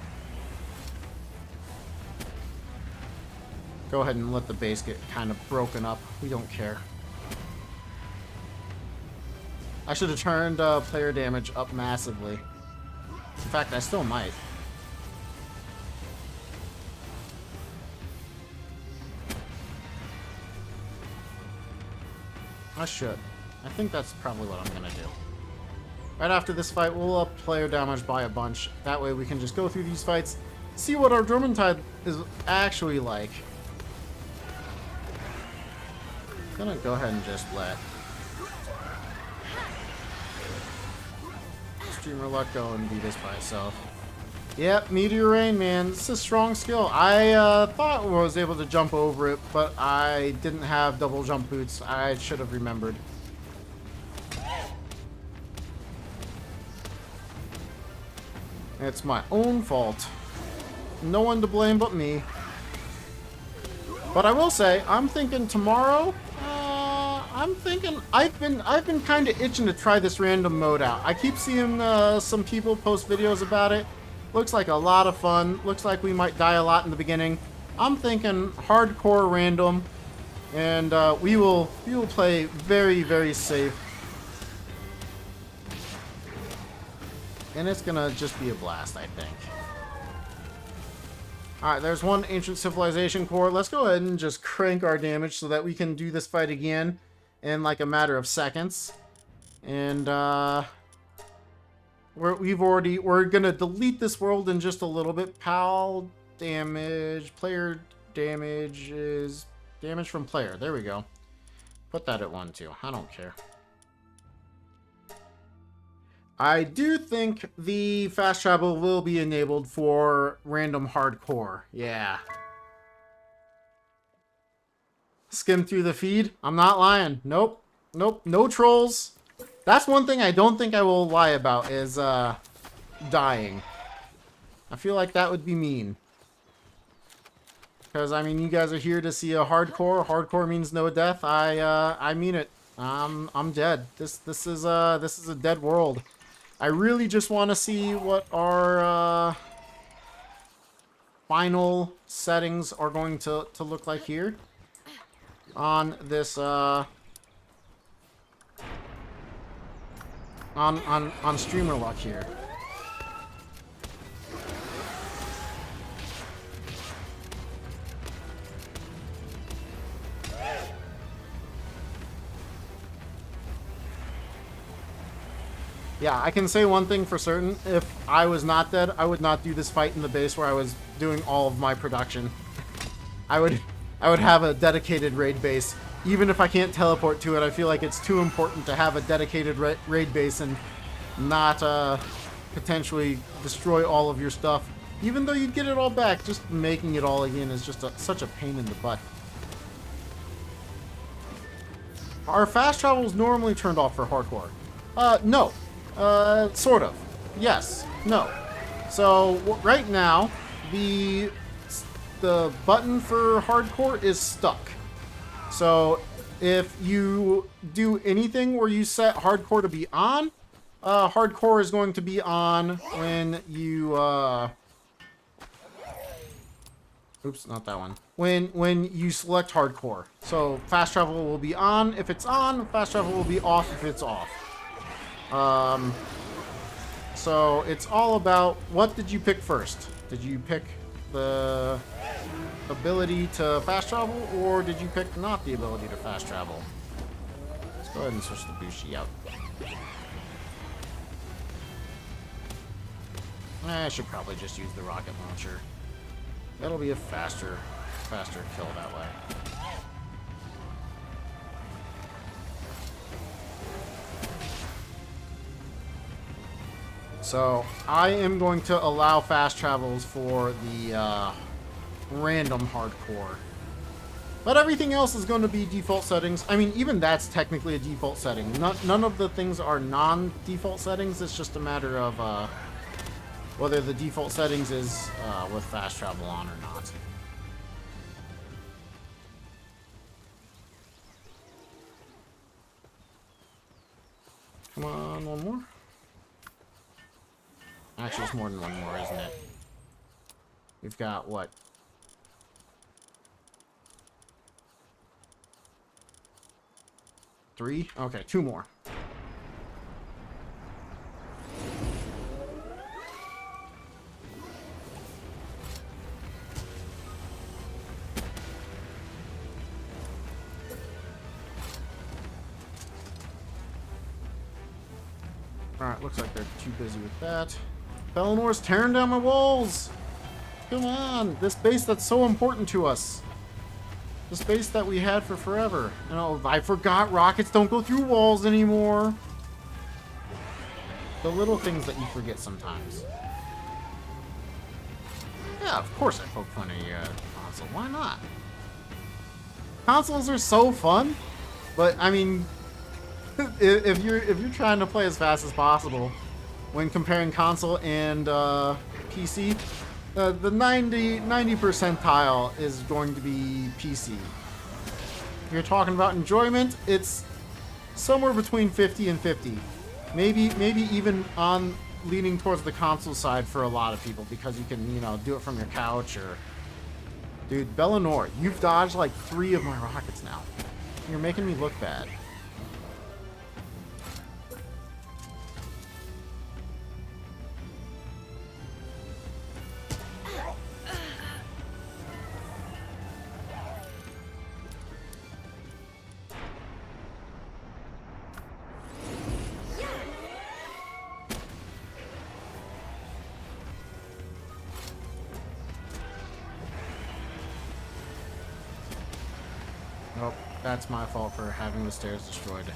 Go ahead and let the base get kind of broken up. We don't care. I should have turned player damage up massively. In fact, I still might. I should. I think that's probably what I'm gonna do. Right after this fight, we'll up player damage by a bunch. That way we can just go through these fights, see what our Jormuntide is actually like. I'm gonna go ahead and just let Streamer Luck go and do this by itself. Yep, Meteor Rain, man. This is a strong skill. I thought I was able to jump over it, but I didn't have double jump boots. I should have remembered. It's my own fault. No one to blame but me. But I will say, I'm thinking tomorrow. I've been kind of itching to try this random mode out. I keep seeing some people post videos about it. Looks like a lot of fun. Looks like we might die a lot in the beginning. I'm thinking hardcore random, and we will play very, very safe. And it's gonna just be a blast, I think. Alright, there's one ancient civilization core. Let's go ahead and just crank our damage so that we can do this fight again in like a matter of seconds. And we're gonna delete this world in just a little bit. Pal damage, player damage is damage from player. There we go. Put that at 1 too. I don't care. I do think the fast travel will be enabled for random hardcore. Yeah. Skim through the feed. I'm not lying. Nope. Nope. No trolls. That's one thing I don't think I will lie about is dying. I feel like that would be mean. Because, I mean, you guys are here to see a hardcore. Hardcore means no death. I mean it. I'm dead. This is a dead world. I really just want to see what our final settings are going to look like here on this on Streamer Luck here. Yeah, I can say one thing for certain. If I was not dead, I would not do this fight in the base where I was doing all of my production. I would have a dedicated raid base. Even if I can't teleport to it, I feel like it's too important to have a dedicated raid base and not potentially destroy all of your stuff. Even though you'd get it all back, just making it all again is just such a pain in the butt. Are fast travels normally turned off for hardcore? No. Sort of. Yes. No. So, right now, the button for hardcore is stuck. So, if you do anything where you set hardcore to be on, hardcore is going to be on when you, oops, not that one. When you select hardcore. So, fast travel will be on if it's on, fast travel will be off if it's off. So it's all about what did you pick first? Did you pick the ability to fast travel, or did you pick not the ability to fast travel? Let's go ahead and switch the Bushi out. I should probably just use the rocket launcher. That'll be a faster kill that way. So, I am going to allow fast travels for the random hardcore. But everything else is going to be default settings. I mean, even that's technically a default setting. None of the things are non-default settings. It's just a matter of whether the default settings is with fast travel on or not. Come on, one more. Actually, it's more than one more, isn't it? We've got, what? 3? Okay, 2 more. Alright, looks like they're too busy with that. Bellinor's tearing down my walls! Come on! This base that's so important to us. This base that we had for forever. You know, I forgot rockets don't go through walls anymore. The little things that you forget sometimes. Yeah, of course I poke fun at your console. Why not? Consoles are so fun, but I mean, if you're trying to play as fast as possible, when comparing console and PC, the 90 percentile is going to be PC. If you're talking about enjoyment, it's somewhere between 50 and 50. Maybe even on leaning towards the console side for a lot of people because you can, you know, do it from your couch or... Dude, Bellinor, you've dodged like 3 of my rockets now. You're making me look bad. Oh, that's my fault for having the stairs destroyed.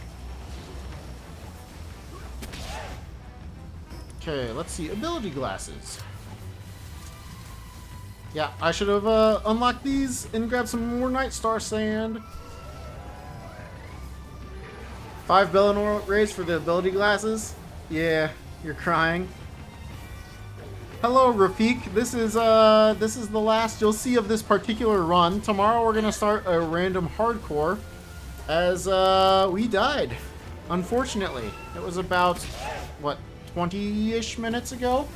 Okay, let's see. Ability glasses. Yeah, I should have unlocked these and grabbed some more Night Star Sand. 5 Bellinor rays for the ability glasses. Yeah, you're crying. Hello, Rafik. This is the last you'll see of this particular run. Tomorrow we're gonna start a random hardcore, as we died. Unfortunately, it was about what 20-ish minutes ago,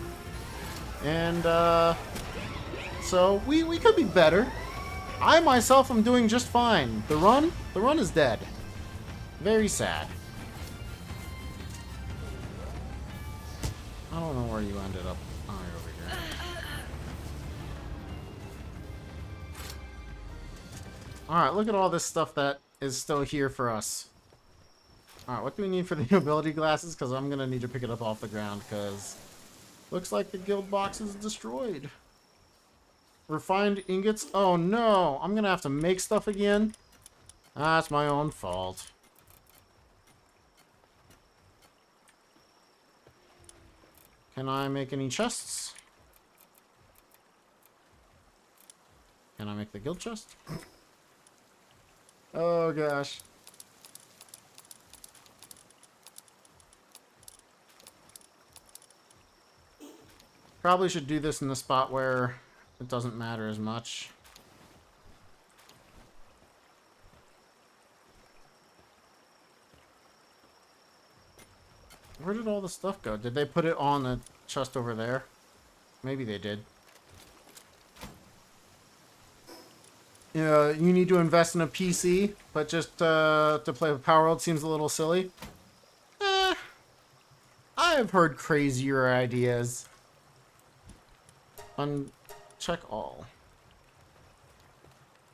and so we could be better. I myself am doing just fine. The run is dead. Very sad. I don't know where you ended up. Oh, you're over here. Alright, look at all this stuff that is still here for us. Alright, what do we need for the ability glasses? Because I'm going to need to pick it up off the ground, because looks like the guild box is destroyed. Refined ingots? Oh no! I'm going to have to make stuff again? That's my own fault. Can I make any chests? Can I make the guild chest? Oh gosh. Probably should do this in the spot where it doesn't matter as much. Where did all the stuff go? Did they put it on the chest over there? Maybe they did. You need to invest in a PC, but just to play with Palworld seems a little silly. I've heard crazier ideas. Uncheck all.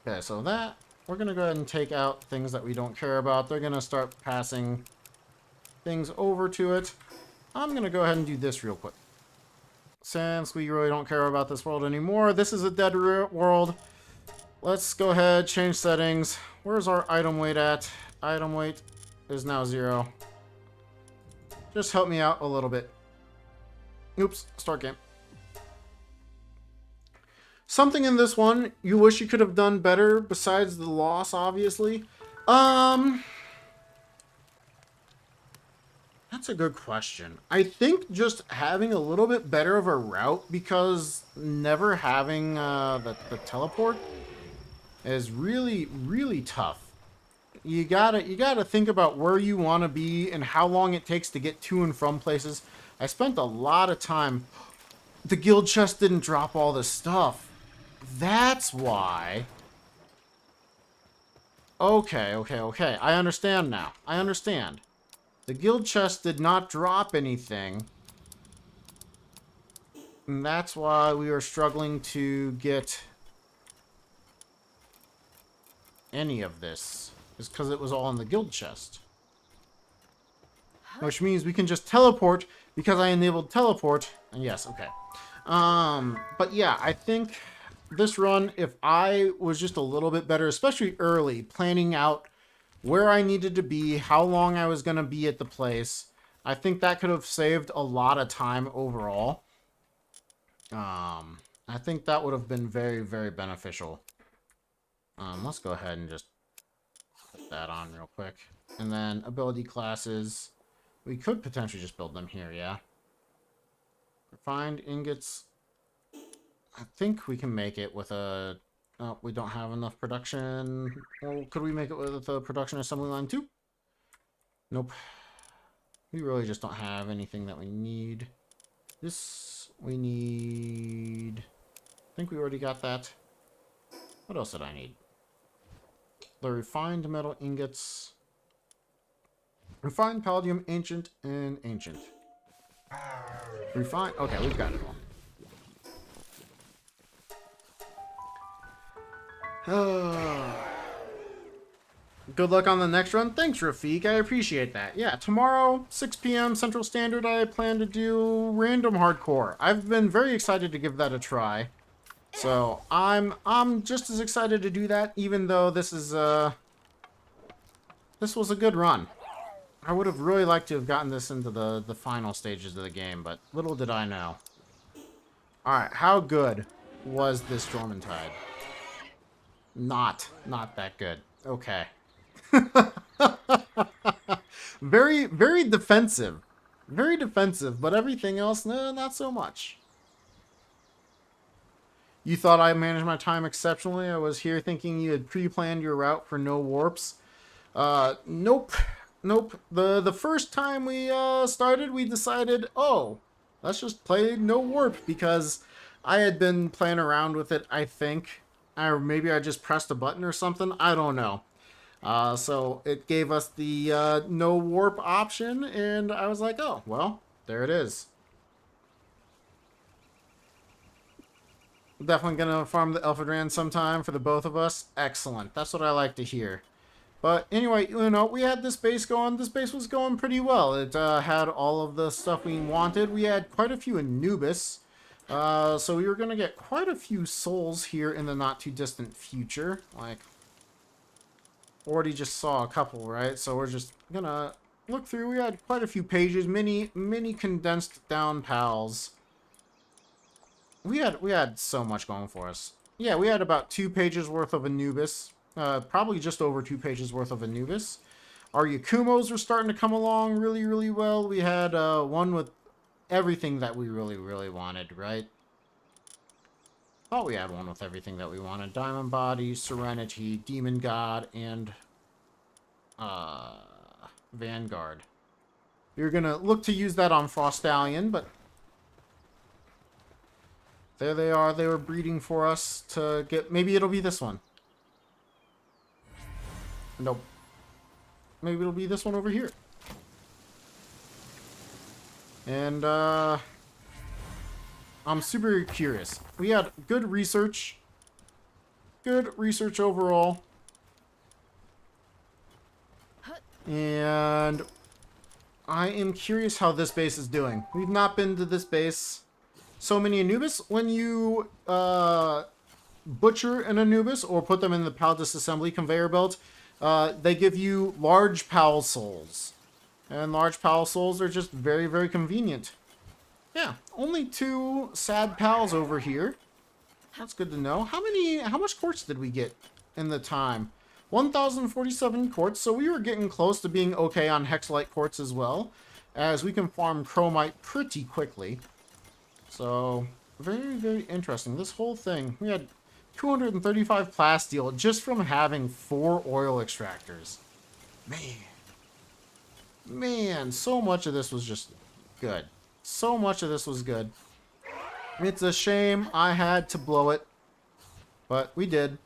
Okay, so that, we're going to go ahead and take out things that we don't care about. They're going to start passing things over to it. I'm going to go ahead and do this real quick. Since we really don't care about this world anymore, this is a dead world. Let's go ahead, change settings. Where's our item weight at? Item weight is now 0. Just help me out a little bit. Oops, start game. Something in this one you wish you could have done better besides the loss, obviously. That's a good question. I think just having a little bit better of a route, because never having the teleport is really, really tough. You gotta think about where you want to be and how long it takes to get to and from places. I spent a lot of time. The guild chest didn't drop all this stuff. That's why. Okay, okay, okay. I understand now. I understand. The guild chest did not drop anything. And that's why we are struggling to get any of this. Is because it was all in the guild chest. Which means we can just teleport because I enabled teleport. And yes, okay. But yeah, I think this run, if I was just a little bit better, especially early, planning out where I needed to be, how long I was going to be at the place, I think that could have saved a lot of time overall. I think that would have been very, very beneficial. Let's go ahead and just put that on real quick. And then ability classes. We could potentially just build them here, yeah. Refined ingots. I think we can make it with a... Oh, we don't have enough production. Well, could we make it with a production assembly line too? Nope. We really just don't have anything that we need. This, we need... I think we already got that. What else did I need? The refined metal ingots. Refined palladium, ancient, and ancient. Refined... Okay, we've got it all. Good luck on the next run. Thanks, Rafiq. I appreciate that. Yeah, tomorrow, 6 p.m. Central Standard, I plan to do random hardcore. I've been very excited to give that a try. So, I'm just as excited to do that, even though this is, this was a good run. I would have really liked to have gotten this into the final stages of the game, but little did I know. Alright, how good was this Jormuntide? Not that good. Okay. Very, very defensive. Very defensive, but everything else, no, not so much. You thought I managed my time exceptionally? I was here thinking you had pre-planned your route for no warps. Nope. Nope. The first time we started, we decided, oh, let's just play no warp, because I had been playing around with it, I think. Or maybe I just pressed a button or something. I don't know. So it gave us the no warp option, and I was like, oh, well, there it is. Definitely gonna farm the Elfadran sometime for the both of us. Excellent. That's what I like to hear. But anyway, you know, we had this base going. This base was going pretty well. It had all of the stuff we wanted. We had quite a few Anubis. So we were going to get quite a few souls here in the not too distant future. Like, already just saw a couple, right? So we're just going to look through. We had quite a few pages, many condensed down pals. We had so much going for us. Yeah, we had about 2 pages worth of Anubis. Probably just over 2 pages worth of Anubis. Our Yakumos were starting to come along really, really well. We had one with everything that we really wanted, right? Thought we had one with everything that we wanted. Diamond Body, Serenity, Demon God, and Vanguard. We were gonna look to use that on Frostallion, but there they are. They were breeding for us to get... Maybe it'll be this one. Nope. Maybe it'll be this one over here. And, I'm super curious. We had good research. Good research overall. And I am curious how this base is doing. We've not been to this base. So many Anubis. When you, butcher an Anubis or put them in the Pal Disassembly conveyor belt, they give you large Pal souls. And large Pal souls are just very, very convenient. Yeah, only 2 sad pals over here. That's good to know. How much quartz did we get in the time? 1,047 quartz, so we were getting close to being okay on hexalite quartz as well, as we can farm chromite pretty quickly. So, very, very interesting. This whole thing, we had 235 plasteel just from having 4 oil extractors. Man, so much of this was just good. So much of this was good. It's a shame I had to blow it, but we did.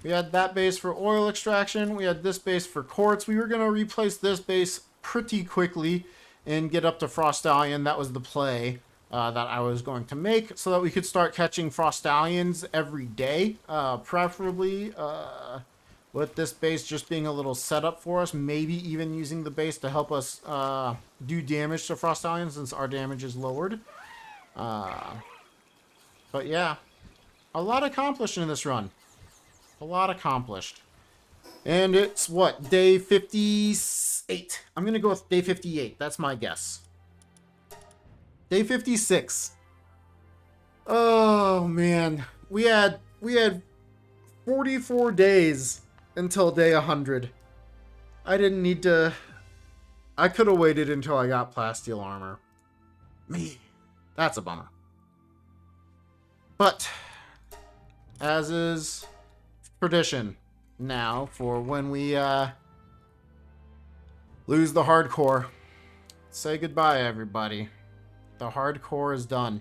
We had that base for oil extraction. We had this base for quartz. We were going to replace this base pretty quickly and get up to Frostallion. That was the play that I was going to make so that we could start catching Frostallions every day. Preferably with this base just being a little setup for us. Maybe even using the base to help us do damage to Frostallions since our damage is lowered. But yeah, a lot accomplished in this run. A lot accomplished. And it's what? Day 58. I'm going to go with day 58. That's my guess. Day 56. Oh man. We had 44 days until day 100. I didn't need to. I could have waited until I got plasteel armor. Me. That's a bummer. But as is tradition now for when we lose the hardcore. Say goodbye, everybody. The hardcore is done.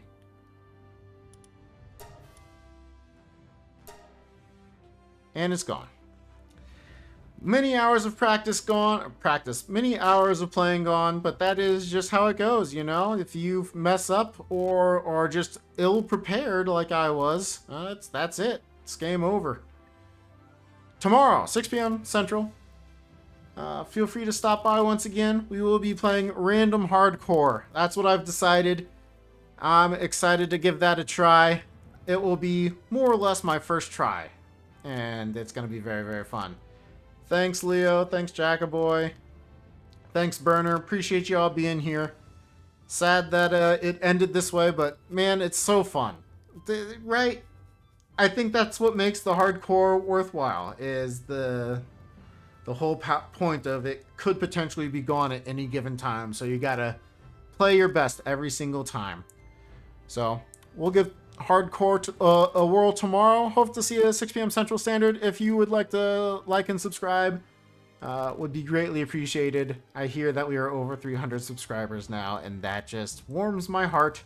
And it's gone. Many hours of practice gone. Many hours of playing gone, but that is just how it goes, you know? If you mess up or are just ill-prepared like I was, that's it. It's game over. Tomorrow, 6 p.m. Central. Feel free to stop by once again. We will be playing random hardcore. That's what I've decided. I'm excited to give that a try. It will be more or less my first try. And it's going to be very, very fun. Thanks, Leo. Thanks, Jackaboy. Thanks, Burner. Appreciate you all being here. Sad that it ended this way, but man, it's so fun. Right? I think that's what makes the hardcore worthwhile, is the whole point of it could potentially be gone at any given time. So you gotta play your best every single time. So we'll give hardcore a whirl tomorrow. Hope to see you at 6 p.m. Central Standard. If you would like to like and subscribe, would be greatly appreciated. I hear that we are over 300 subscribers now, and that just warms my heart.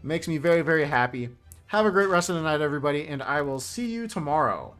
Makes me very, very happy. Have a great rest of the night, everybody, and I will see you tomorrow.